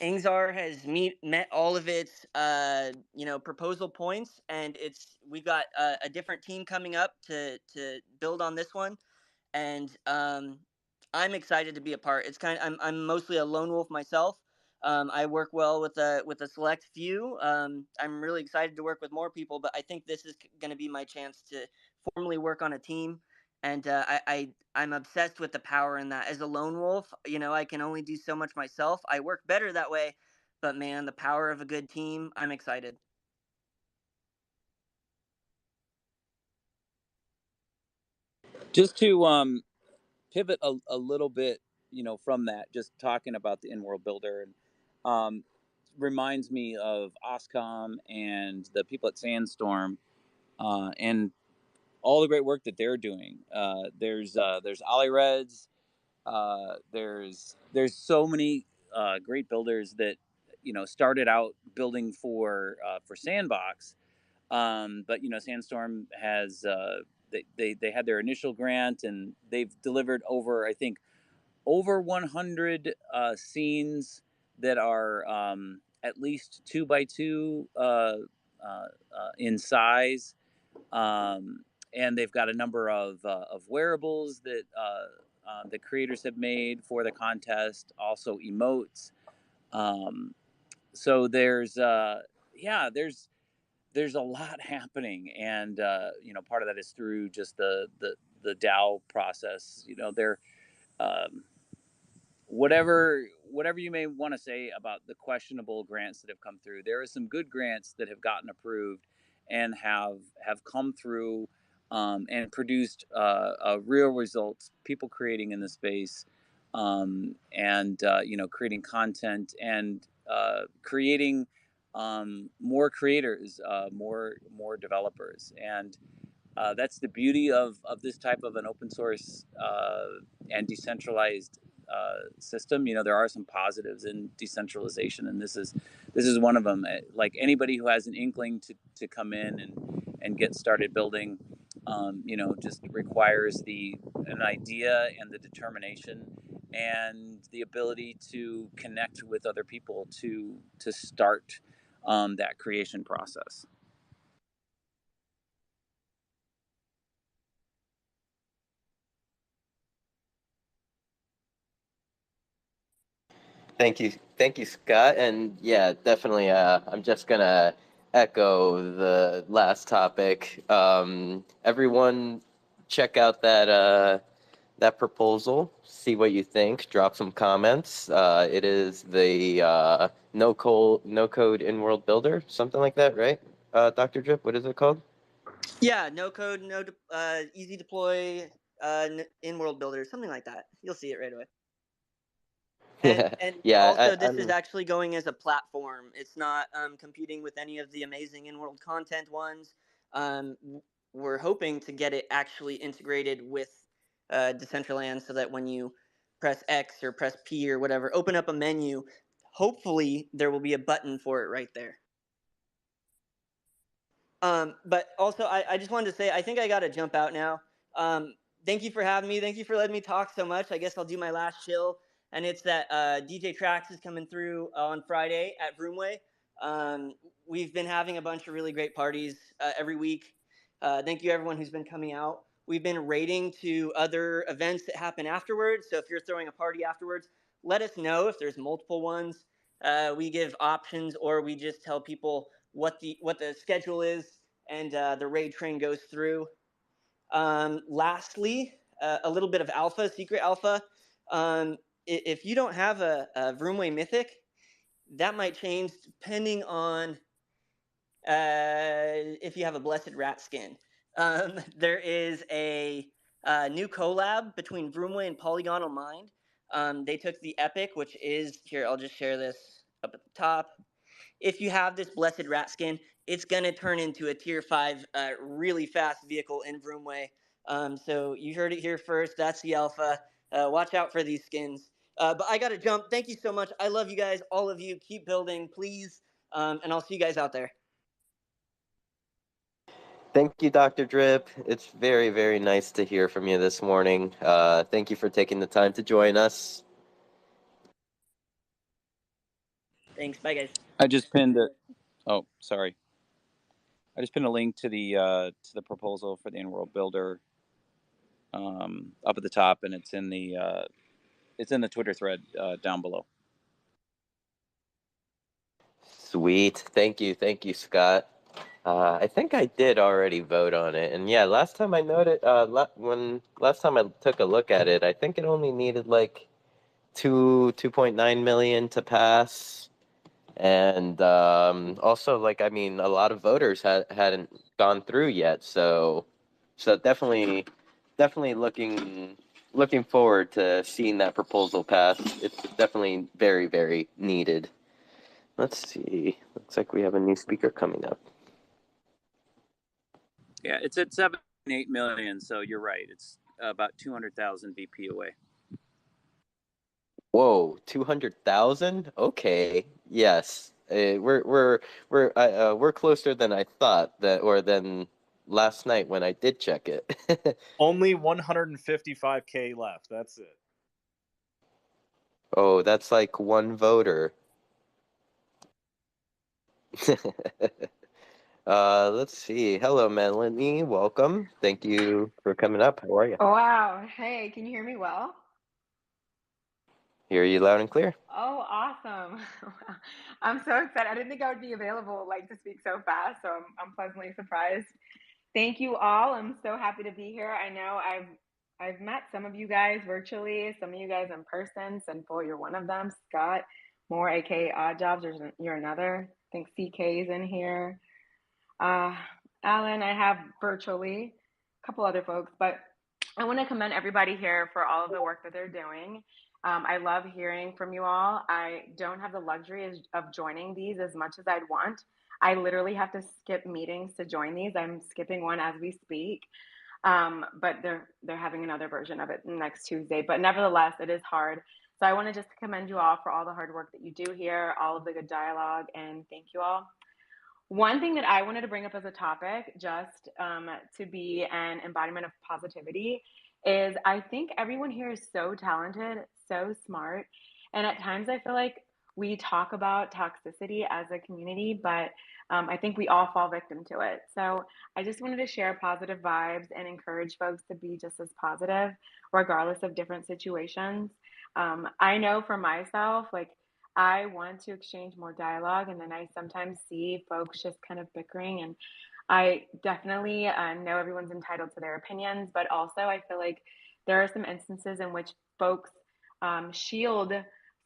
Angzar has met all of its proposal points, and we've got a different team coming up to build on this one, and I'm excited to be a part. I'm mostly a lone wolf myself. I work well with a select few. I'm really excited to work with more people, but I think this is going to be my chance to formally work on a team. And I'm obsessed with the power in that. As a lone wolf, I can only do so much myself. I work better that way, but man, the power of a good team, I'm excited. Just to pivot a little bit, from that, just talking about the in-world builder, and reminds me of Oscom and the people at Sandstorm, and all the great work that they're doing. There's Ollie Reds. There's so many great builders that started out building for Sandbox, but Sandstorm has they had their initial grant, and they've delivered over, I think, over 100 scenes that are at least 2x2 in size, and they've got a number of wearables that the creators have made for the contest, also emotes. So there's a lot happening, and part of that is through just the DAO process. They're whatever you may want to say about the questionable grants that have come through, there are some good grants that have gotten approved and have come through, and produced real results. People creating in the space, and creating content, and creating more creators, more developers, and that's the beauty of this type of an open source and decentralized system. There are some positives in decentralization, and this is one of them. Like anybody who has an inkling to come in and get started building, just requires an idea and the determination and the ability to connect with other people to start that creation process. Thank you, Scott. And yeah, definitely. I'm just gonna echo the last topic. Everyone, check out that proposal. See what you think. Drop some comments. It is the no code in world builder, something like that, right? Dr. Drip, what is it called? Yeah, no code, easy deploy, in world builder, something like that. You'll see it right away. And Yeah. also, this is actually going as a platform. It's not competing with any of the amazing in-world content ones. We're hoping to get it actually integrated with Decentraland, so that when you press X or press P or whatever, open up a menu, hopefully there will be a button for it right there. But also, I just wanted to say, I think I got to jump out now. Thank you for having me. Thank you for letting me talk so much. I guess I'll do my last chill. And it's that DJ Trax is coming through on Friday at Vroomway. We've been having a bunch of really great parties every week. Thank you, everyone who's been coming out. We've been rating to other events that happen afterwards. So if you're throwing a party afterwards, let us know if there's multiple ones. We give options, or we just tell people what the schedule is, and the raid train goes through. Lastly, a little bit of alpha, secret alpha. If you don't have a Vroomway Mythic, that might change depending on if you have a blessed rat skin. There is a new collab between Vroomway and Polygonal Mind. They took the Epic, which is here. I'll just share this up at the top. If you have this blessed rat skin, it's gonna turn into a tier 5 really fast vehicle in Vroomway. So you heard it here first. That's the alpha. Watch out for these skins. But I gotta jump. Thank you so much. I love you guys, all of you. Keep building, please. And I'll see you guys out there. Thank you, Dr. Drip. It's very, very nice to hear from you this morning. Thank you for taking the time to join us. Thanks. Bye, guys. I just pinned it. Oh, sorry. I just pinned a link to the proposal for the in-world builder up at the top, and it's in the Twitter thread down below. Sweet. Thank you, Scott. I think I did already vote on it, and yeah, last time I noted, last time I took a look at it, I think it only needed like 2.9 million to pass, and also, like, I mean, a lot of voters hadn't gone through yet, so definitely looking forward to seeing that proposal pass. It's definitely very, very needed. Let's see. Looks like we have a new speaker coming up. Yeah, it's at 7.8 million, so you're right. It's about 200,000 VP away. Whoa, 200,000? Okay, yes. We're closer than I thought than last night when I did check it. Only 155K left. That's it. Oh, that's like one voter. Let's see. Hello, Melanie. Welcome. Thank you for coming up. How are you? Oh, wow. Hey, can you hear me well? Hear you loud and clear. Oh, awesome. I'm so excited. I didn't think I would be available to speak so fast, so I'm pleasantly surprised. Thank you all. I'm so happy to be here. I know I've met some of you guys virtually, some of you guys in person. Sinful, you're one of them. Scott Moore, aka Odd Jobs, you're another. I think CK's in here. Alan, I have virtually a couple other folks, but I want to commend everybody here for all of the work that they're doing. I love hearing from you all. I don't have the luxury of joining these as much as I'd want. I literally have to skip meetings to join these. I'm skipping one as we speak, but they're having another version of it next Tuesday. But nevertheless, it is hard. So I want to just commend you all for all the hard work that you do here, all of the good dialogue, and thank you all. One thing that I wanted to bring up as a topic, just to be an embodiment of positivity, is I think everyone here is so talented, so smart. And at times I feel like we talk about toxicity as a community, but I think we all fall victim to it. So I just wanted to share positive vibes and encourage folks to be just as positive, regardless of different situations. I know for myself, I want to exchange more dialogue, and then I sometimes see folks just kind of bickering. And I definitely know everyone's entitled to their opinions, but also I feel like there are some instances in which folks shield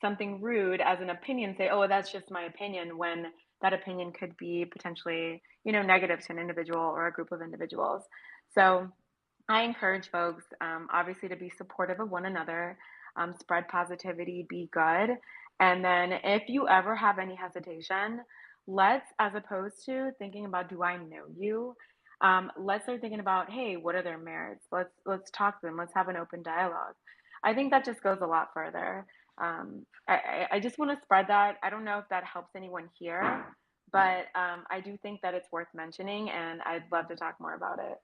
something rude as an opinion, say, "Oh, that's just my opinion," when that opinion could be potentially, negative to an individual or a group of individuals. So I encourage folks, obviously, to be supportive of one another, spread positivity, be good. And then if you ever have any hesitation, as opposed to thinking about, do I know you? Let's start thinking about, hey, what are their merits? Let's talk to them. Let's have an open dialogue. I think that just goes a lot further. I just want to spread that. I don't know if that helps anyone here, but I do think that it's worth mentioning, and I'd love to talk more about it.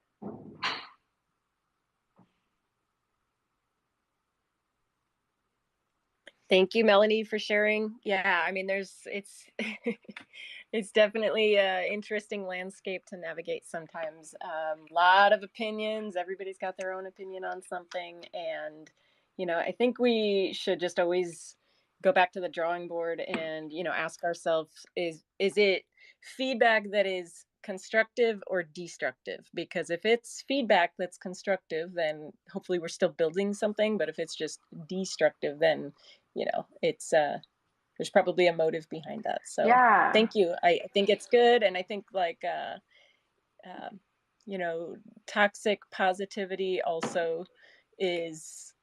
Thank you, Melanie, for sharing. Yeah, I mean, it's it's definitely an interesting landscape to navigate sometimes. A lot of opinions. Everybody's got their own opinion on something, and I think we should just always go back to the drawing board and ask ourselves: is it feedback that is constructive or destructive? Because if it's feedback that's constructive, then hopefully we're still building something. But if it's just destructive, then it's there's probably a motive behind that. So Yeah. thank you. I think it's good. And I think like, toxic positivity also is,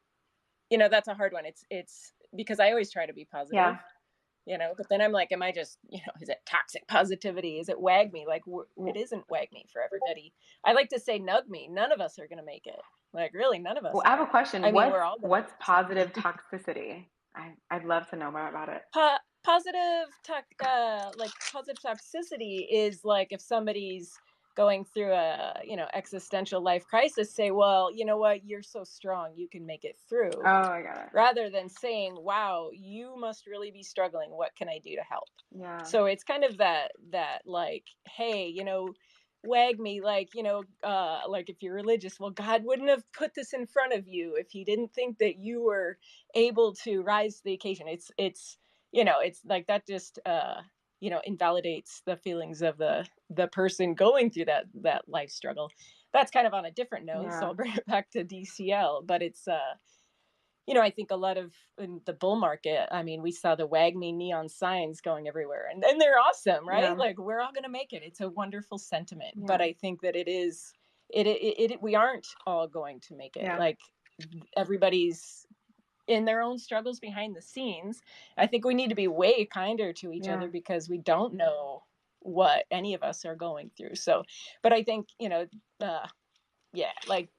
that's a hard one. It's because I always try to be positive, but then I'm like, am I just, is it toxic positivity? Is it wag me? Like, it isn't wag me for everybody. I like to say nug me. None of us are going to make it. Like, really, none of us. Well, I have a question. I mean, we're all what's positive toxicity? I'd love to know more about it. Positive toxicity is like if somebody's going through a existential life crisis, say, well, you know what, you're so strong, you can make it through. Oh, I got it. Rather than saying, wow, you must really be struggling, what can I do to help? Yeah. So it's kind of that like, hey, wag me, like, like if you're religious, well, God wouldn't have put this in front of you if he didn't think that you were able to rise to the occasion. It's it's like that just invalidates the feelings of the person going through that life struggle. That's kind of on a different note, so I'll bring it back to DCL. But it's I think a lot of in the bull market, I mean, we saw the wag me neon signs going everywhere, and they're awesome, right? Yeah. Like, we're all going to make it. It's a wonderful sentiment. Yeah. But I think that we aren't all going to make it. Yeah. Like, everybody's in their own struggles behind the scenes. I think we need to be way kinder to each other because we don't know what any of us are going through. So, but I think, like,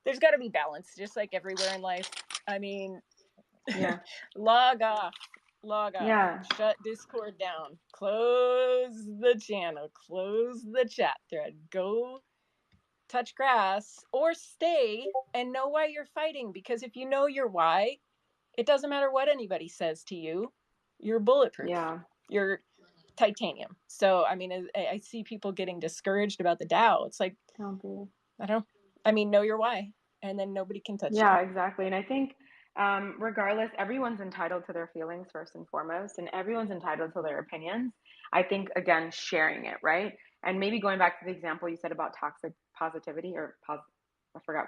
there's got to be balance, just like everywhere in life. I mean, log off, shut Discord down, close the channel, close the chat thread, go touch grass or stay and know why you're fighting. Because if you know your why, it doesn't matter what anybody says to you. You're bulletproof. Yeah. You're titanium. So, I mean, I see people getting discouraged about the Dow. It's like, know your why, and then nobody can touch you. Yeah, exactly. And I think regardless, everyone's entitled to their feelings first and foremost, and everyone's entitled to their opinions. I think, again, sharing it, right? And maybe going back to the example you said about toxic positivity I forgot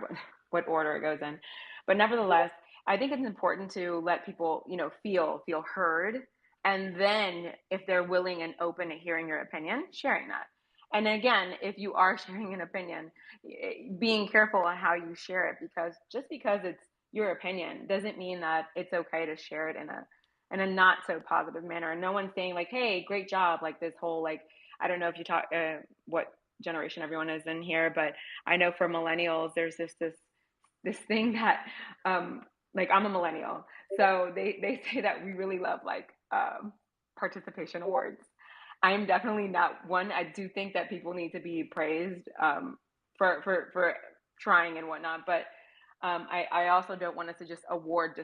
what order it goes in. But nevertheless, I think it's important to let people, feel heard. And then if they're willing and open to hearing your opinion, sharing that. And again, if you are sharing an opinion, being careful on how you share it, because just because it's your opinion doesn't mean that it's okay to share it in a not so positive manner. And no one's saying like, hey, great job. Like this whole, like, I don't know if you talk, what generation everyone is in here, but I know for millennials, there's this thing that, like, I'm a millennial. So they say that we really love like participation awards. I'm definitely not one. I do think that people need to be praised for trying and whatnot, but I also don't want us to just award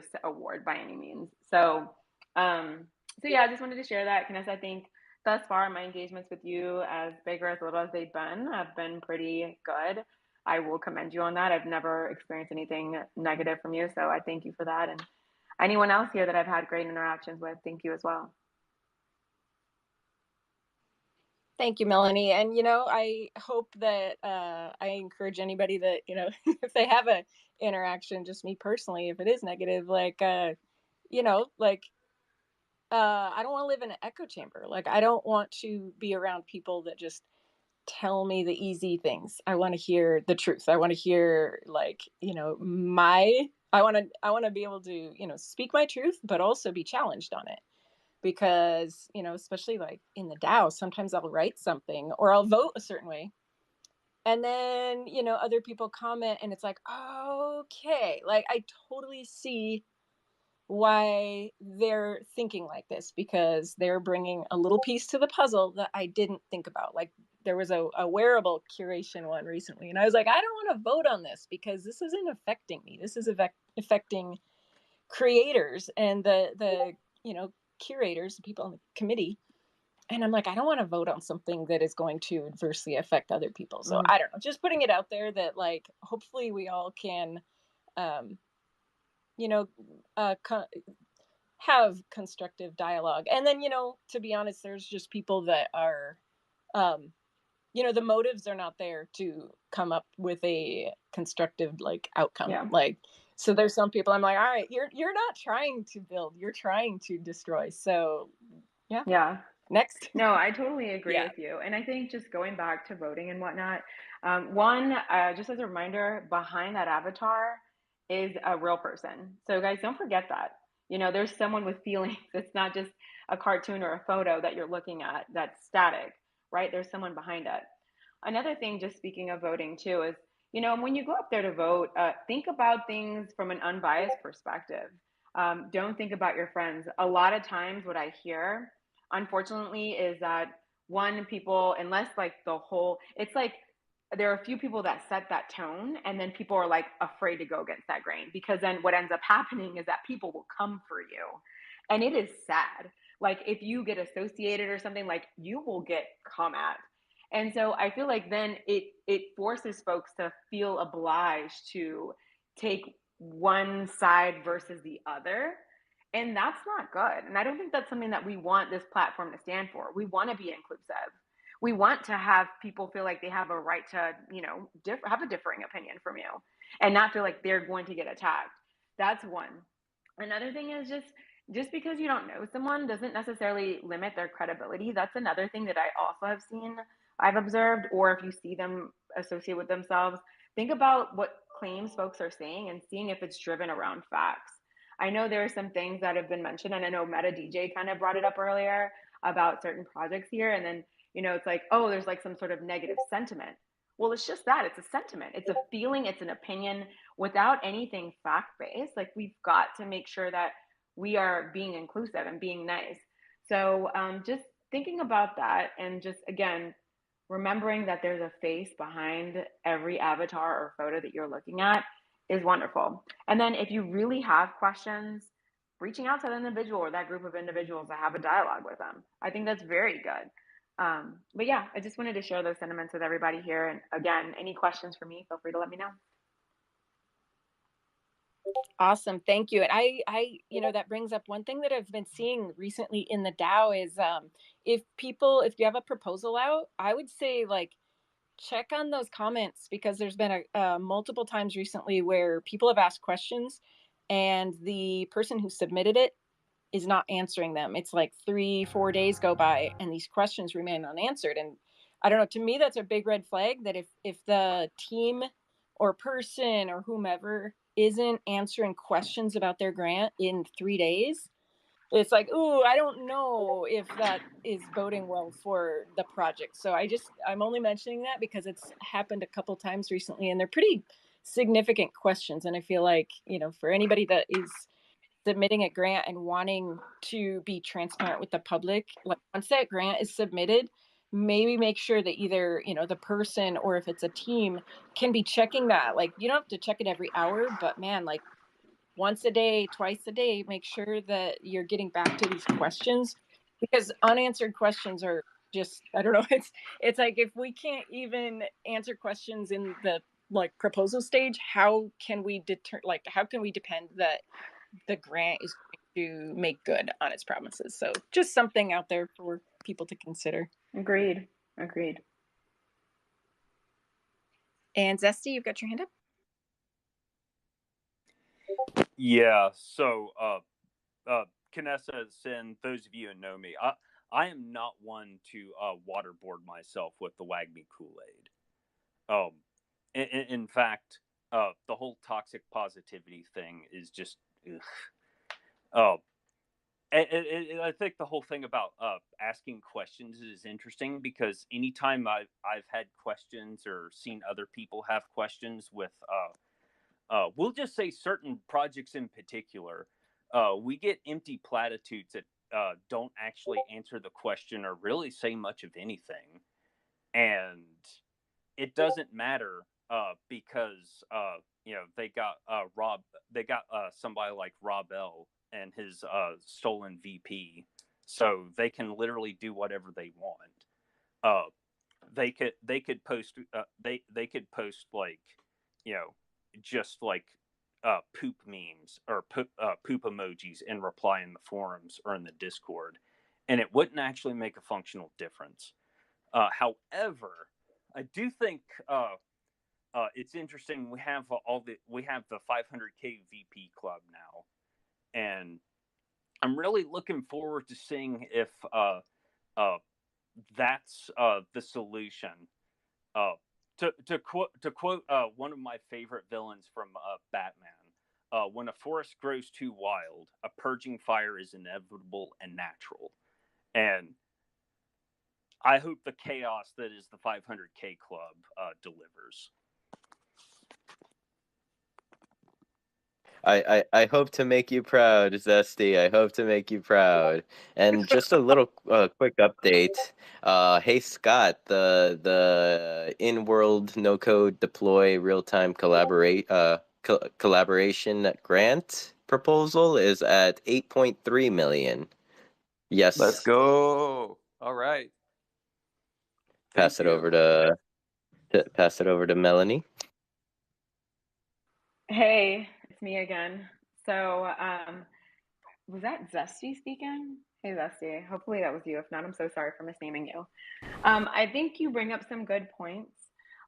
by any means. So yeah, I just wanted to share that. Kness, I think thus far my engagements with you, as big or as little as they've been, have been pretty good. I will commend you on that. I've never experienced anything negative from you, so I thank you for that. And anyone else here that I've had great interactions with, thank you as well. Thank you, Melanie. And, I hope that I encourage anybody that, if they have an interaction, just me personally, if it is negative, like, I don't want to live in an echo chamber. Like, I don't want to be around people that just tell me the easy things. I want to hear the truth. I want to hear, like, I want to be able to, speak my truth, but also be challenged on it. Because, especially like in the Dow, sometimes I'll write something or I'll vote a certain way. And then, other people comment and it's like, okay, like I totally see why they're thinking like this, because they're bringing a little piece to the puzzle that I didn't think about. Like, there was a wearable curation one recently, and I was like, I don't want to vote on this because this isn't affecting me. This is affecting creators and the curators, the people on the committee. And I'm like, I don't want to vote on something that is going to adversely affect other people. So I don't know, just putting it out there that, like, hopefully we all can, have constructive dialogue. And then, to be honest, there's just people that are, the motives are not there to come up with a constructive, like, outcome. Yeah. Like, So there's some people I'm like, all right, you're not trying to build, you're trying to destroy. So Yeah. Next. No, I totally agree Yeah. with you. And I think just going back to voting and whatnot, just as a reminder, behind that avatar is a real person. So guys, don't forget that. There's someone with feelings. It's not just a cartoon or a photo that you're looking at that's static, right? There's someone behind it. Another thing, just speaking of voting too, is, when you go up there to vote, think about things from an unbiased perspective. Don't think about your friends. A lot of times what I hear, unfortunately, is that people, unless like it's like there are a few people that set that tone, and then people are like afraid to go against that grain, because then what ends up happening is that people will come for you. And it is sad. Like if you get associated or something, like you will get come at. And so I feel like then it forces folks to feel obliged to take one side versus the other. And that's not good. And I don't think that's something that we want this platform to stand for. We want to be inclusive. We want to have people feel like they have a right to, have a differing opinion from you and not feel like they're going to get attacked. That's one. Another thing is just because you don't know someone doesn't necessarily limit their credibility. That's another thing that I also have seen, I've observed, or if you see them associate with themselves, think about what claims folks are saying and seeing if it's driven around facts. I know there are some things that have been mentioned, and I know Meta DJ kind of brought it up earlier about certain projects here. And then, it's like, oh, there's like some sort of negative sentiment. Well, it's just that. It's a sentiment. It's a feeling. It's an opinion without anything fact based. Like, we've got to make sure that we are being inclusive and being nice. So just thinking about that, and just, again, remembering that there's a face behind every avatar or photo that you're looking at is wonderful. And then if you really have questions, reaching out to the individual or that group of individuals to have a dialogue with them. I think that's very good. But yeah, I just wanted to share those sentiments with everybody here. And again, any questions for me, feel free to let me know. Awesome. Thank you. And I, that brings up one thing that I've been seeing recently in the DAO is if you have a proposal out, I would say like check on those comments, because there's been multiple times recently where people have asked questions and the person who submitted it is not answering them. It's like 3-4 days go by and these questions remain unanswered. And I don't know, to me, that's a big red flag that if the team or person or whomever isn't answering questions about their grant in 3 days, it's like, ooh, I don't know if that is boding well for the project. So I'm only mentioning that because it's happened a couple times recently and they're pretty significant questions. And I feel like, for anybody that is submitting a grant and wanting to be transparent with the public, like once that grant is submitted, maybe make sure that either, the person or if it's a team can be checking that. Like, you don't have to check it every hour, but man, like once a day, twice a day, make sure that you're getting back to these questions, because unanswered questions are just, I don't know, it's like if we can't even answer questions in the like proposal stage, how can we depend that the grant is going to make good on its promises? So just something out there for people to consider. Agreed. And Zesty, you've got your hand up. Yeah. So, Kanessa, and those of you who know me, I am not one to waterboard myself with the Wagme Kool-Aid. In fact, the whole toxic positivity thing is just, I think the whole thing about asking questions is interesting, because anytime I've had questions or seen other people have questions with, we'll just say certain projects in particular, we get empty platitudes that don't actually answer the question or really say much of anything, and it doesn't matter because they got somebody like Rob L and his stolen VP, so they can literally do whatever they want. They could post they could post like, just like poop memes or poop emojis in reply in the forums or in the Discord, and it wouldn't actually make a functional difference. However, I do think it's interesting. We have the 500K VP club now, and I'm really looking forward to seeing if uh, that's the solution. Uh, to quote one of my favorite villains from Batman. When a forest grows too wild, a purging fire is inevitable and natural. And I hope the chaos that is the 500K club delivers. I hope to make you proud, Zesty. I hope to make you proud. And just a little quick update. Hey Scott, the in-world no-code deploy real-time collaboration grant proposal is at 8.3 million. Yes. Let's go. All right. Thank Pass it you. over to Melanie. Hey, it's me again. So, was that Zesty speaking? Hey, Zesty. Hopefully that was you. If not, I'm so sorry for misnaming you. I think you bring up some good points.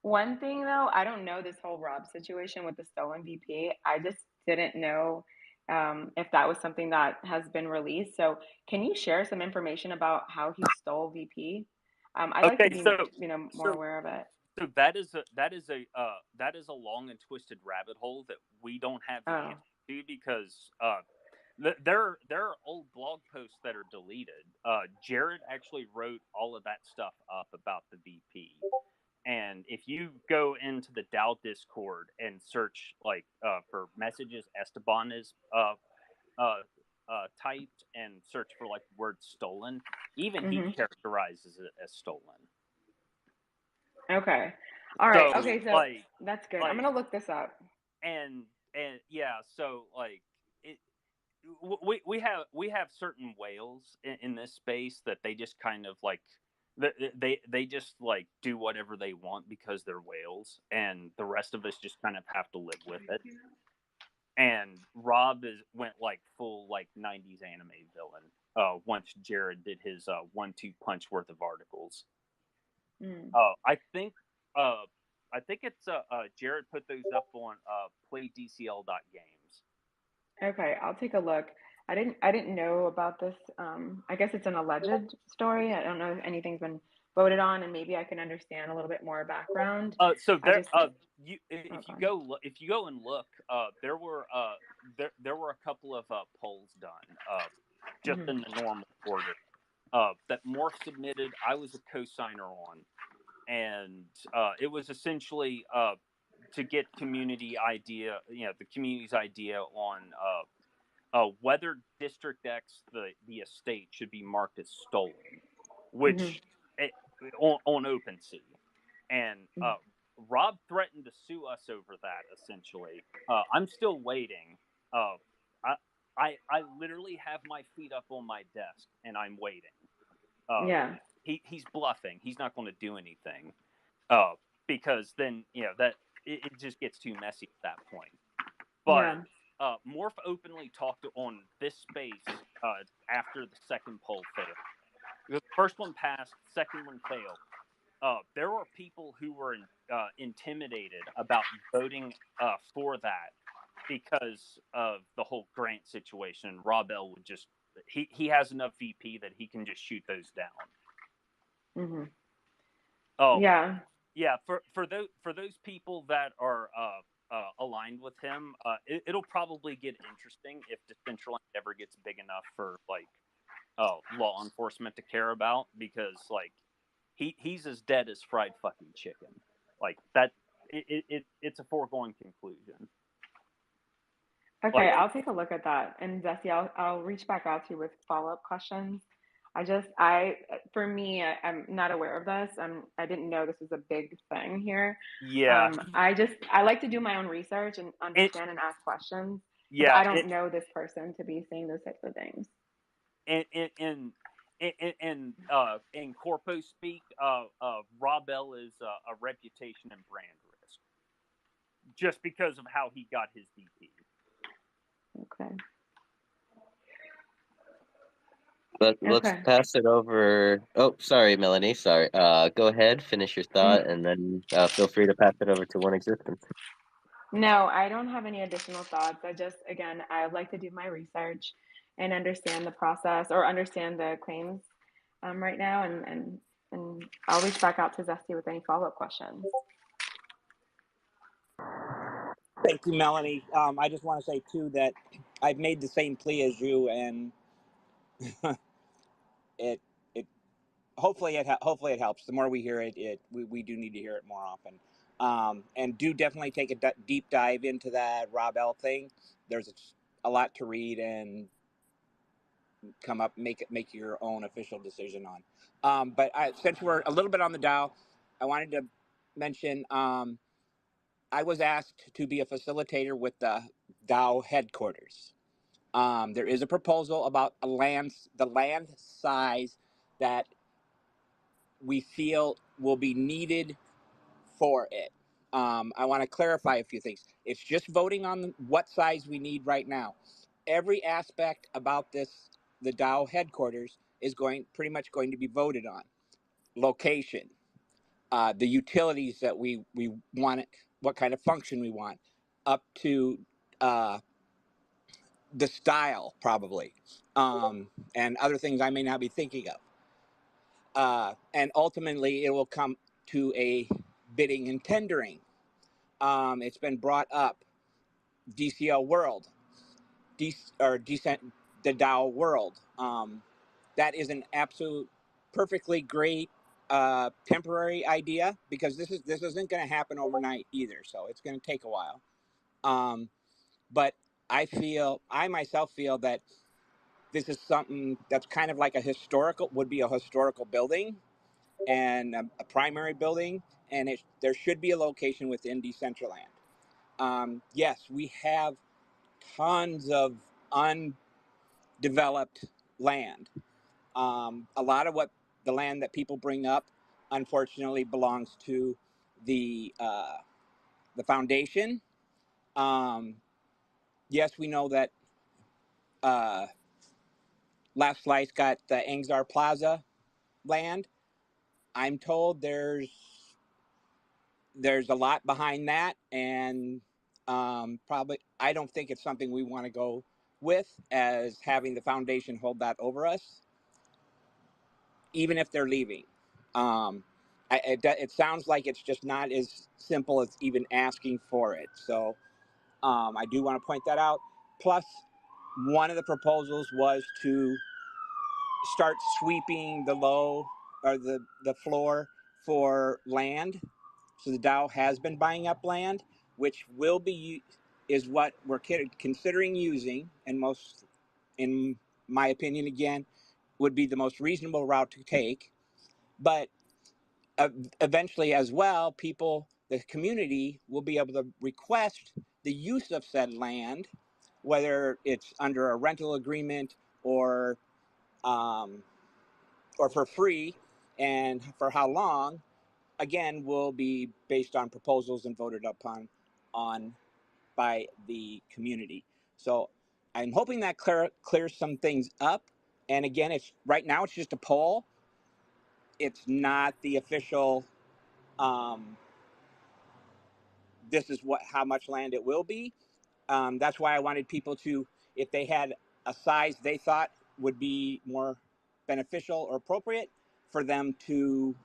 One thing though, I don't know this whole Rob situation with the stolen VP. I just didn't know if that was something that has been released. So, can you share some information about how he stole VP? I'd like to Okay, be, more so aware of it. so that is a long and twisted rabbit hole that we don't have the Oh. answer to, because there are old blog posts that are deleted. Jared actually wrote all of that stuff up about the VP, and if you go into the DAO Discord and search for messages Esteban is typed, and search for like the word stolen, even he characterizes it as stolen. Okay. All right. So, Okay. So like, that's good. I'm gonna look this up. And yeah, so like it, we have certain whales in this space that they just kind of like they just like do whatever they want because they're whales, and the rest of us just kind of have to live with it. And Rob went like full like 90s anime villain once Jared did his 1-2 punch worth of articles. I think it's Jared put those up on playdcl.games. Okay, I'll take a look. I didn't know about this. I guess it's an alleged story. I don't know if anything's been voted on, and maybe I can understand a little bit more background. So there, just if you go and look, there were a couple of polls done, just in the normal order, that Morph submitted. I was a co-signer on, and it was essentially to get the community's idea on whether District X, the estate, should be marked as stolen, which on OpenSea, and Rob threatened to sue us over that. Essentially, I'm still waiting. I literally have my feet up on my desk and I'm waiting. Yeah. He's bluffing. He's not going to do anything. Because then that it just gets too messy at that point. But Morph openly talked on this space after the second poll failed. The first one passed, second one failed. There were people who were intimidated about voting for that because of the whole grant situation. Rob L would just he has enough VP that he can just shoot those down. Yeah. For those people that are aligned with him, it'll probably get interesting if Decentraland ever gets big enough for like law enforcement to care about, because like he's as dead as fried fucking chicken. Like that, it's a foregone conclusion. Okay, I'll take a look at that, and Zesty, I'll reach back out to you with follow-up questions. For me, I'm not aware of this. I didn't know this was a big thing here. Yeah. I like to do my own research and understand and ask questions. Yeah. I don't know this person to be saying those types of things. In corpo speak, Rob L is a reputation and brand risk, just because of how he got his VP. Okay. Let's Okay. pass it over. Oh, sorry, Melanie. Sorry. Go ahead, finish your thought, and then feel free to pass it over to One Existence. No, I don't have any additional thoughts. Again, I would like to do my research and understand the process or understand the claims right now, and I'll reach back out to Zesty with any follow-up questions. Thank you, Melanie. I just want to say too that I've made the same plea as you, and it hopefully it helps. The more we hear it, we do need to hear it more often. And do definitely take a deep dive into that Rob L thing. There's a lot to read and make your own official decision on. But since we're a little bit on the Dow, I wanted to mention I was asked to be a facilitator with the Dow headquarters. There is a proposal about the land size that we feel will be needed for it. I want to clarify a few things. It's just voting on what size we need right now. Every aspect about this, the Dow headquarters, is pretty much going to be voted on. Location, the utilities that we want it, what kind of function we want, up to the style probably, and other things I may not be thinking of. And ultimately, it will come to a bidding and tendering. It's been brought up, DCL World, the Dow World. That is an absolute, perfectly great temporary idea, because this isn't going to happen overnight either. So it's going to take a while. But I myself feel that this is something that's kind of like would be a historical building and a primary building, and there should be a location within Decentraland. Yes, we have tons of undeveloped land. A lot of the land that people bring up, unfortunately, belongs to the foundation. Yes, we know that Last Slice got the Angzar Plaza land. I'm told there's a lot behind that, and probably I don't think it's something we want to go with, as having the foundation hold that over us, even if they're leaving. It sounds like it's just not as simple as even asking for it. So I do want to point that out. Plus, one of the proposals was to start sweeping the low or the floor for land. So the Dow has been buying up land, which is what we're considering using, and most, in my opinion, again, would be the most reasonable route to take. But eventually, as well, the community will be able to request the use of said land, whether it's under a rental agreement or for free, and for how long, again, will be based on proposals and voted upon by the community. So I'm hoping that clears some things up. And again, right now it's just a poll. It's not the official. This is how much land it will be. That's why I wanted people to, if they had a size they thought would be more beneficial or appropriate, for them to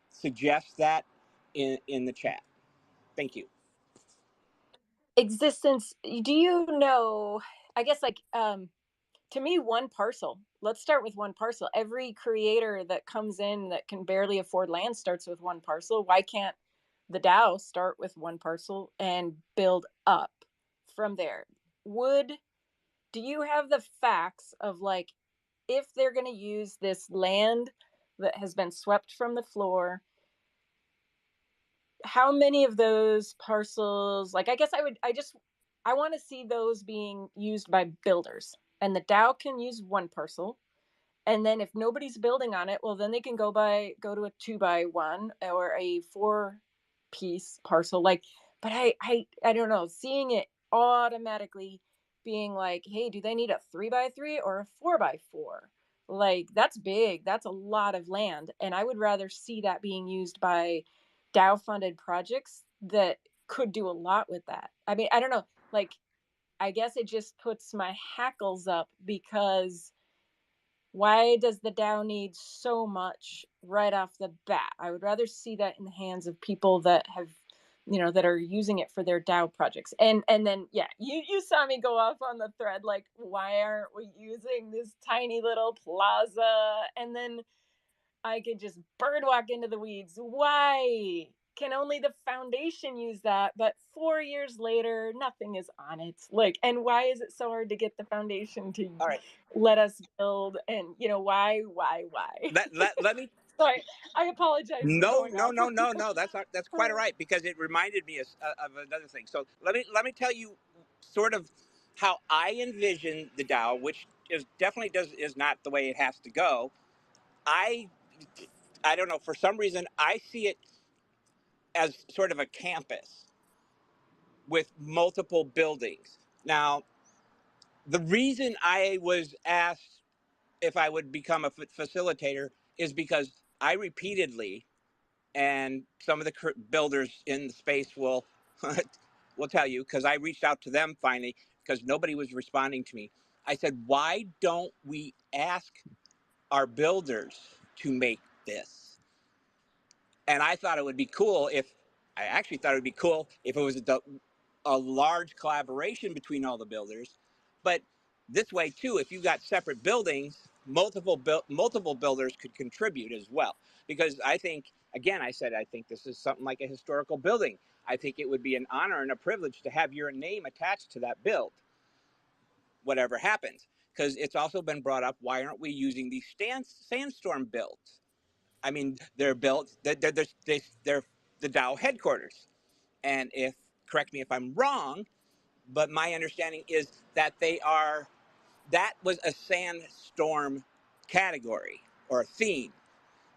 suggest that in the chat. Thank you. Existence, do you know, I guess, like, to me, one parcel. Let's start with one parcel. Every creator that comes in that can barely afford land starts with one parcel. Why can't the Dow start with one parcel and build up from there? Do you have the facts of, like, if they're going to use this land that has been swept from the floor, how many of those parcels, like, I want to see those being used by builders, and the Dow can use one parcel, and then if nobody's building on it, well, then they can go to a 2x1 or a 4-piece parcel. Like, but I don't know, seeing it automatically being like, hey, do they need a 3x3 or a 4x4? Like, that's big. That's a lot of land. And I would rather see that being used by DAO funded projects that could do a lot with that. I mean, I don't know. Like, I guess it just puts my hackles up, because why does the DAO need so much right off the bat? I would rather see that in the hands of people that have, that are using it for their DAO projects. And then, yeah, you saw me go off on the thread, like, why aren't we using this tiny little plaza? And then I could just bird walk into the weeds. Why can only the foundation use that? But 4 years later, nothing is on it. Like, and why is it so hard to get the foundation to All right. let us build? And why? Let me. So I apologize for No, going no, off. no, no, no. That's quite all right, because it reminded me of another thing. So let me tell you sort of how I envision the DAO, which is definitely is not the way it has to go. I don't know, for some reason I see it as sort of a campus with multiple buildings. Now, the reason I was asked if I would become a facilitator is because I repeatedly, and some of the builders in the space will will tell you, because I reached out to them finally because nobody was responding to me. I said, why don't we ask our builders to make this? And I thought it would be cool if, I actually thought it would be cool if it was a large collaboration between all the builders. But this way too, if you got separate buildings, multiple builders could contribute as well. Because I think, again, I said, I think this is something like a historical building. I think it would be an honor and a privilege to have your name attached to that build, whatever happens. Because it's also been brought up, why aren't we using these sandstorm builds? I mean, they're built, they're the DAO headquarters. And correct me if I'm wrong, but my understanding is that that was a sandstorm category or theme.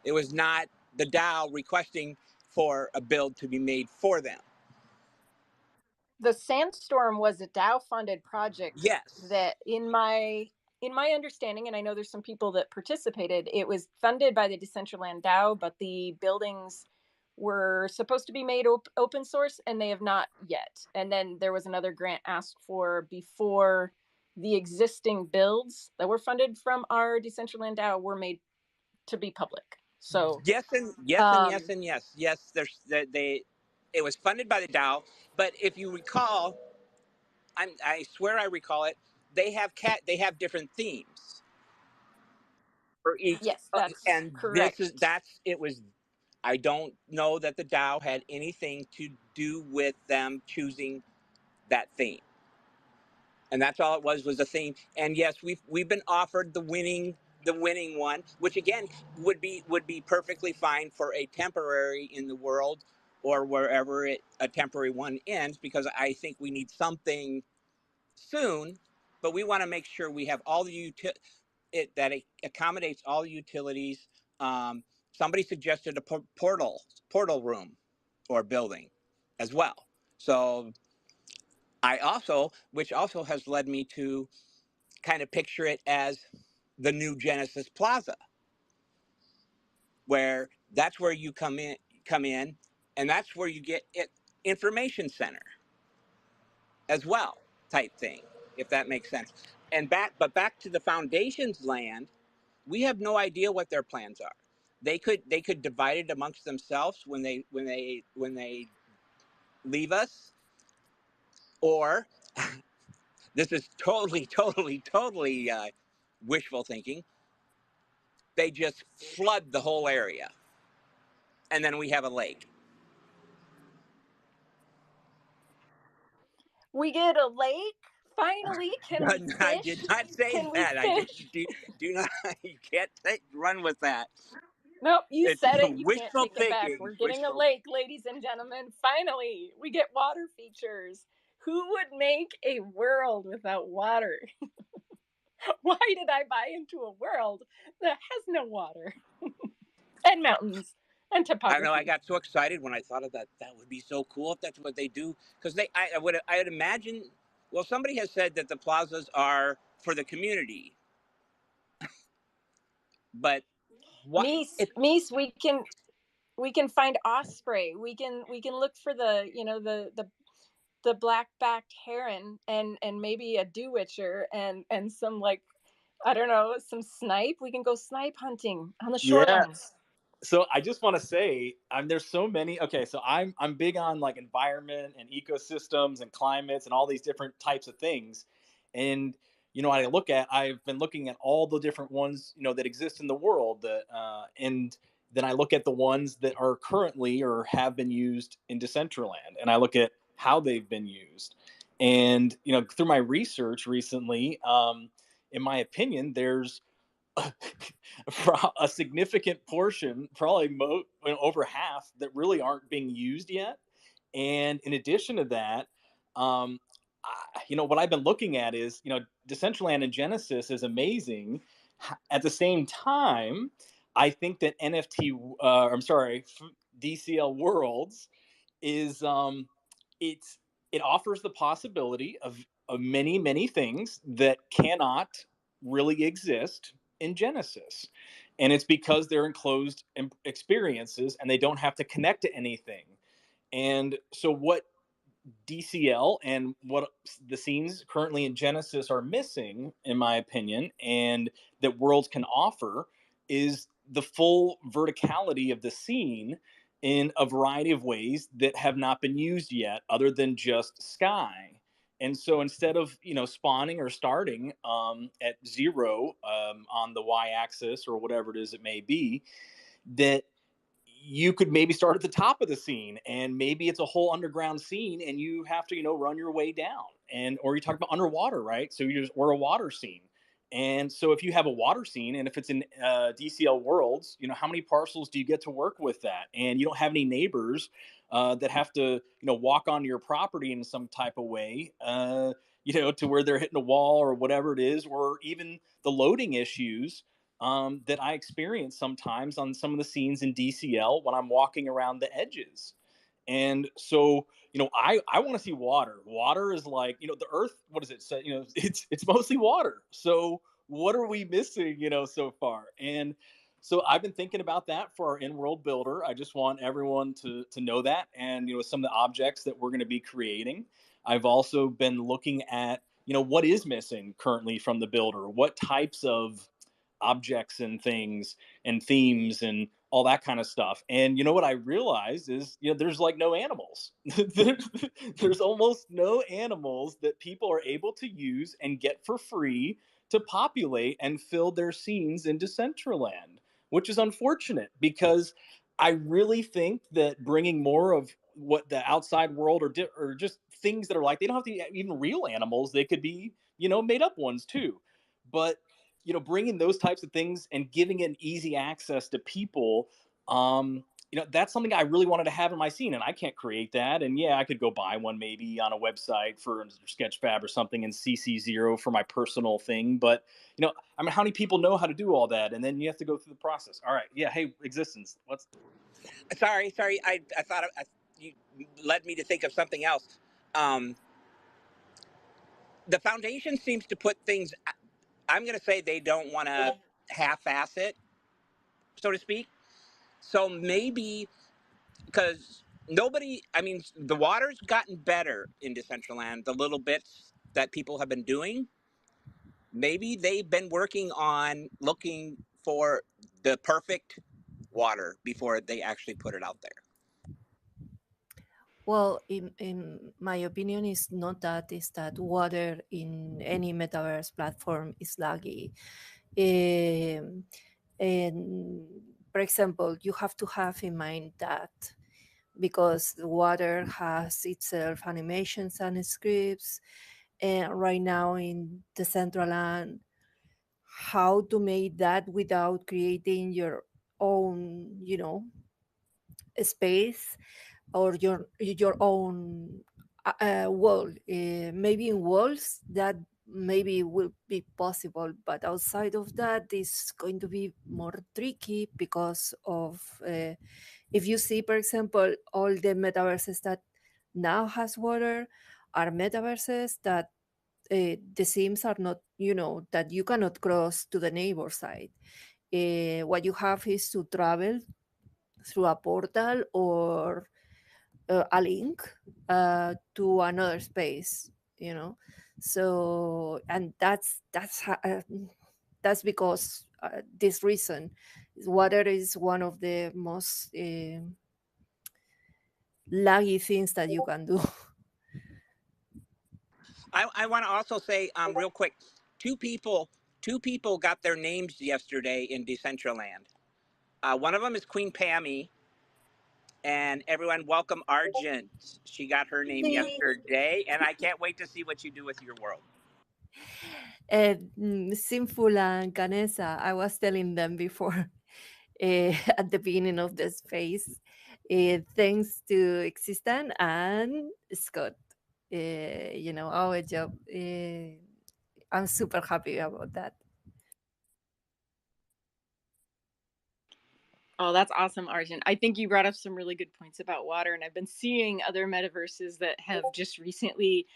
It was not the DAO requesting for a build to be made for them. The Sandstorm was a DAO funded project Yes. that, in my understanding, and I know there's some people that participated, it was funded by the Decentraland DAO, but the buildings were supposed to be made open source, and they have not yet. And then there was another grant asked for before the existing builds that were funded from our Decentraland DAO were made to be public. So Yes and yes and yes and yes. Yes, it was funded by the DAO, but if you recall, I swear I recall it, they have different themes for each, yes, that's and correct. I don't know that the DAO had anything to do with them choosing that theme, and that's all it was a theme. And yes, we've been offered the winning one, which again would be perfectly fine for a temporary in the world or wherever a temporary one ends, because I think we need something soon, but we want to make sure we have all the that it accommodates all the utilities. Somebody suggested a portal room or building as well. So which also has led me to kind of picture it as the new Genesis Plaza, where that's where you come in, and that's where you get it information center as well, type thing, if that makes sense. And back to the foundation's land, we have no idea what their plans are. They could divide it amongst themselves when they leave us, or this is totally wishful thinking. They just flood the whole area, and then we have a lake. We get a lake. Finally, can we fish? I did not say Can we that. I did fish? do not. You can't run with that. Nope, you It's said it. You can't wishful take it back. thinking. We're getting a Wishful. lake, ladies and gentlemen. Finally, we get water features. Who would make a world without water? Why did I buy into a world that has no water and mountains and I don't know. I topography? got so excited when I thought of that. That would be so cool if that's what they do. Because I'd imagine Well, somebody has said that the plazas are for the community, but what? Mies, we can find osprey. We can look for the the black backed heron and maybe a dewitcher and some, like, I don't know, some snipe. We can go snipe hunting on the Yeah. shorelands. So I just want to say, there's so many. Okay, so I'm big on like environment and ecosystems and climates and all these different types of things. And I've been looking at all the different ones that exist in the world. And then I look at the ones that are currently or have been used in Decentraland, and I look at how they've been used. And through my research recently, in my opinion, there's for a significant portion, probably over half, that really aren't being used yet. And in addition to that, what I've been looking at is, Decentraland and Genesis is amazing. At the same time, I think that DCL Worlds is it offers the possibility of many things that cannot really exist in Genesis. And it's because they're enclosed experiences and they don't have to connect to anything. And so what DCL and what the scenes currently in Genesis are missing, in my opinion, and that Worlds can offer, is the full verticality of the scene in a variety of ways that have not been used yet, other than just sky. And so instead of spawning or starting at zero on the y-axis or whatever it is it may be, that you could maybe start at the top of the scene, and maybe it's a whole underground scene and you have to run your way down, or you talk about underwater, right? So we're a water scene. And so if you have a water scene, and if it's in DCL Worlds, how many parcels do you get to work with that? And you don't have any neighbors that have to walk onto your property in some type of way, to where they're hitting a wall or whatever it is, or even the loading issues that I experience sometimes on some of the scenes in DCL when I'm walking around the edges. And so, I want to see water. Water is like, the earth, what does it say? It's mostly water. So what are we missing, so far? And so I've been thinking about that for our in-world builder. I just want everyone to know that. And, some of the objects that we're going to be creating. I've also been looking at, what is missing currently from the builder? What types of objects and things and themes and all that kind of stuff. And what I realized is, there's like no animals. There's almost no animals that people are able to use and get for free to populate and fill their scenes in Decentraland, which is unfortunate, because I really think that bringing more of what the outside world, or just things that are like, they don't have to be even real animals. They could be, made up ones too. But bringing those types of things and giving it easy access to people, that's something I really wanted to have in my scene, and I can't create that. And yeah, I could go buy one maybe on a website for Sketchfab or something and CC0 for my personal thing. But how many people know how to do all that? And then you have to go through the process. All right, yeah, hey, Existence, what's? Sorry. I thought you led me to think of something else. The foundation seems to put things. I'm going to say they don't want to half-ass it, so to speak. So maybe because the water's gotten better in Decentraland, the little bits that people have been doing. Maybe they've been working on looking for the perfect water before they actually put it out there. Well, in my opinion, is not that, is that water in any metaverse platform is laggy. And for example, you have to have in mind that because the water has itself animations and scripts, and right now in Decentraland, how to make that without creating your own, space or your own world. Maybe in walls that maybe will be possible, but outside of that is going to be more tricky because of if you see, for example, all the metaverses that now has water are metaverses that the sims are not, that you cannot cross to the neighbor side. What you have is to travel through a portal or a link to another space, so, and that's because this reason water is one of the most laggy things that you can do. I want to also say, real quick, two people got their names yesterday in Decentraland. One of them is Queen Pammy, and everyone welcome Argent. She got her name yesterday, and I can't wait to see what you do with your world. Sinful and Canessa, I was telling them before at the beginning of the space, thanks to Existan and Scott, our job. I'm super happy about that. Oh, that's awesome, Arjun. I think you brought up some really good points about water, and I've been seeing other metaverses that have just recently,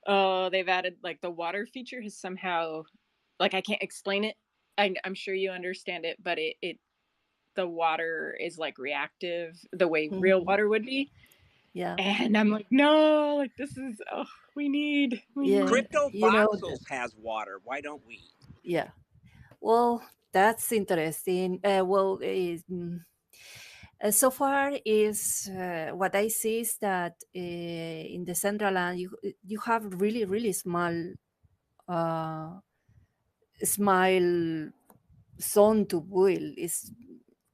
they've added like the water feature has somehow, like I can't explain it. I'm sure you understand it, but the water is like reactive the way real water would be. Yeah. And I'm like, no, like this is, we need. Crypto Voxels has water. Why don't we? Yeah. Well, that's interesting. So far is what I see is that in the Decentraland you have really small zone to build. Is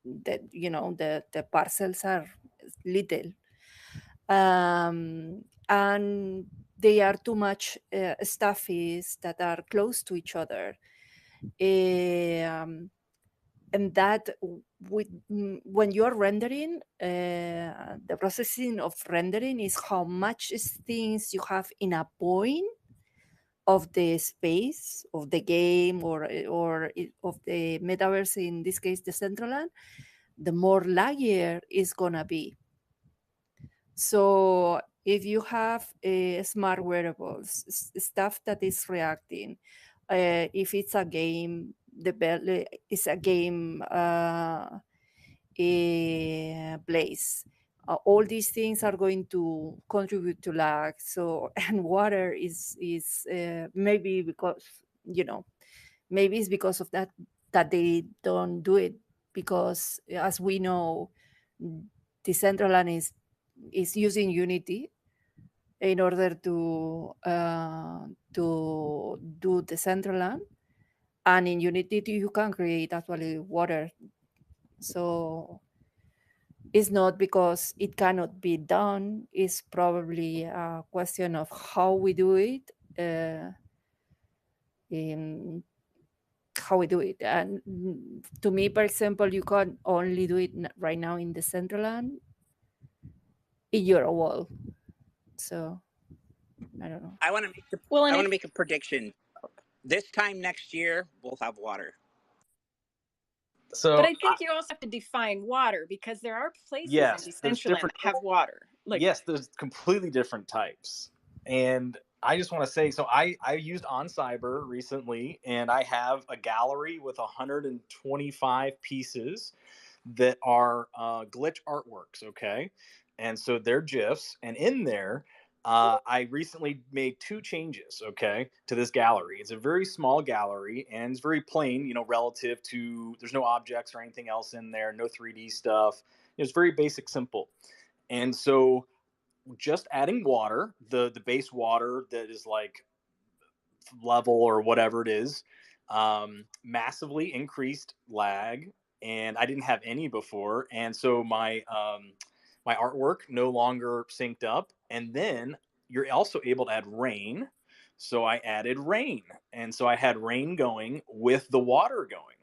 that the parcels are little, and they are too much stuffies that are close to each other. And that when you're rendering, the processing of rendering is how much things you have in a point of the space of the game or of the metaverse, in this case the Decentraland, the more laggier it's gonna be. So if you have smart wearables, stuff that is reacting, if it's a game, is a game place. All these things are going to contribute to lag. So, and water is maybe because maybe it's because of that they don't do it, because as we know, Decentraland is using Unity in order to do Decentraland, and in Unity you can create actually water. So it's not because it cannot be done. It's probably a question of how we do it. How we do it. And to me, for example, you can only do it right now in the Decentraland in your wall. So I don't know. I want to make a prediction. This time next year, we'll have water. So, but I think you also have to define water, because there are places in Decentraland that have water. Yes, there's completely different types. And I just want to say, so I used OnCyber recently, and I have a gallery with 125 pieces that are glitch artworks, okay? And so they're GIFs, and in there, I recently made 2 changes, okay, to this gallery. It's a very small gallery, and it's very plain, relative to, there's no objects or anything else in there, no 3D stuff. It's very basic, simple. And so just adding water, the base water that is like level or whatever it is, massively increased lag, and I didn't have any before, and so my artwork no longer synced up. And then you're also able to add rain, so I added rain, and so I had rain going with the water going,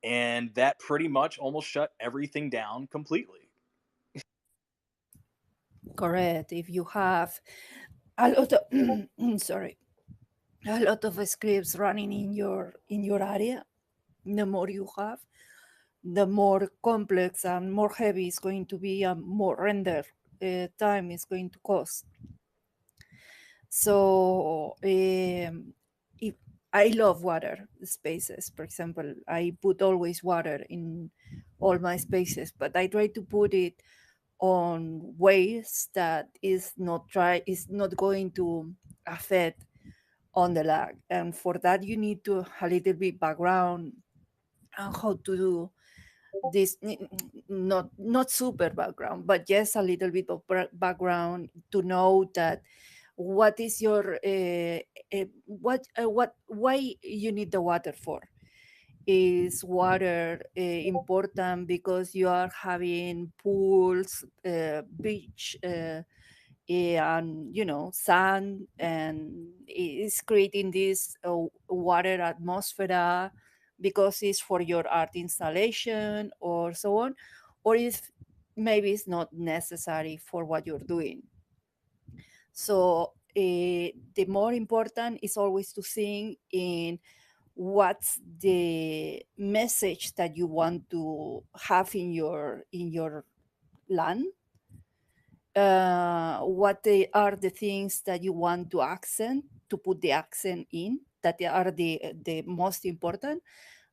and that pretty much almost shut everything down completely. Correct. If you have a lot of sorry, a lot of scripts running in your area, the more you have, the more complex and more heavy it's going to be, and more render time is going to cost. So if I love water spaces, for example, I put always water in all my spaces, but I try to put it on ways that is not going to affect on the lag. And for that you need to a little bit background on how to do this, not super background, but just a little bit of background to know that what is your what why you need the water for. Is water important because you are having pools, beach, and sun, and it's creating this water atmosphere because it's for your art installation or so on, or if maybe it's not necessary for what you're doing. So the more important is always to think in what's the message that you want to have in your land. What they are the things that you want to put the accent in, that they are the most important,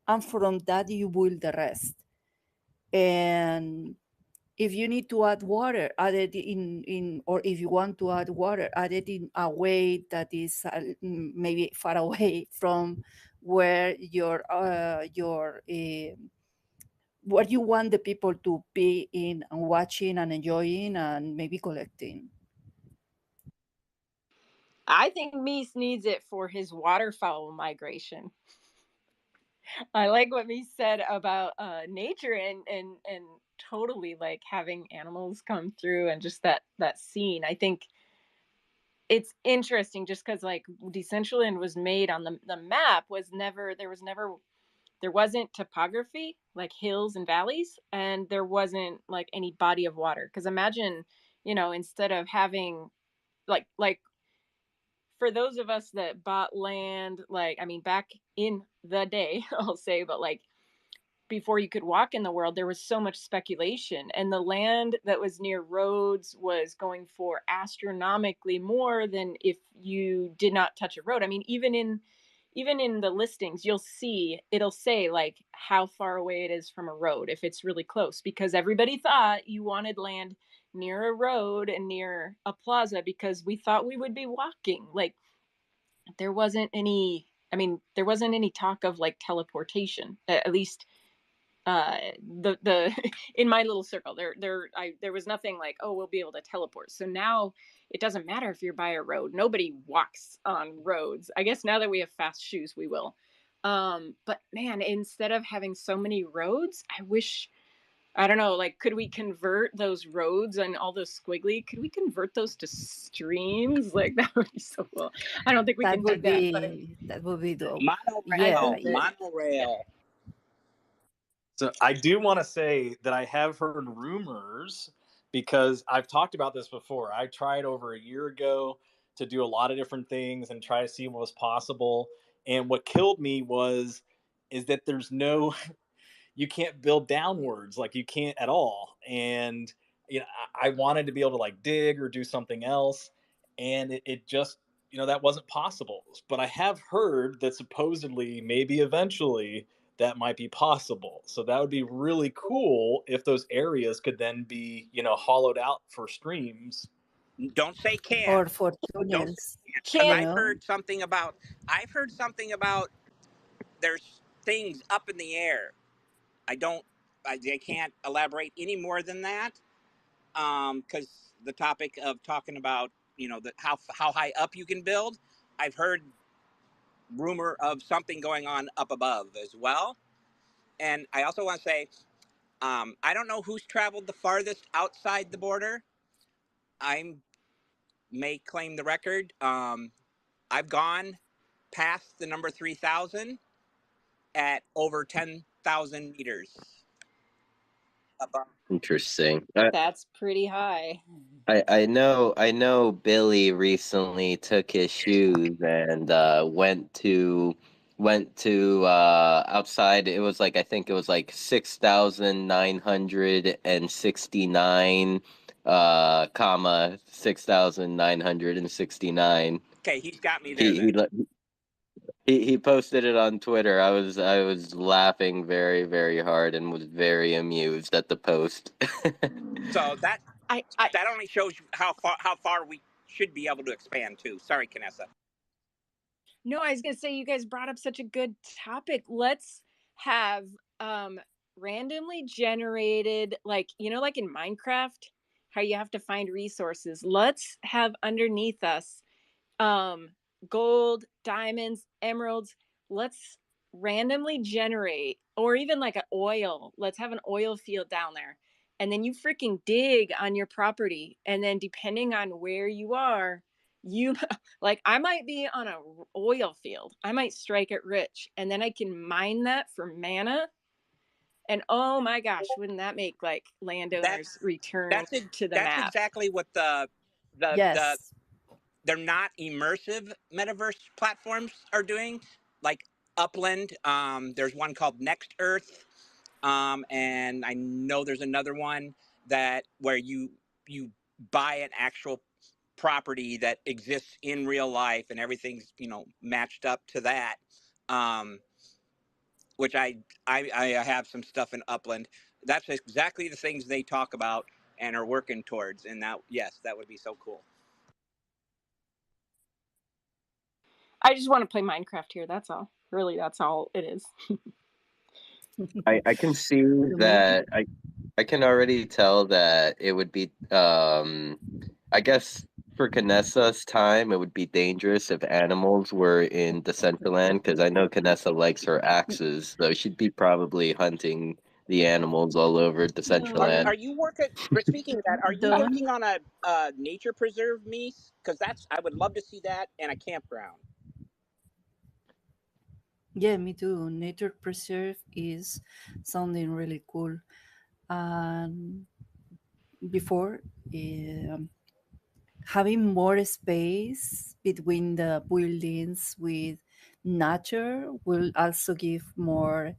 and from that you build the rest. And if you need to add water, add it in or if you want to add water, add it in a way that is maybe far away from where what you want the people to be in and watching and enjoying and maybe collecting. I think Mies needs it for his waterfowl migration. I like what Mies said about nature and totally like having animals come through and just that scene. I think it's interesting just because like Decentraland was made on the map was never there wasn't topography like hills and valleys, and there wasn't like any body of water. Because imagine, instead of having like for those of us that bought land, like I mean back in the day, I'll say, but like before you could walk in the world, there was so much speculation, and the land that was near roads was going for astronomically more than if you did not touch a road. I mean, even in the listings, it'll say like how far away it is from a road if it's really close, because everybody thought you wanted land near a road and near a plaza because we thought we would be walking. Like there wasn't any there wasn't any talk of like teleportation, at least the in my little circle. There was nothing like, oh, we'll be able to teleport. So now it doesn't matter if you're by a road. Nobody walks on roads. I guess now that we have fast shoes, we will. But man, instead of having so many roads, I wish, I don't know, like, could we convert those roads and all those squiggly, could we convert those to streams? Like that would be so cool. I don't think we can do that, but That would be dope. I Yeah, Monorail, hope that, monorail. So I do want to say that I have heard rumors, because I've talked about this before. I tried over a year ago to do a lot of different things and try to see what was possible. And what killed me is that there's no you can't build downwards, like you can't at all. And I wanted to be able to like dig or do something else, and it just that wasn't possible. But I have heard that supposedly maybe eventually that might be possible. So that would be really cool if those areas could then be hollowed out for streams. Don't say can't. or for Don't say tunnels, can't, because can't. I've heard something about there's things up in the air. I can't elaborate any more than that, because the topic of talking about how high up you can build. I've heard rumor of something going on up above as well. And I also want to say, I don't know who's traveled the farthest outside the border. I may claim the record. I've gone past the number 3,000 at over 10,000 meters above. Interesting. That's pretty high. I know Billy recently took his shoes and went to outside. It was like, I think it was like 6,969 comma 6,969 Okay, he's got me there then. He posted it on Twitter. I was laughing very, very hard and was very amused at the post. So that I only shows you how far we should be able to expand too. Sorry, Canessa. No, I was gonna say you guys brought up such a good topic. Let's have randomly generated, like, you know, like in Minecraft, how you have to find resources. Let's have underneath us gold, diamonds, emeralds. Let's randomly generate, or even like an oil. Let's have an oil field down there. And then you freaking dig on your property. And then depending on where you are, you like, I might be on a oil field. I might strike it rich, and then I can mine that for mana. And oh my gosh, wouldn't that make like landowners return to the that's map? exactly what the Yes. they're not immersive metaverse platforms are doing. Like Upland, there's one called Next Earth, and I know there's another one that where you buy an actual property that exists in real life and everything's matched up to that. Which I have some stuff in Upland. That's exactly the things they talk about and are working towards. And that, yes, that would be so cool. I just want to play Minecraft here. That's all. Really, that's all it is. I can see that. I can already tell that it would be. I guess for Canessa's time, it would be dangerous if animals were in Decentraland, because I know Canessa likes her axes, so she'd be probably hunting the animals all over Decentraland. Are you working? Speaking of that, are you working on a nature preserve, Mies? Because I would love to see that and a campground. Yeah, me too. Nature preserve is sounding really cool. And before, having more space between the buildings with nature will also give more,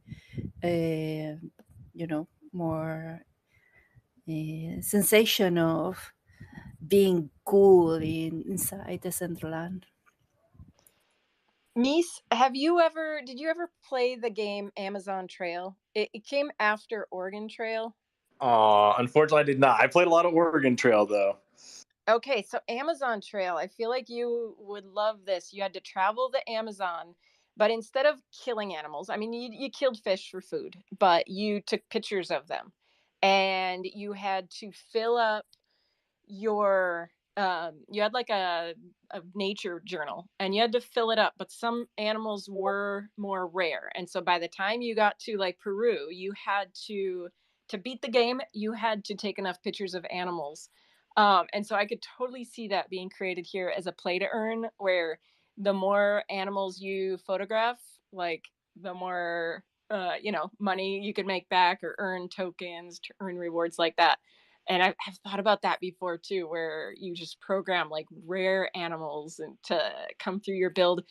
more sensation of being cool inside the Decentraland. Mies, did you ever play the game Amazon Trail? It came after Oregon Trail. Unfortunately, I did not. I played a lot of Oregon Trail though. Okay, so Amazon Trail, I feel like you would love this. You had to travel the Amazon, but instead of killing animals, I mean, you killed fish for food, but you took pictures of them, and you had to fill up your you had like a nature journal, and you had to fill it up, but some animals were more rare, and so by the time you got to like Peru, you had to beat the game, you had to take enough pictures of animals. And so I could totally see that being created here as a play to earn, where the more animals you photograph, like the more money you could make back, or earn tokens to earn rewards like that. And I've thought about that before too, where you just program like rare animals and to come through your build,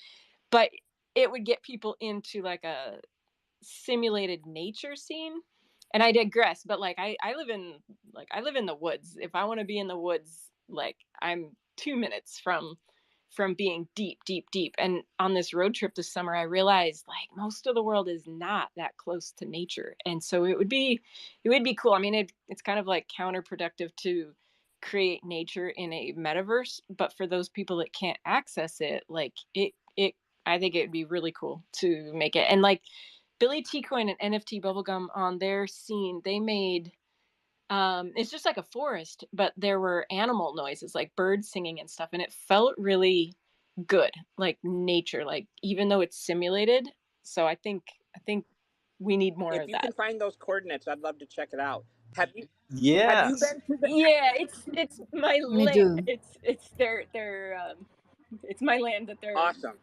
but it would get people into like a simulated nature scene. And I digress, but like I live in the woods. If I want to be in the woods, like I'm 2 minutes from being deep. And on this road trip this summer, I realized like most of the world is not that close to nature, and so it would be cool. I mean, it's kind of like counterproductive to create nature in a metaverse, but for those people that can't access it, like it I think it would be really cool to make it. And like Billy T Coin and NFT Bubblegum, on their scene, they made it's just like a forest, but there were animal noises like birds singing and stuff, and it felt really good, like nature, like even though it's simulated. So I think we need more If of you that. can find those coordinates, I'd love to check it out. Have you Yes. been to the? Yeah, it's my Me land. too. It's their it's my land that they're Awesome.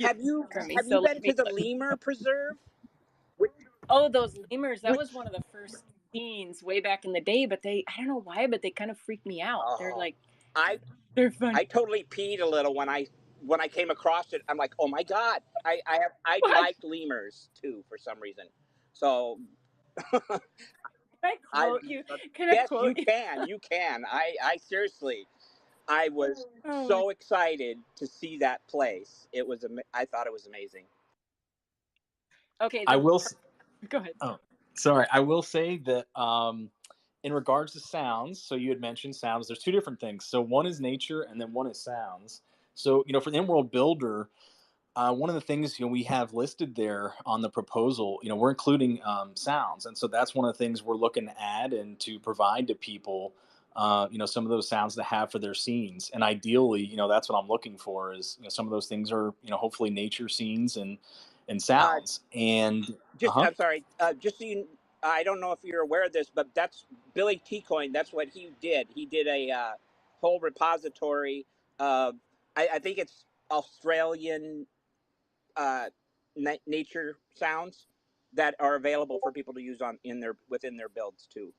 Have you from me. have you So let been to me the look. lemur preserve? Oh, those lemurs, that Which was one of the first scenes way back in the day, but I don't know why, but they kind of freak me out. They're like, I they're fun. I totally peed a little when I came across it. I'm like, oh my god! I What? liked lemurs too for some reason. So Can I I quote you? Can I yes, quote you you? can. You can. I seriously. I was Oh, so excited to see that place. I thought it was amazing. okay. I will. Go ahead. Oh, sorry. I will say that in regards to sounds, so you had mentioned sounds. There's two different things. So one is nature, and then one is sounds. So for the in-world builder, one of the things we have listed there on the proposal, we're including sounds, and so that's one of the things we're looking to add and to provide to people. Some of those sounds to have for their scenes, and ideally, that's what I'm looking for. Is some of those things are hopefully nature scenes and Uh, sounds, and I'm sorry. Just so you, I don't know if you're aware of this, but that's Billy T. Coin. That's what he did. He did a whole repository of, I think it's Australian nature sounds that are available for people to use within their builds too.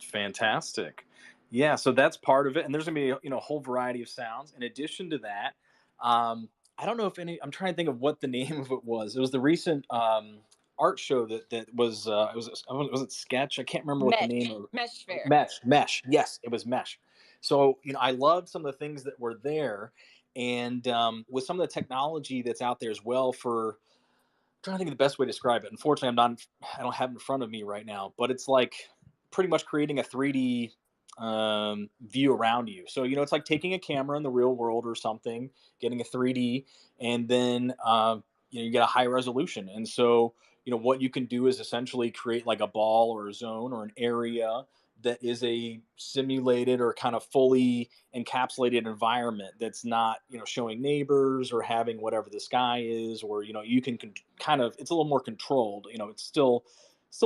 Fantastic. Yeah, so that's part of it, and there's gonna be a whole variety of sounds. In addition to that, I don't know if any. I'm trying to think of what the name of it was. It was the recent art show that was. Was it Sketch? I can't remember what the name of. Mesh Fair. Mesh. Yes, it was Mesh. So I loved some of the things that were there, and with some of the technology that's out there as well for. I'm trying to think of the best way to describe it. Unfortunately, I don't have it in front of me right now, but it's like pretty much creating a 3D view around you. So it's like taking a camera in the real world or something, getting a 3D, and then you get a high resolution. And so what you can do is essentially create like a ball or a zone or an area that is a simulated or kind of fully encapsulated environment that's not showing neighbors or having whatever the sky is, or you can kind of, it's a little more controlled. It's still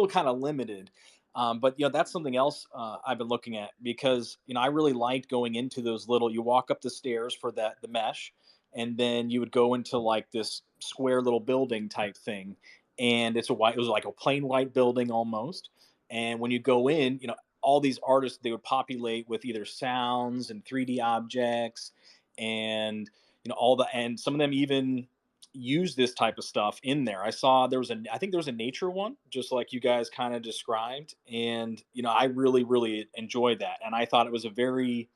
kind of limited. But that's something else I've been looking at, because I really liked going into those little. You walk up the stairs for the mesh, and then you would go into like this square little building type thing, and it was like a plain white building almost. And when you go in, all these artists, they would populate with either sounds and 3D objects, and and some of them even use this type of stuff in there. I think there was a nature one, just like you guys kind of described, and I really really enjoyed that, and I thought it was a very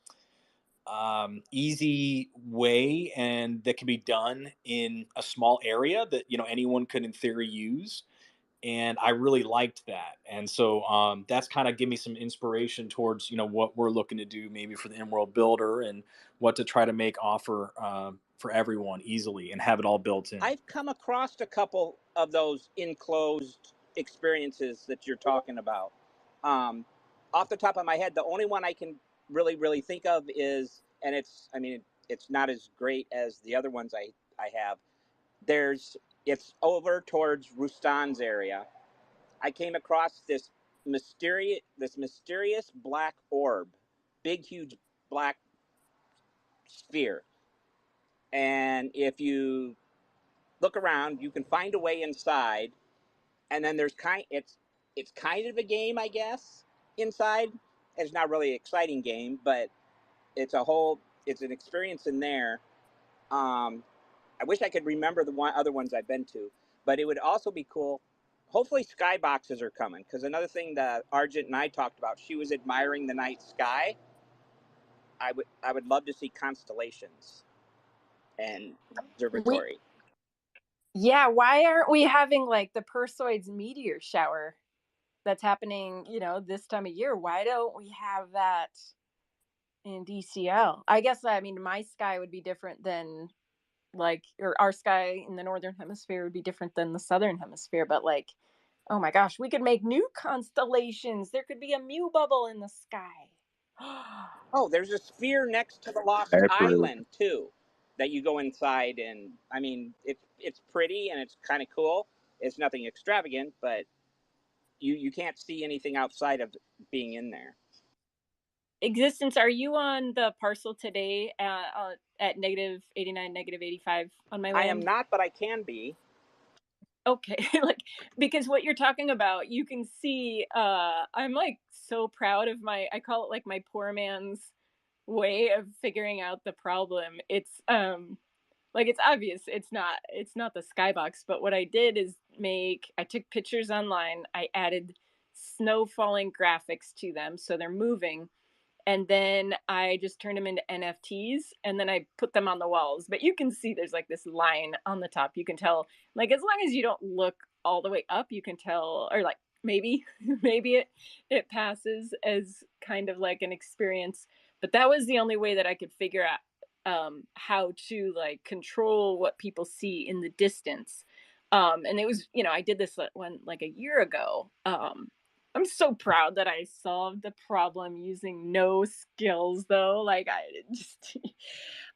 easy way, and that can be done in a small area that anyone could in theory use, and I really liked that. And so that's kind of give me some inspiration towards what we're looking to do maybe for the in-world builder, and what to try to make offer for everyone easily and have it all built in. I've come across a couple of those enclosed experiences that you're talking about. Off the top of my head, the only one I can really, really think of is, and it's not as great as the other ones I have. It's over towards Rustan's area. I came across this mysterious black orb, big, huge black sphere. And if you look around, you can find a way inside, and then it's kind of a game, I guess. Inside, it's not really an exciting game, but it's an experience in there. I wish I could remember the other ones I've been to, but it would also be cool. Hopefully, skyboxes are coming, because another thing that Argent and I talked about, she was admiring the night sky. I would love to see constellations and observatory. Yeah, why aren't we having like the Perseids meteor shower that's happening, this time of year? Why don't we have that in DCL? I guess, my sky would be different than or our sky in the northern hemisphere would be different than the southern hemisphere, but like, oh my gosh, we could make new constellations. There could be a Mew bubble in the sky. Oh, there's a sphere next to the Lost Island too, that you go inside, and it's pretty and it's kind of cool. It's nothing extravagant, but you can't see anything outside of being in there. Existence, are you on the parcel today at -89, -85 on my land? I am not, but I can be. Okay, because what you're talking about, you can see, I'm like so proud of I call it like my poor man's way of figuring out the problem. It's it's obvious it's not the skybox, but what I did is I took pictures online, I added snow falling graphics to them so they're moving, And then I just turned them into NFTs, and then I put them on the walls. But you can see there's like this line on the top. You can tell, like, as long as you don't look all the way up, you can tell, or like maybe it passes as kind of like an experience. But that was the only way that I could figure out how to like control what people see in the distance. And it was, I did this one like a year ago. I'm so proud that I solved the problem using no skills, though. Like, I just,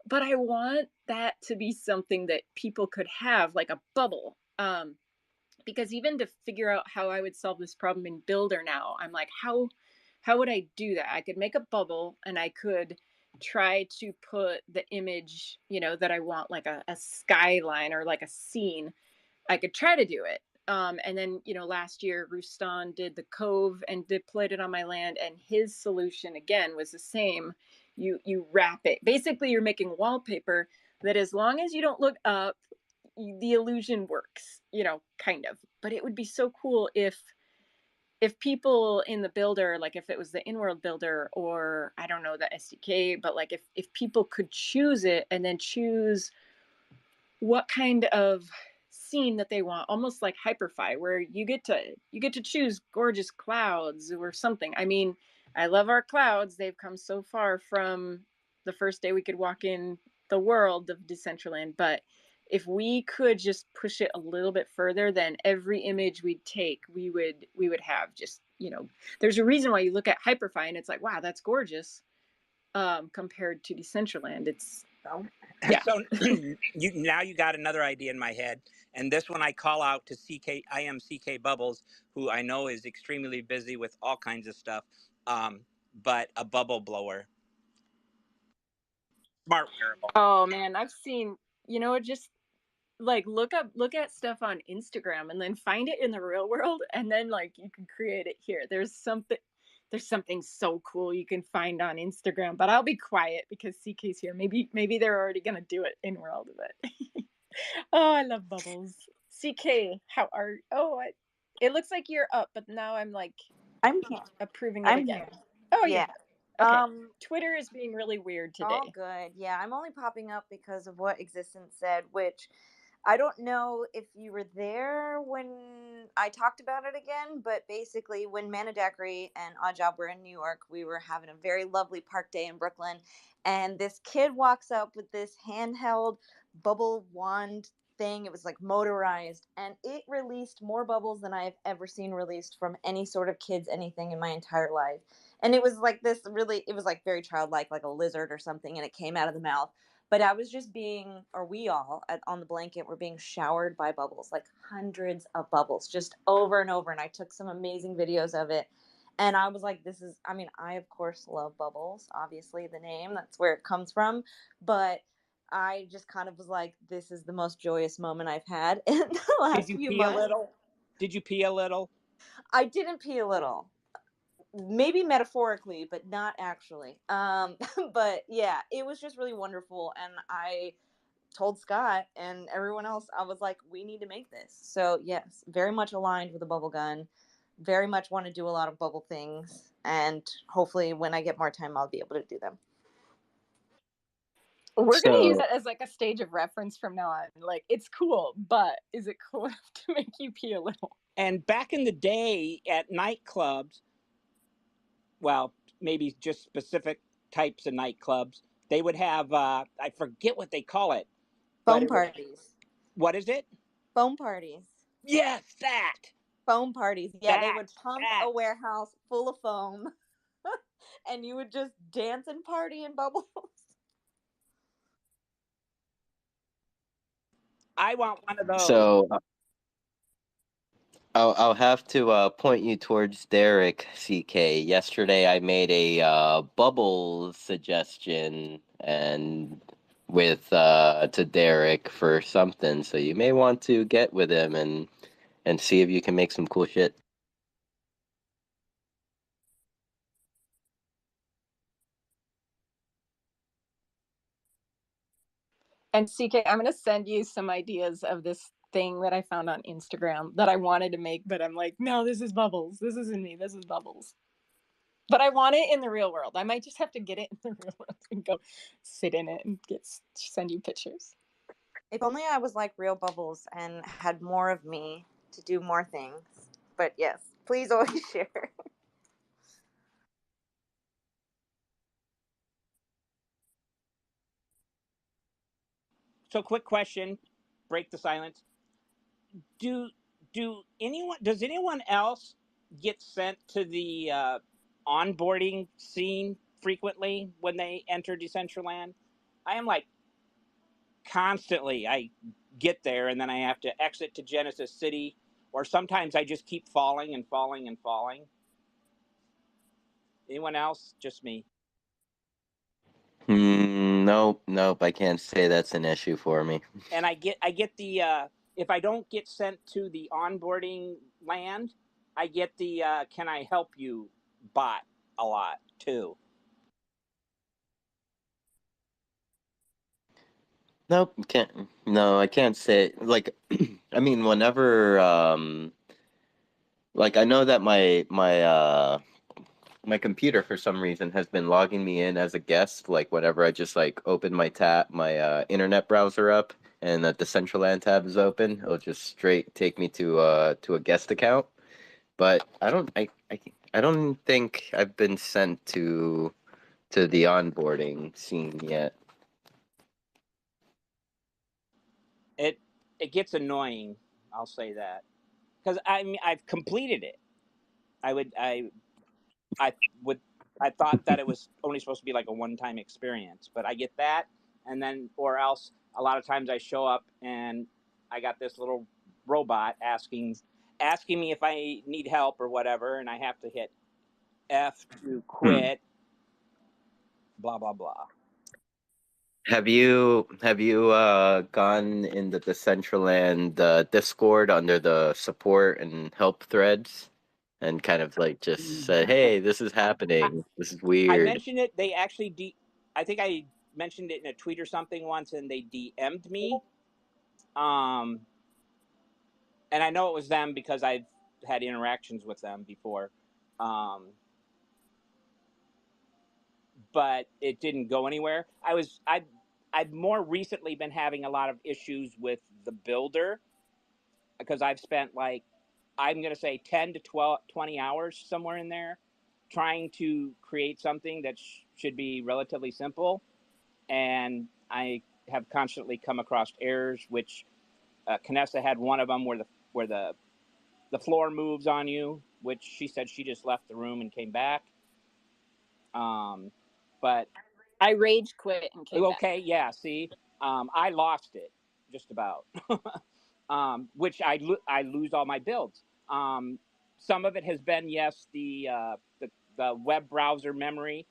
but I want that to be something that people could have, like a bubble. Because even to figure out how I would solve this problem in Builder now, I'm like, how would I do that? I could make a bubble, and I could try to put the image, that I want, like a skyline or like a scene. I could try to do it. And then, last year Rustan did the Cove and deployed it on my land, and his solution again was the same. You wrap it. Basically, you're making wallpaper that, as long as you don't look up, the illusion works, kind of. But it would be so cool if people in the builder, like if it was the in-world builder, or I don't know, the SDK, but like if people could choose it and then choose what kind of scene that they want, almost like Hyperfy, where you get to choose gorgeous clouds or something. I mean, I love our clouds. They've come so far from the first day we could walk in the world of Decentraland. But if we could just push it a little bit further, then every image we'd take, we would have just, there's a reason why you look at Hyperfy and it's like, wow, that's gorgeous. Compared to Decentraland, it's yeah. So now you got another idea in my head, and this one I call out to CK Bubbles, who I know is extremely busy with all kinds of stuff, but a bubble blower, smart wearable. Oh man, I've seen, just like look at stuff on Instagram and then find it in the real world, and then like you can create it here. There's something so cool you can find on Instagram, but I'll be quiet because CK's here. Maybe they're already gonna do it in world of it. Oh, I love bubbles. CK, how are? It looks like you're up, but now I'm like I'm here. approving it I'm again. here. Oh Yeah. yeah. Okay. Twitter is being really weird today. All good. Yeah, I'm only popping up because of what Existence said, which I don't know if you were there when I talked about it again, but basically when Mana Daiquiri and Oddjob were in New York, we were having a very lovely park day in Brooklyn, and this kid walks up with this handheld bubble wand thing. It was like motorized, and it released more bubbles than I have ever seen released from any sort of kids anything in my entire life. And it was like it was like very childlike, like a lizard or something, and it came out of the mouth. But I was just we all on the blanket were being showered by bubbles, like hundreds of bubbles, just over and over. And I took some amazing videos of it. And I was like, I of course love bubbles, obviously the name, that's where it comes from. But I just kind of was like, this is the most joyous moment I've had in the last few months. A little? Did you pee a little? I didn't pee a little. Maybe metaphorically, but not actually. But yeah, it was just really wonderful. And I told Scott and everyone else, I was like, we need to make this. So yes, very much aligned with the bubble gun. Very much want to do a lot of bubble things. And hopefully when I get more time, I'll be able to do them. We're going to use it as like a stage of reference from now on. Like, it's cool, but is it cool enough to make you pee a little? And back in the day at nightclubs, well, maybe just specific types of nightclubs, they would have, I forget what they call it. Foam parties. What is it? Foam parties. Yes, that. Foam parties. Yeah, they would pump a warehouse full of foam and you would just dance and party in bubbles. I want one of those. So I'll have to point you towards Derek, CK. Yesterday I made a bubble suggestion and with to Derek for something, so you may want to get with him and see if you can make some cool shit. And CK, I'm going to send you some ideas of this thing that I found on Instagram that I wanted to make, but I'm like, no, this is bubbles. This isn't me. This is bubbles. But I want it in the real world. I might just have to get it in the real world and go sit in it and send you pictures. If only I was like Real Bubbles and had more of me to do more things. But yes, please always share. So, quick question, break the silence. Does anyone else get sent to the onboarding scene frequently when they enter Decentraland? I am like constantly. I get there and then I have to exit to Genesis City, or sometimes I just keep falling and falling and falling. Anyone else? Just me. Nope. I can't say that's an issue for me. And I get the if I don't get sent to the onboarding land, I get the can I help you bot a lot too. Nope, can't. No, I can't say. Like, I mean, whenever, like, I know that my computer for some reason has been logging me in as a guest. Like, whenever I just like open my internet browser up, and the Decentraland tab is open, it'll just straight take me to a guest account. But I don't think I've been sent to the onboarding scene yet. It gets annoying. I'll say that because I've completed it. I would I would I thought that it was only supposed to be like a one-time experience, but I get that, and then or else a lot of times I show up and I got this little robot asking me if I need help or whatever, and I have to hit F to quit. Blah blah blah. Have you gone in the Decentraland Discord under the support and help threads and kind of like just said, "Hey, this is happening. This is I weird." mentioned it. They actually I think I mentioned it in a tweet or something once, and they DM'd me. Um, and I know it was them because I've had interactions with them before. But it didn't go anywhere. I've more recently been having a lot of issues with the builder because I've spent like I'm going to say 10 to 20 hours somewhere in there trying to create something that should be relatively simple, and I have constantly come across errors. Which Canessa had one of them where the floor moves on you, which she said she just left the room and came back. But I rage quit and came back. Okay, yeah. See, I lost it just about, which I lose all my builds. Some of it has been yes the web browser memory,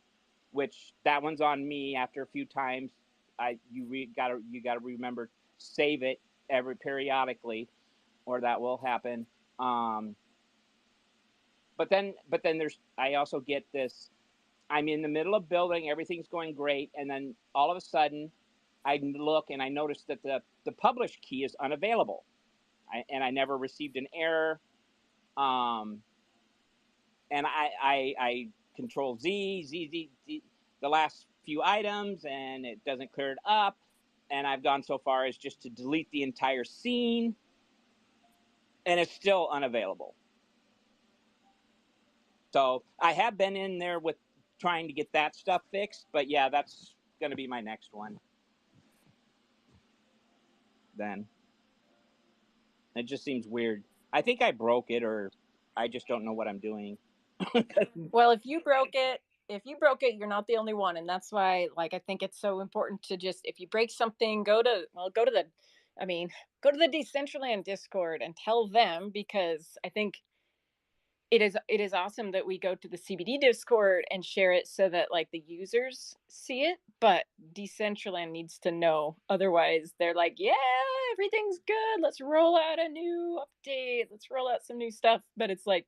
which that one's on me. After a few times, you gotta remember save it periodically, or that will happen. But then I also get this. I'm in the middle of building, everything's going great, and then all of a sudden, I look and I notice that the publish key is unavailable, and I never received an error. And I control Z the last few items, and it doesn't clear it up. And I've gone so far as just to delete the entire scene, and it's still unavailable. So I have been in there with trying to get that stuff fixed, but yeah, that's going to be my next one. Then it just seems weird. I think I broke it, or I just don't know what I'm doing. Well, if you broke it, you're not the only one, and that's why, like, I think it's so important to just, if you break something, go to the Decentraland Discord and tell them, because I think it is awesome that we go to the CBD Discord and share it so that like the users see it, but Decentraland needs to know. Otherwise, they're like, yeah, everything's good. Let's roll out a new update. Let's roll out some new stuff. But it's like,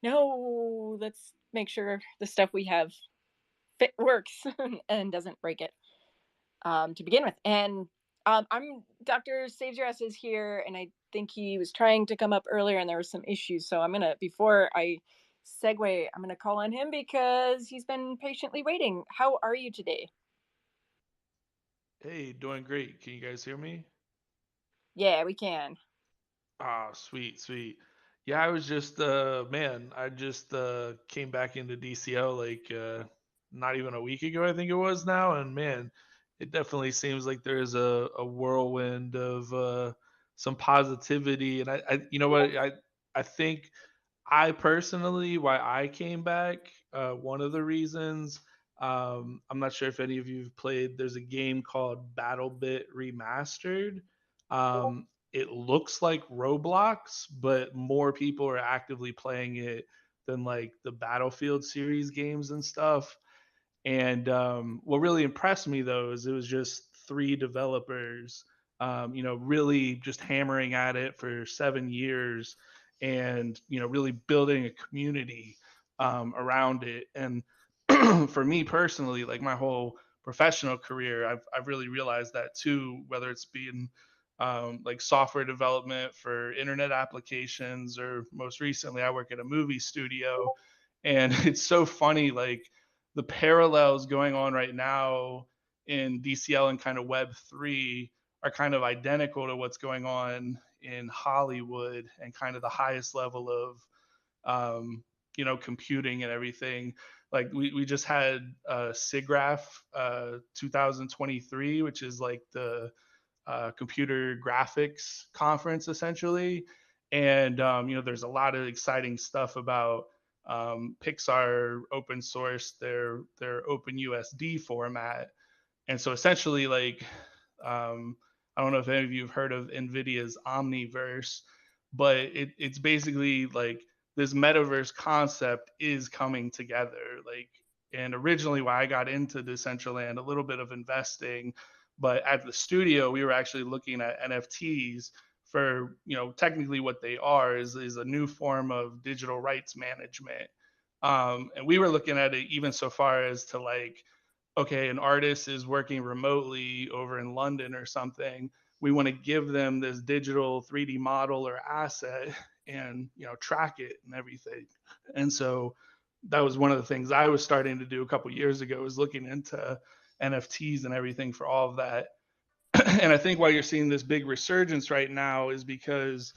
no, let's make sure the stuff we have works and doesn't break it to begin with. And I'm Dr. Saves Your Ass is here, and I think he was trying to come up earlier, and there were some issues. So I'm gonna, before I segue, I'm going to call on him because he's been patiently waiting. How are you today? Hey, doing great. Can you guys hear me? Yeah, we can. Ah, sweet, sweet. Yeah, I was just man, I just came back into DCO like not even a week ago, I think it was now, and man, it definitely seems like there's a whirlwind of some positivity, and I you know what, I think I personally, why I came back, one of the reasons, I'm not sure if any of you have played, there's a game called BattleBit Remastered. It looks like Roblox, but more people are actively playing it than like the Battlefield series games and stuff. And what really impressed me though is it was just three developers, really just hammering at it for 7 years, and really building a community around it. And for me personally, like my whole professional career, I've really realized that too. Whether it's being like software development for internet applications, or most recently, I work at a movie studio, and it's so funny, like the parallels going on right now in DCL and kind of Web3 are kind of identical to what's going on in Hollywood and kind of the highest level of, computing and everything. Like we just had SIGGRAPH 2023, which is like the computer graphics conference essentially. And there's a lot of exciting stuff about Pixar open source their OpenUSD format. And so essentially, like, I don't know if any of you have heard of NVIDIA's Omniverse, but it's basically like this metaverse concept is coming together. Like, and originally, why I got into Decentraland, a little bit of investing, but at the studio, we were actually looking at NFTs for, technically what they are is a new form of digital rights management. And we were looking at it even so far as to like, okay, an artist is working remotely over in London or something. We want to give them this digital 3D model or asset and, track it and everything. And so that was one of the things I was starting to do a couple years ago, was looking into NFTs and everything for all of that. And I think why you're seeing this big resurgence right now is because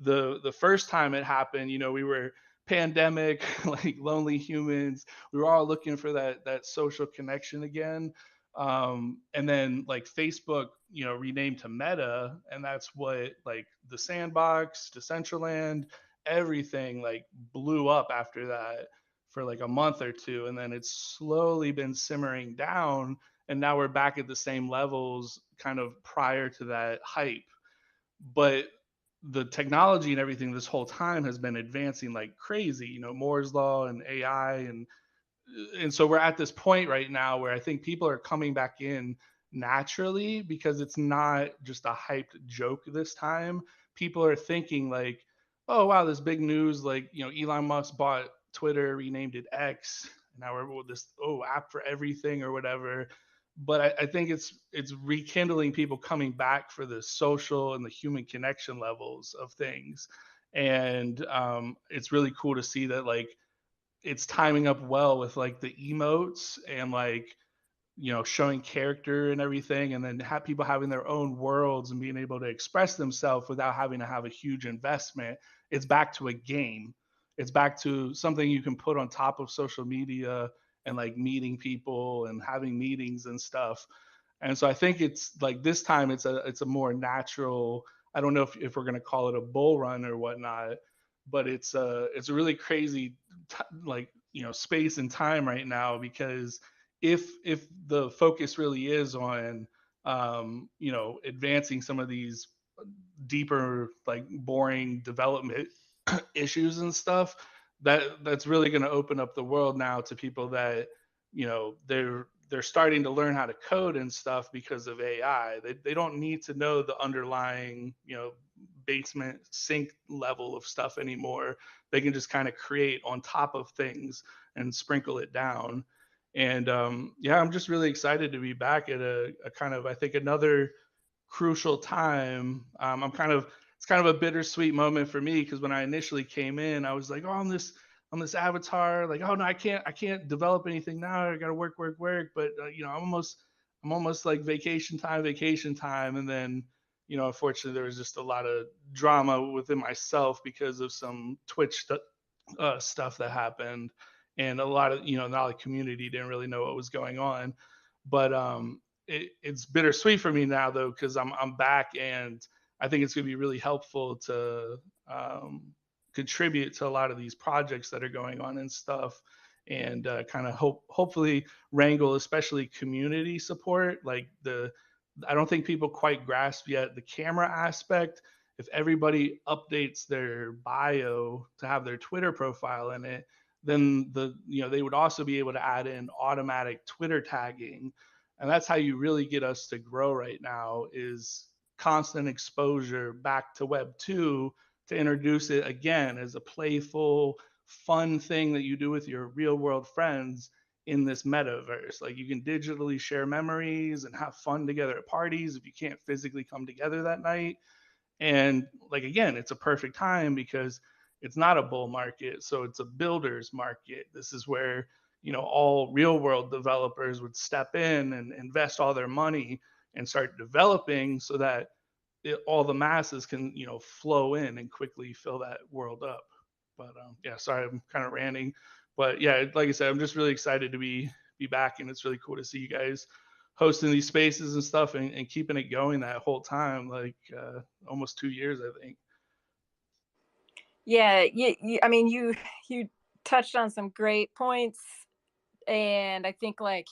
the first time it happened, we were pandemic, like lonely humans. We were all looking for that social connection again. And then like Facebook, renamed to Meta, and that's what like the Sandbox, Decentraland, everything like blew up after that for like a month or two, and then it's slowly been simmering down, and now we're back at the same levels kind of prior to that hype. But the technology and everything this whole time has been advancing like crazy, Moore's law and AI, and so we're at this point right now where I think people are coming back in naturally, because it's not just a hyped joke this time. People are thinking like, oh wow, this big news, like, Elon Musk bought Twitter, renamed it X, and now we're this app for everything or whatever. But I think it's rekindling people coming back for the social and the human connection levels of things. And it's really cool to see that like it's timing up well with like the emotes and like, showing character and everything, and then have people having their own worlds and being able to express themselves without having to have a huge investment. It's back to a game. It's back to something you can put on top of social media and like meeting people and having meetings and stuff. And so I think it's like this time it's a more natural. I don't know if we're gonna call it a bull run or whatnot, but it's a really crazy like, space and time right now, because if the focus really is on advancing some of these deeper like boring development issues and stuff, that's really going to open up the world now to people that, they're starting to learn how to code and stuff because of AI. They don't need to know the underlying, basement sink level of stuff anymore. They can just kind of create on top of things and sprinkle it down. And yeah, I'm just really excited to be back at a kind of, I think, another crucial time. It's kind of a bittersweet moment for me, because when I initially came in, I was like, oh, I'm this this avatar. Like, oh no, I can't develop anything now. I got to work. But I'm almost like vacation time. And then, unfortunately, there was just a lot of drama within myself because of some Twitch stuff that happened, and a lot of not the community didn't really know what was going on. But it's bittersweet for me now though, because I'm back, and I think it's going to be really helpful to contribute to a lot of these projects that are going on and stuff, and kind of hopefully wrangle especially community support. Like I don't think people quite grasp yet the camera aspect. If everybody updates their bio to have their Twitter profile in it, then they would also be able to add in automatic Twitter tagging. And that's how you really get us to grow right now, is constant exposure back to Web 2, to introduce it again as a playful, fun thing that you do with your real world friends in this metaverse. Like, you can digitally share memories and have fun together at parties if you can't physically come together that night. And like, again, it's a perfect time because it's not a bull market, so it's a builder's market. This is where all real world developers would step in and invest all their money and start developing, so that all the masses can flow in and quickly fill that world up. But yeah, sorry, I'm kind of ranting, but yeah, like I said, I'm just really excited to be back, and it's really cool to see you guys hosting these spaces and stuff, and keeping it going that whole time, like almost 2 years, I think. Yeah, I mean, you touched on some great points, and I think like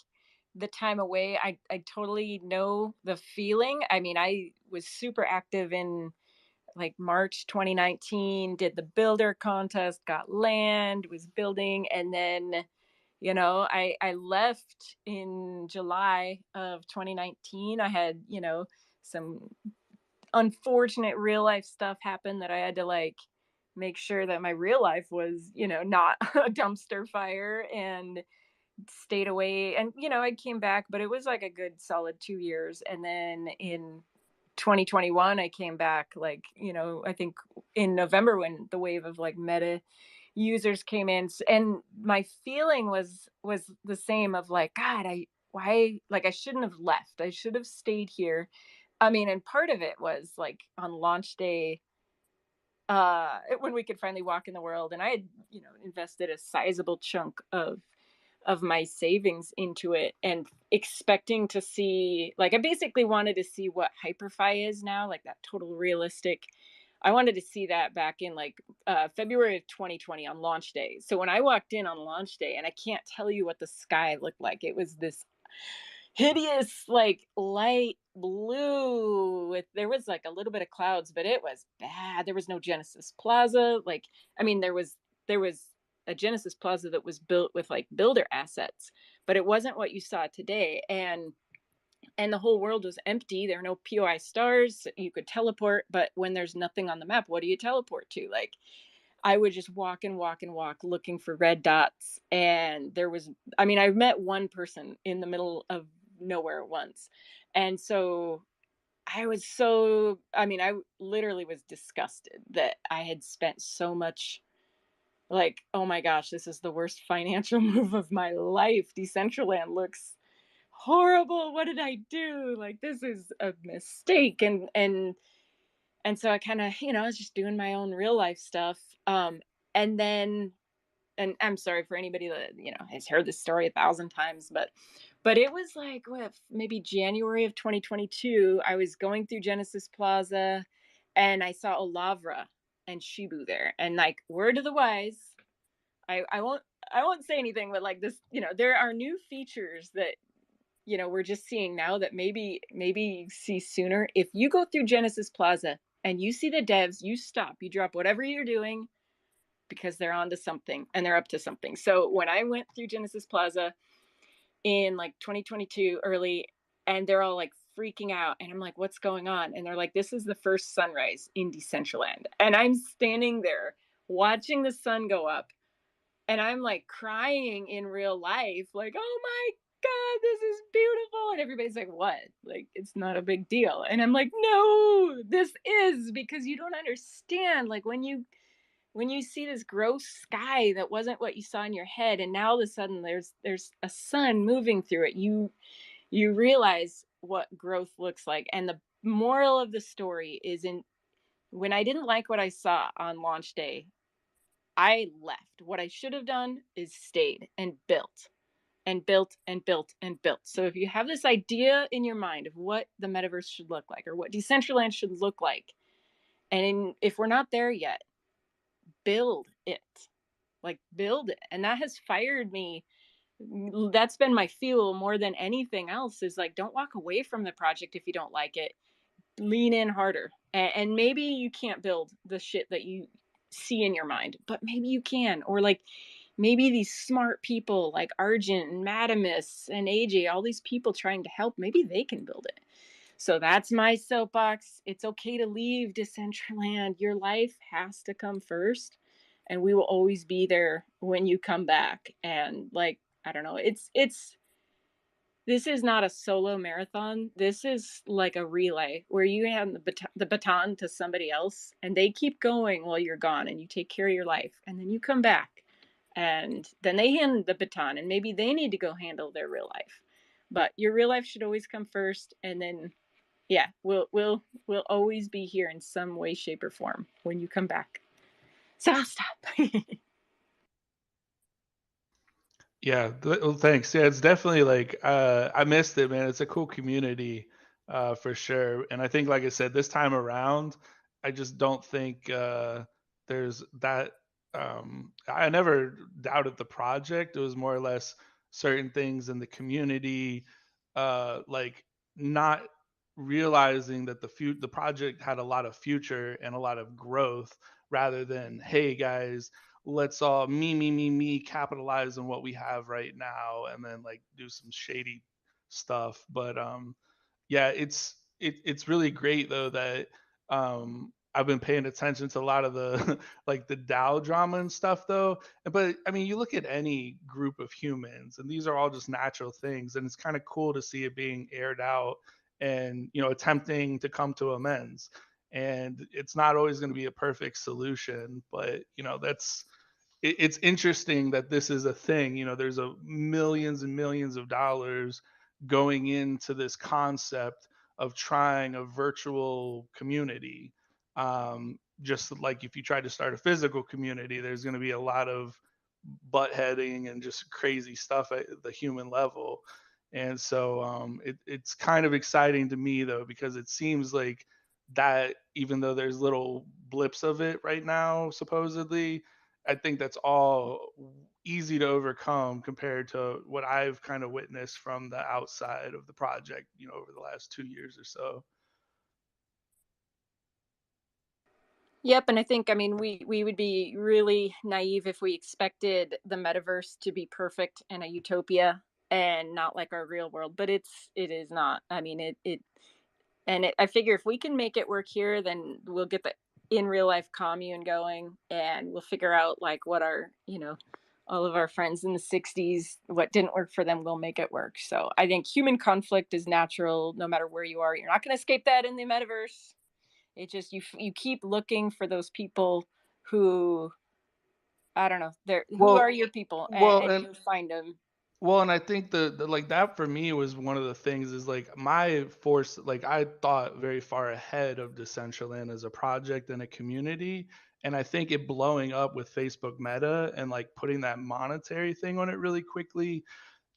the time away, I totally know the feeling. I mean, I was super active in like March 2019, did the builder contest, got land, was building, and then I left in July of 2019. I had some unfortunate real life stuff happen that I had to like make sure that my real life was not a dumpster fire, and stayed away. And I came back, but it was like a good solid 2 years. And then in 2021 I came back, like I think in November, when the wave of like meta users came in, and my feeling was the same, of like, god, I shouldn't have left, I should have stayed here. I mean, and part of it was like on launch day, when we could finally walk in the world, and I had invested a sizable chunk of my savings into it, and expecting to see, like, I basically wanted to see what hyperfi is now, like that total realistic. I wanted to see that back in like February of 2020 on launch day. So when I walked in on launch day, and I can't tell you what the sky looked like, it was this hideous like light blue, with there was like a little bit of clouds, but it was bad. There was no Genesis Plaza. Like, I mean, there was a Genesis Plaza that was built with like builder assets, but it wasn't what you saw today. And the whole world was empty. There were no POI stars. You could teleport, but when there's nothing on the map, what do you teleport to? Like, I would just walk and walk and walk looking for red dots. And there was, I mean, I met one person in the middle of nowhere once. And so I I literally was disgusted that I had spent so much, like, oh my gosh, this is the worst financial move of my life. Decentraland looks horrible. What did I do? Like, this is a mistake. And so I kind of, I was just doing my own real life stuff. And then, and I'm sorry for anybody that, has heard this story 1,000 times, but it was like, what, maybe January of 2022, I was going through Genesis Plaza, and I saw Olavra and Shibu there. And like, word to the wise, I won't say anything, but like this, there are new features that, we're just seeing now that maybe you see sooner. If you go through Genesis Plaza and you see the devs, you stop, you drop whatever you're doing, because they're onto something and they're up to something. So when I went through Genesis Plaza in like 2022 early, and they're all like freaking out, and I'm like, what's going on? And they're like, this is the first sunrise in Decentraland. And I'm standing there watching the sun go up, and I'm like crying in real life, like, oh my god, this is beautiful. And everybody's like, what? Like, it's not a big deal. And I'm like, no, this is, because you don't understand. Like, when you when you see this gross sky that wasn't what you saw in your head, and now all of a sudden there's a sun moving through it, you realize what growth looks like. And the moral of the story is, in when I didn't like what I saw on launch day, I left. What I should have done is stayed and built and built and built and built. So if you have this idea in your mind of what the metaverse should look like or what Decentraland should look like, and if we're not there yet, build it. Like, build it. And that has fired me. That's been my fuel more than anything else, is like, don't walk away from the project if you don't like it. Lean in harder. And maybe you can't build the shit that you see in your mind, but maybe you can. Or like, maybe these smart people like Argent and Madamus and AJ, all these people trying to help, maybe they can build it. So that's my soapbox. It's okay to leave Decentraland. Your life has to come first, and we will always be there when you come back. And like, I don't know, it's this is not a solo marathon. This is like a relay where you hand the baton to somebody else, and they keep going while you're gone, and you take care of your life, and then you come back, and then they hand the baton, and maybe they need to go handle their real life. But your real life should always come first, and then yeah, we'll always be here in some way, shape, or form when you come back. So I'll stop. Yeah, well, thanks. Yeah, it's definitely like I missed it, man. It's a cool community for sure. And I think, like I said, this time around, I just don't think there's that. I never doubted the project. It was more or less certain things in the community, like not realizing that the project had a lot of future and a lot of growth, rather than, hey guys, let's all me capitalize on what we have right now and then like do some shady stuff. But yeah, it's really great though that I've been paying attention to a lot of the like the Dow drama and stuff though. But I mean, you look at any group of humans and these are all just natural things, and it's kind of cool to see it being aired out and, you know, attempting to come to amends. And it's not always going to be a perfect solution, but you know, it's interesting that this is a thing. You know, there's a millions and millions of dollars going into this concept of trying a virtual community. Just like if you try to start a physical community, there's going to be a lot of butt heading and just crazy stuff at the human level. And so it's kind of exciting to me though, because it seems like that even though there's little blips of it right now, supposedly, I think that's all easy to overcome compared to what I've kind of witnessed from the outside of the project, you know, over the last 2 years or so. Yep, and I think, I mean, we would be really naive if we expected the metaverse to be perfect and a utopia and not like our real world. But it is not. I mean, I figure if we can make it work here, then we'll get the in real life commune going, and we'll figure out like what our, you know, all of our friends in the 60s, what didn't work for them, we'll make it work. So I think human conflict is natural no matter where you are. You're not going to escape that in the metaverse. It just, you keep looking for those people who, I don't know, they're who Well, are your people, well, and and you'll find them. Well, and I think the like that for me was one of the things is like my force, like I thought very far ahead of Decentraland as a project and a community. And I think it blowing up with Facebook Meta and like putting that monetary thing on it really quickly,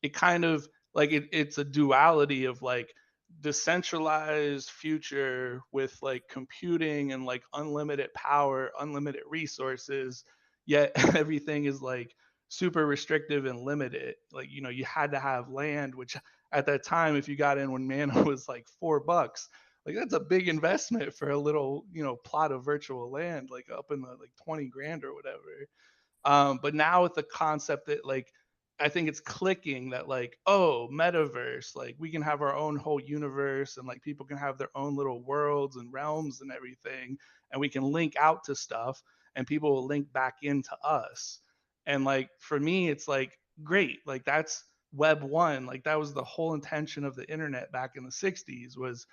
it kind of like it's a duality of like decentralized future with like computing and like unlimited power, unlimited resources, yet everything is like super restrictive and limited. Like, you know, you had to have land, which at that time, if you got in when mana was like $4, like that's a big investment for a little, you know, plot of virtual land, like up in the like 20 grand or whatever. But now with the concept that like I think it's clicking that like, oh, metaverse, like we can have our own whole universe and like people can have their own little worlds and realms and everything, and we can link out to stuff and people will link back into us. And like for me, it's like great, like that's web one, like that was the whole intention of the internet back in the 60s was,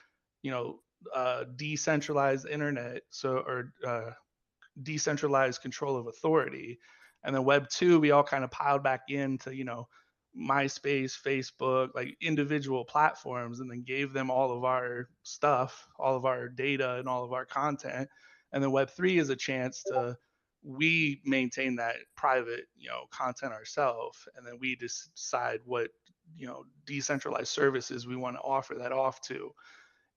you know, decentralized internet, so or decentralized control of authority. And then Web 2, we all kind of piled back into, MySpace, Facebook, like individual platforms, and then gave them all of our stuff, all of our data, and all of our content. And then Web3 is a chance to we maintain that private, content ourselves, and then we decide what, decentralized services we want to offer that off to.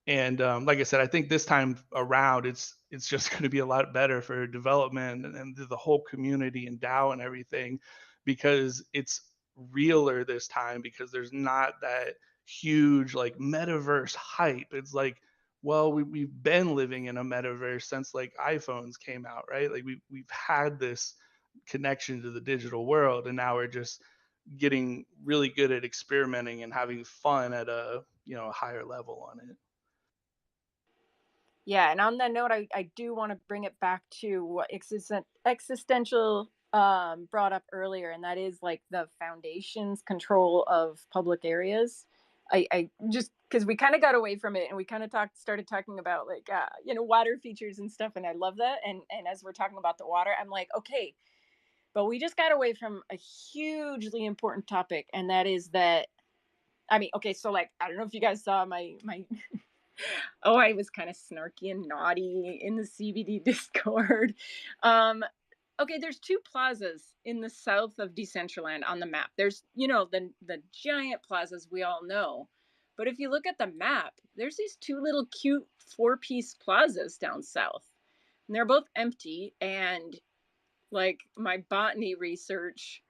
And like I said, I think this time around, it's just going to be a lot better for development and the whole community and DAO and everything, because it's realer this time, because there's not that huge like metaverse hype. It's like, well, we've been living in a metaverse since like iPhones came out, right? Like we've had this connection to the digital world, and now we're just getting really good at experimenting and having fun at a higher level on it. Yeah, and on that note, I do want to bring it back to what existential brought up earlier, and that is like the foundation's control of public areas. I just because we kind of got away from it, and we kind of started talking about like water features and stuff, and I love that. And as we're talking about the water, I'm like, okay, but we just got away from a hugely important topic, and that is that. I mean, okay, so like I don't know if you guys saw my oh, I was kind of snarky and naughty in the CBD Discord. Okay, there's two plazas in the south of Decentraland on the map. There's, the giant plazas we all know. But if you look at the map, there's these two little cute 4-piece plazas down south. And they're both empty. And like my botany research,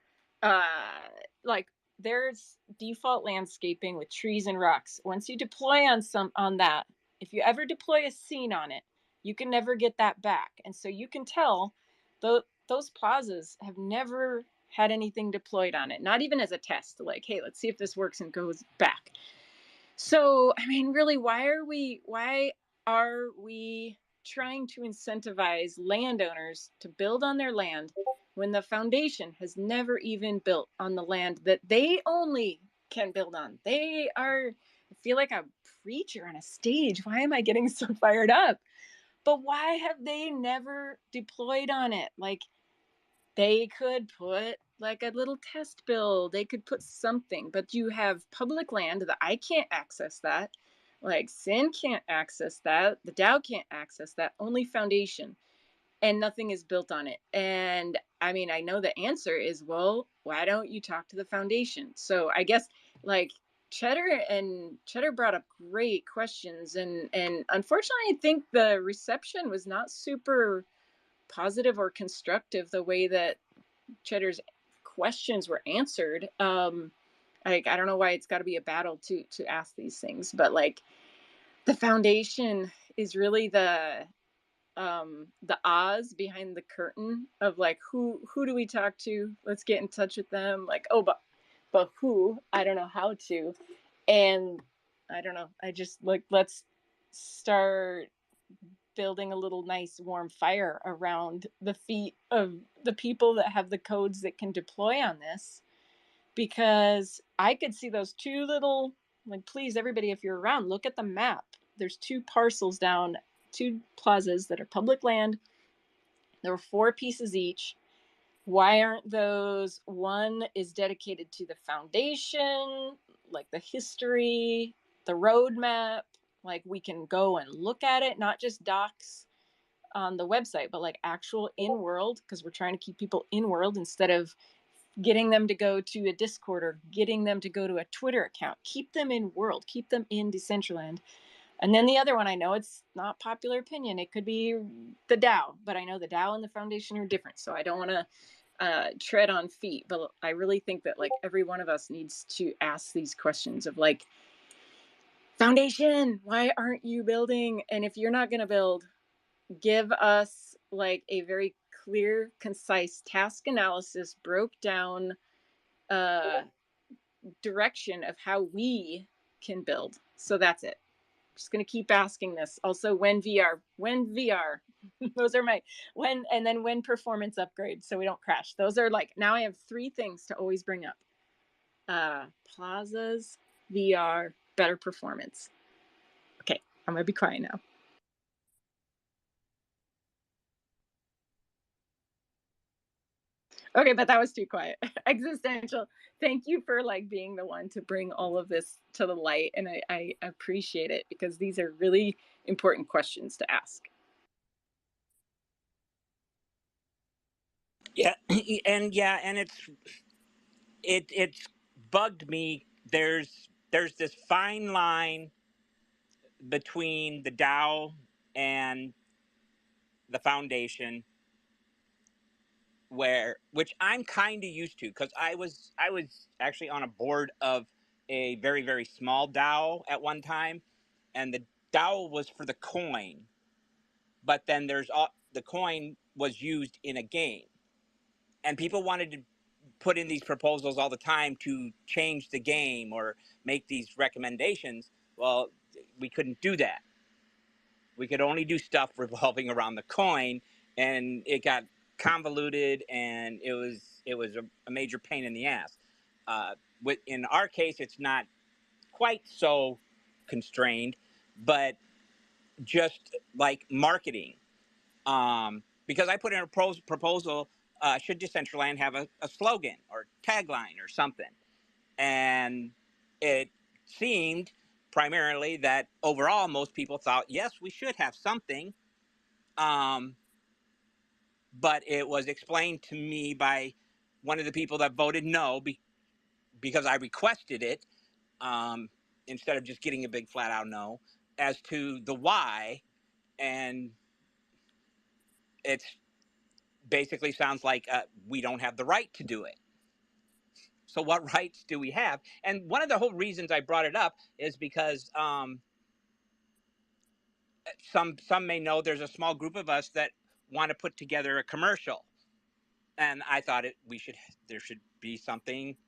like there's default landscaping with trees and rocks. Once you deploy on that, if you ever deploy a scene on it, you can never get that back. And so you can tell those plazas have never had anything deployed on it, not even as a test, like, hey, let's see if this works, and goes back. So, I mean, really, why are we trying to incentivize landowners to build on their land when the foundation has never even built on the land that they only can build on? I feel like a preacher on a stage. Why am I getting so fired up? But why have they never deployed on it? Like, they could put like a little test build. They could put something, but you have public land that I can't access that. Like Sin can't access that. The DAO can't access that. Only Foundation. And nothing is built on it. And I mean, I know the answer is, well, why don't you talk to the Foundation? So I guess like Cheddar brought up great questions, and unfortunately I think the reception was not super positive or constructive the way that Cheddar's questions were answered. I don't know why it's got to be a battle to ask these things, but like the Foundation is really the Oz behind the curtain of like who do we talk to? Let's get in touch with them. Like, oh, but who? I don't know how to. And I don't know. I just like, let's start building a little nice warm fire around the feet of the people that have the codes that can deploy on this, because I could see those two little, like, please everybody, if you're around, look at the map. There's two parcels down, two plazas that are public land. There were 4 pieces each. Why aren't those? One is dedicated to the Foundation, like the history, the roadmap, like we can go and look at it, not just docs on the website, but like actual in world, because we're trying to keep people in world instead of getting them to go to a Discord or getting them to go to a Twitter account. Keep them in world, keep them in Decentraland. And then the other one, I know it's not popular opinion, it could be the DAO, but I know the DAO and the Foundation are different, so I don't want to tread on feet. But I really think that like every one of us needs to ask these questions of like, Foundation, why aren't you building? And if you're not going to build, give us like a very clear, concise task analysis, broke down direction of how we can build. So that's it. Just going to keep asking this. Also, when VR, those are my when, and then when performance upgrades so we don't crash. Those are like, now I have 3 things to always bring up. Plazas, VR, better performance. Okay, I'm going to be quiet now. Okay, but that was too quiet. Existential. Thank you for like being the one to bring all of this to the light, and I appreciate it because these are really important questions to ask. Yeah, and it's bugged me. There's this fine line between the DAO and the foundation which I'm kind of used to, because I was actually on a board of a very, very small DAO at one time, and the DAO was for the coin, but then the coin was used in a game, and people wanted to put in these proposals all the time to change the game or make these recommendations. Well, we couldn't do that. We could only do stuff revolving around the coin, and it got convoluted, and it was a major pain in the ass. In our case, it's not quite so constrained, but just like marketing, because I put in a proposal, should Decentraland have a slogan or tagline or something? And it seemed primarily that overall most people thought, yes, we should have something. But it was explained to me by one of the people that voted no because I requested it, instead of just getting a big flat out no, as to the why. And it's basically sounds like we don't have the right to do it. So what rights do we have? And one of the whole reasons I brought it up is because some may know there's a small group of us that want to put together a commercial, and I thought there should be something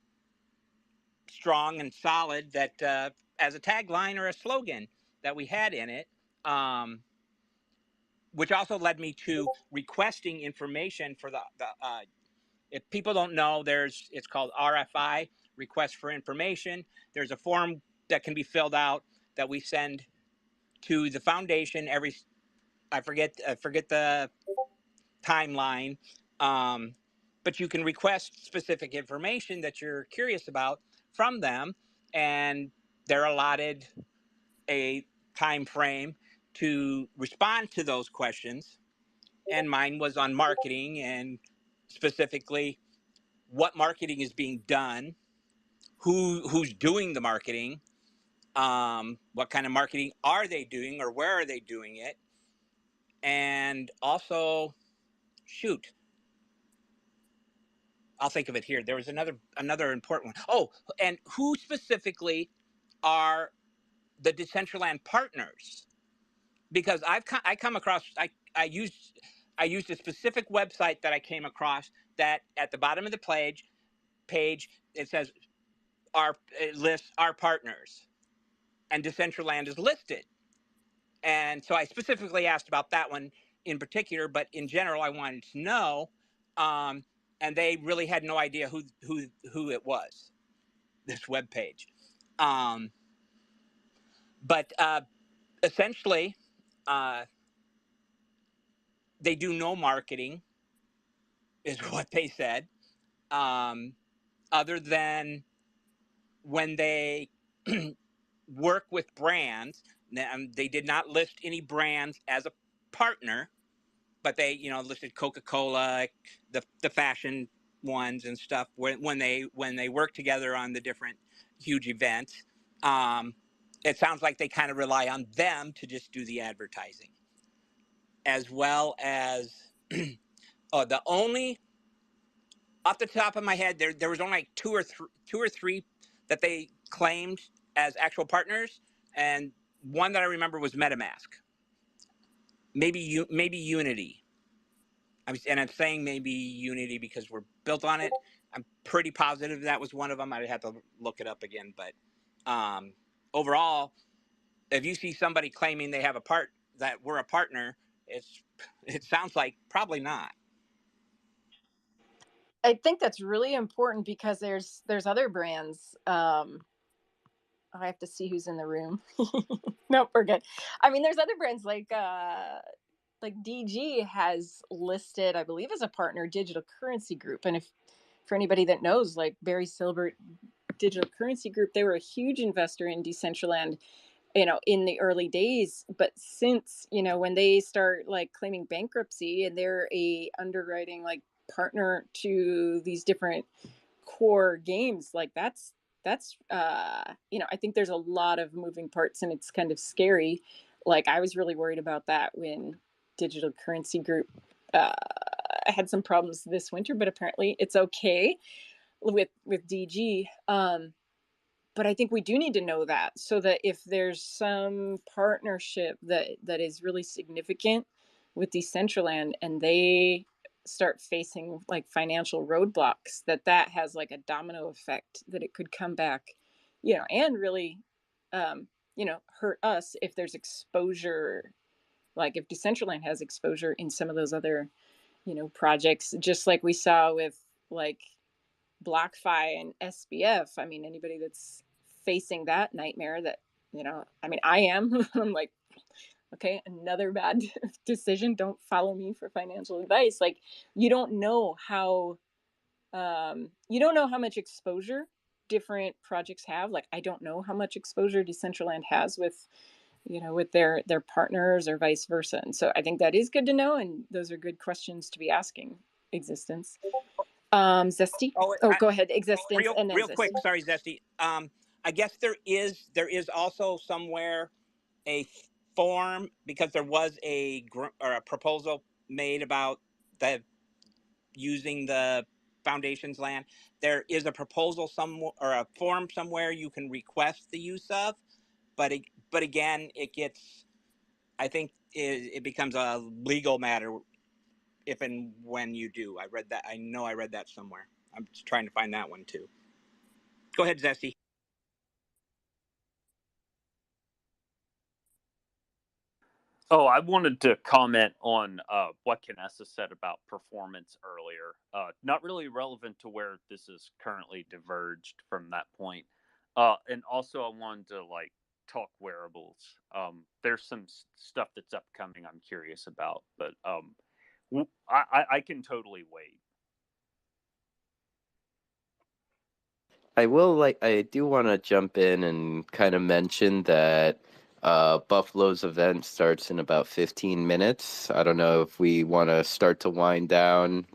strong and solid that as a tagline or a slogan that we had in it, which also led me to requesting information for the if people don't know, it's called RFI, request for information. There's a form that can be filled out that we send to the foundation I forget the timeline, but you can request specific information that you're curious about from them, and they're allotted a time frame to respond to those questions. And mine was on marketing, and specifically what marketing is being done, who's doing the marketing, what kind of marketing are they doing, or where are they doing it, and also, shoot, I'll think of it here. There was another important one. Oh, and who specifically are the Decentraland partners? Because I come across, I used a specific website that I came across that at the bottom of the page it says it lists our partners, and Decentraland is listed. And so I specifically asked about that one in particular, but in general I wanted to know, and they really had no idea who it was, this web page. But essentially, they do no marketing, is what they said, other than when they work with brands. They did not list any brands as a partner, but they listed Coca-Cola, the fashion ones and stuff when they work together on the different huge events. It sounds like they kind of rely on them to just do the advertising, as well as the only, off the top of my head, there was only like two or three that they claimed as actual partners, and one that I remember was MetaMask. Maybe Unity. I'm saying maybe Unity because we're built on it. I'm pretty positive that was one of them. I'd have to look it up again, but overall, if you see somebody claiming they have that we're a partner, it sounds like probably not. I think that's really important because there's other brands. I have to see who's in the room. Nope, we're good. I mean, there's other brands like like DG has listed, I believe, as a partner, Digital Currency Group. And if for anybody that knows, like Barry Silbert, Digital Currency Group, they were a huge investor in Decentraland, in the early days. But since, when they start like claiming bankruptcy and they're a underwriting like partner to these different core games, like that's I think there's a lot of moving parts and it's kind of scary. Like I was really worried about that when Digital Currency Group had some problems this winter, but apparently it's okay with DG. But I think we do need to know that, so that if there's some partnership that is really significant with Decentraland and they start facing like financial roadblocks, that has like a domino effect, that it could come back, and really, hurt us if there's exposure, like if Decentraland has exposure in some of those other, projects, just like we saw with like BlockFi and SBF. I mean, anybody that's facing that nightmare, that, I am, I'm like, okay, another bad decision. Don't follow me for financial advice. Like, you don't know how much exposure different projects have. Like, I don't know how much exposure Decentraland has with, with their partners or vice versa. And so I think that is good to know. And those are good questions to be asking Existence. Zesty. Go ahead. Existence, and then real Zesty. quick. Sorry, Zesty. I guess there is also somewhere a form, because there was a proposal made about the using the foundation's land. There is a proposal somewhere, or a form somewhere you can request the use of, but again, it gets, I think it becomes a legal matter if and when you do. I read that. I know I read that somewhere. I'm just trying to find that one too. Go ahead, Zesty. Oh, I wanted to comment on what Canessa said about performance earlier. Not really relevant to where this is currently diverged from that point. And also, I wanted to talk wearables. There's some stuff that's upcoming I'm curious about, but I can totally wait. I do want to jump in and kind of mention that Buffalo's event starts in about 15 minutes. I don't know if we want to start to wind down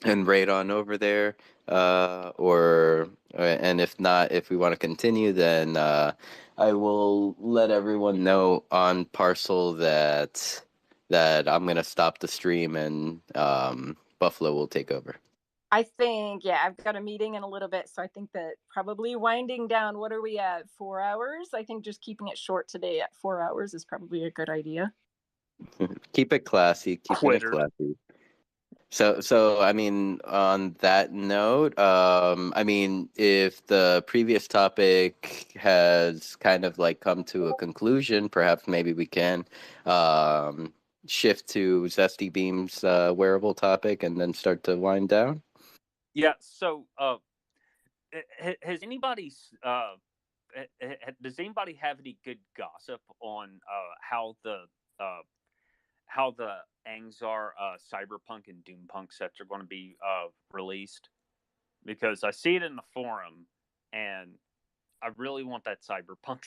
and raid on over there, and if not, if we want to continue, then I will let everyone know on Parcel that I'm gonna stop the stream and Buffalo will take over. I think, I've got a meeting in a little bit, so I think that probably winding down. What are we at? 4 hours? I think just keeping it short today at 4 hours is probably a good idea. Keep it classy. Keeping it Quitter. classy. So I mean, on that note, I mean, if the previous topic has kind of like come to a conclusion, perhaps maybe we can shift to Zesty Beam's wearable topic and then start to wind down. Yeah. So, has anybody does anybody have any good gossip on how the Angzar Cyberpunk and Doompunk sets are going to be released? Because I see it in the forum, and I really want that Cyberpunk.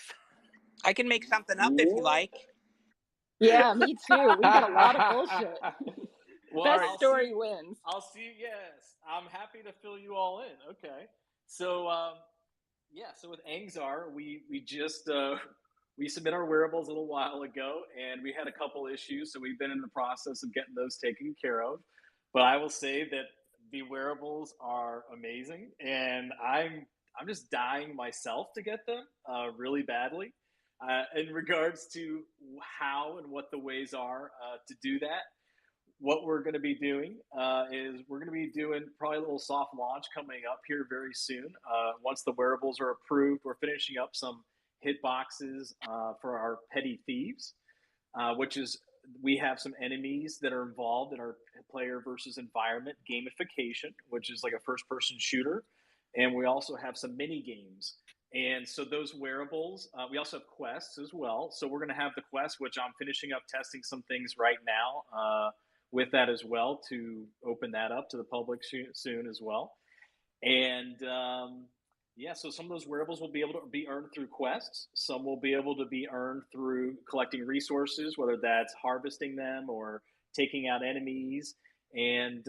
I can make something up if you like. Yeah, me too. We got a lot of bullshit. Well, Best story wins. I'll see. Yes, I'm happy to fill you all in. Okay, so so with Angzar, we just we submit our wearables a little while ago, and we had a couple issues, so we've been in the process of getting those taken care of. But I will say that the wearables are amazing, and I'm just dying myself to get them really badly. In regards to how and what the ways are to do that, what we're going to be doing is we're going to be doing probably a little soft launch coming up here very soon. Once the wearables are approved, we're finishing up some hit boxes for our petty thieves, which is we have some enemies that are involved in our player versus environment gamification, which is like a first person shooter. And we also have some mini games And so those wearables, we also have Quests as well. So we're going to have the Quest, which I'm finishing up testing some things right now with that as well to open that up to the public soon as well. And yeah, so some of those wearables will be able to be earned through quests. Some will be able to be earned through collecting resources, whether that's harvesting them or taking out enemies. And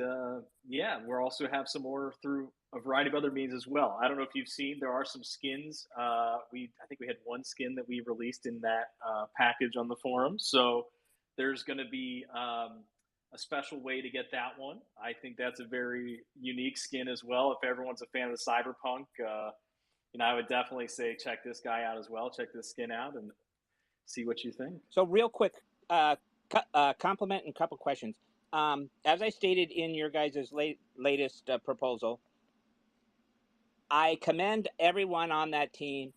yeah, we'll also have some more through a variety of other means as well. I don't know if you've seen, there are some skins. I think we had one skin that we released in that package on the forum. So there's going to be a special way to get that one. I think that's a very unique skin as well. If everyone's a fan of the cyberpunk, I would definitely say check this guy out as well. Check this skin out and see what you think. So real quick, compliment and couple questions. As I stated in your guys' latest proposal, I commend everyone on that team.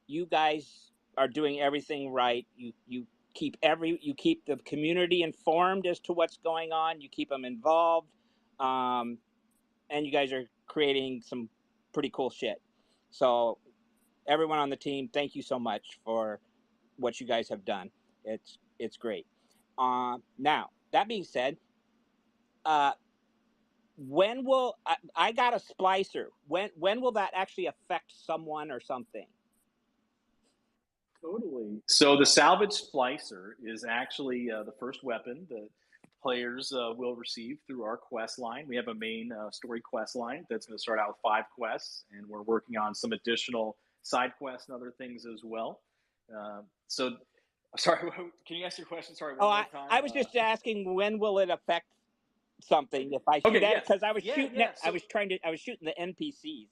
You guys are doing everything right. You keep the community informed as to what's going on. You keep them involved, and you guys are creating some pretty cool shit. So everyone on the team, thank you so much for what you guys have done. It's great. Now that being said, when will I got a splicer? When will that actually affect someone or something? Totally. So the salvage splicer is actually the first weapon that players will receive through our quest line. We have a main story quest line that's going to start out with 5 quests, and we're working on some additional side quests and other things as well. So, sorry, can you ask your question? Sorry, one more time. I was just asking, when will it affect something if I shoot at it? Because I was shooting it. So, I was shooting the NPCs.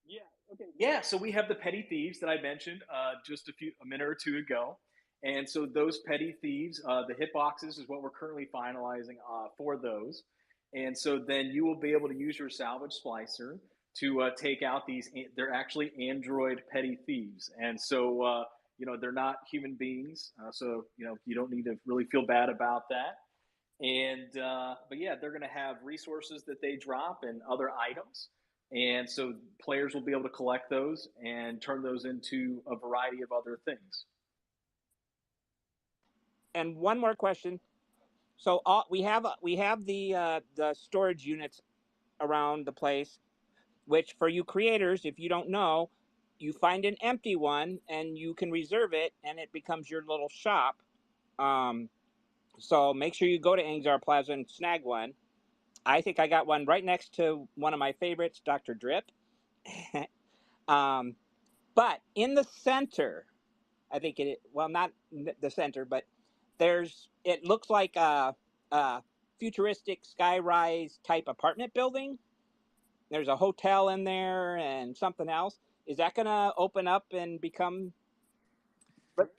Yeah. Okay. Yeah. So we have the petty thieves that I mentioned just a minute or two ago, and so those petty thieves, the hitboxes is what we're currently finalizing for those, and so then you will be able to use your salvage splicer to take out these. They're actually android petty thieves, and so they're not human beings, so you don't need to really feel bad about that. And but yeah, they're going to have resources that they drop and other items. And so players will be able to collect those and turn those into a variety of other things. And one more question. So we have the storage units around the place, which for you creators, if you don't know, you find an empty one and you can reserve it, and it becomes your little shop. So make sure you go to Angzar Plaza and snag one. I think I got one right next to one of my favorites, Dr. Drip. But in the center, I think not the center, but it looks like a futuristic skyrise type apartment building. There's a hotel in there and something else. Is that going to open up and become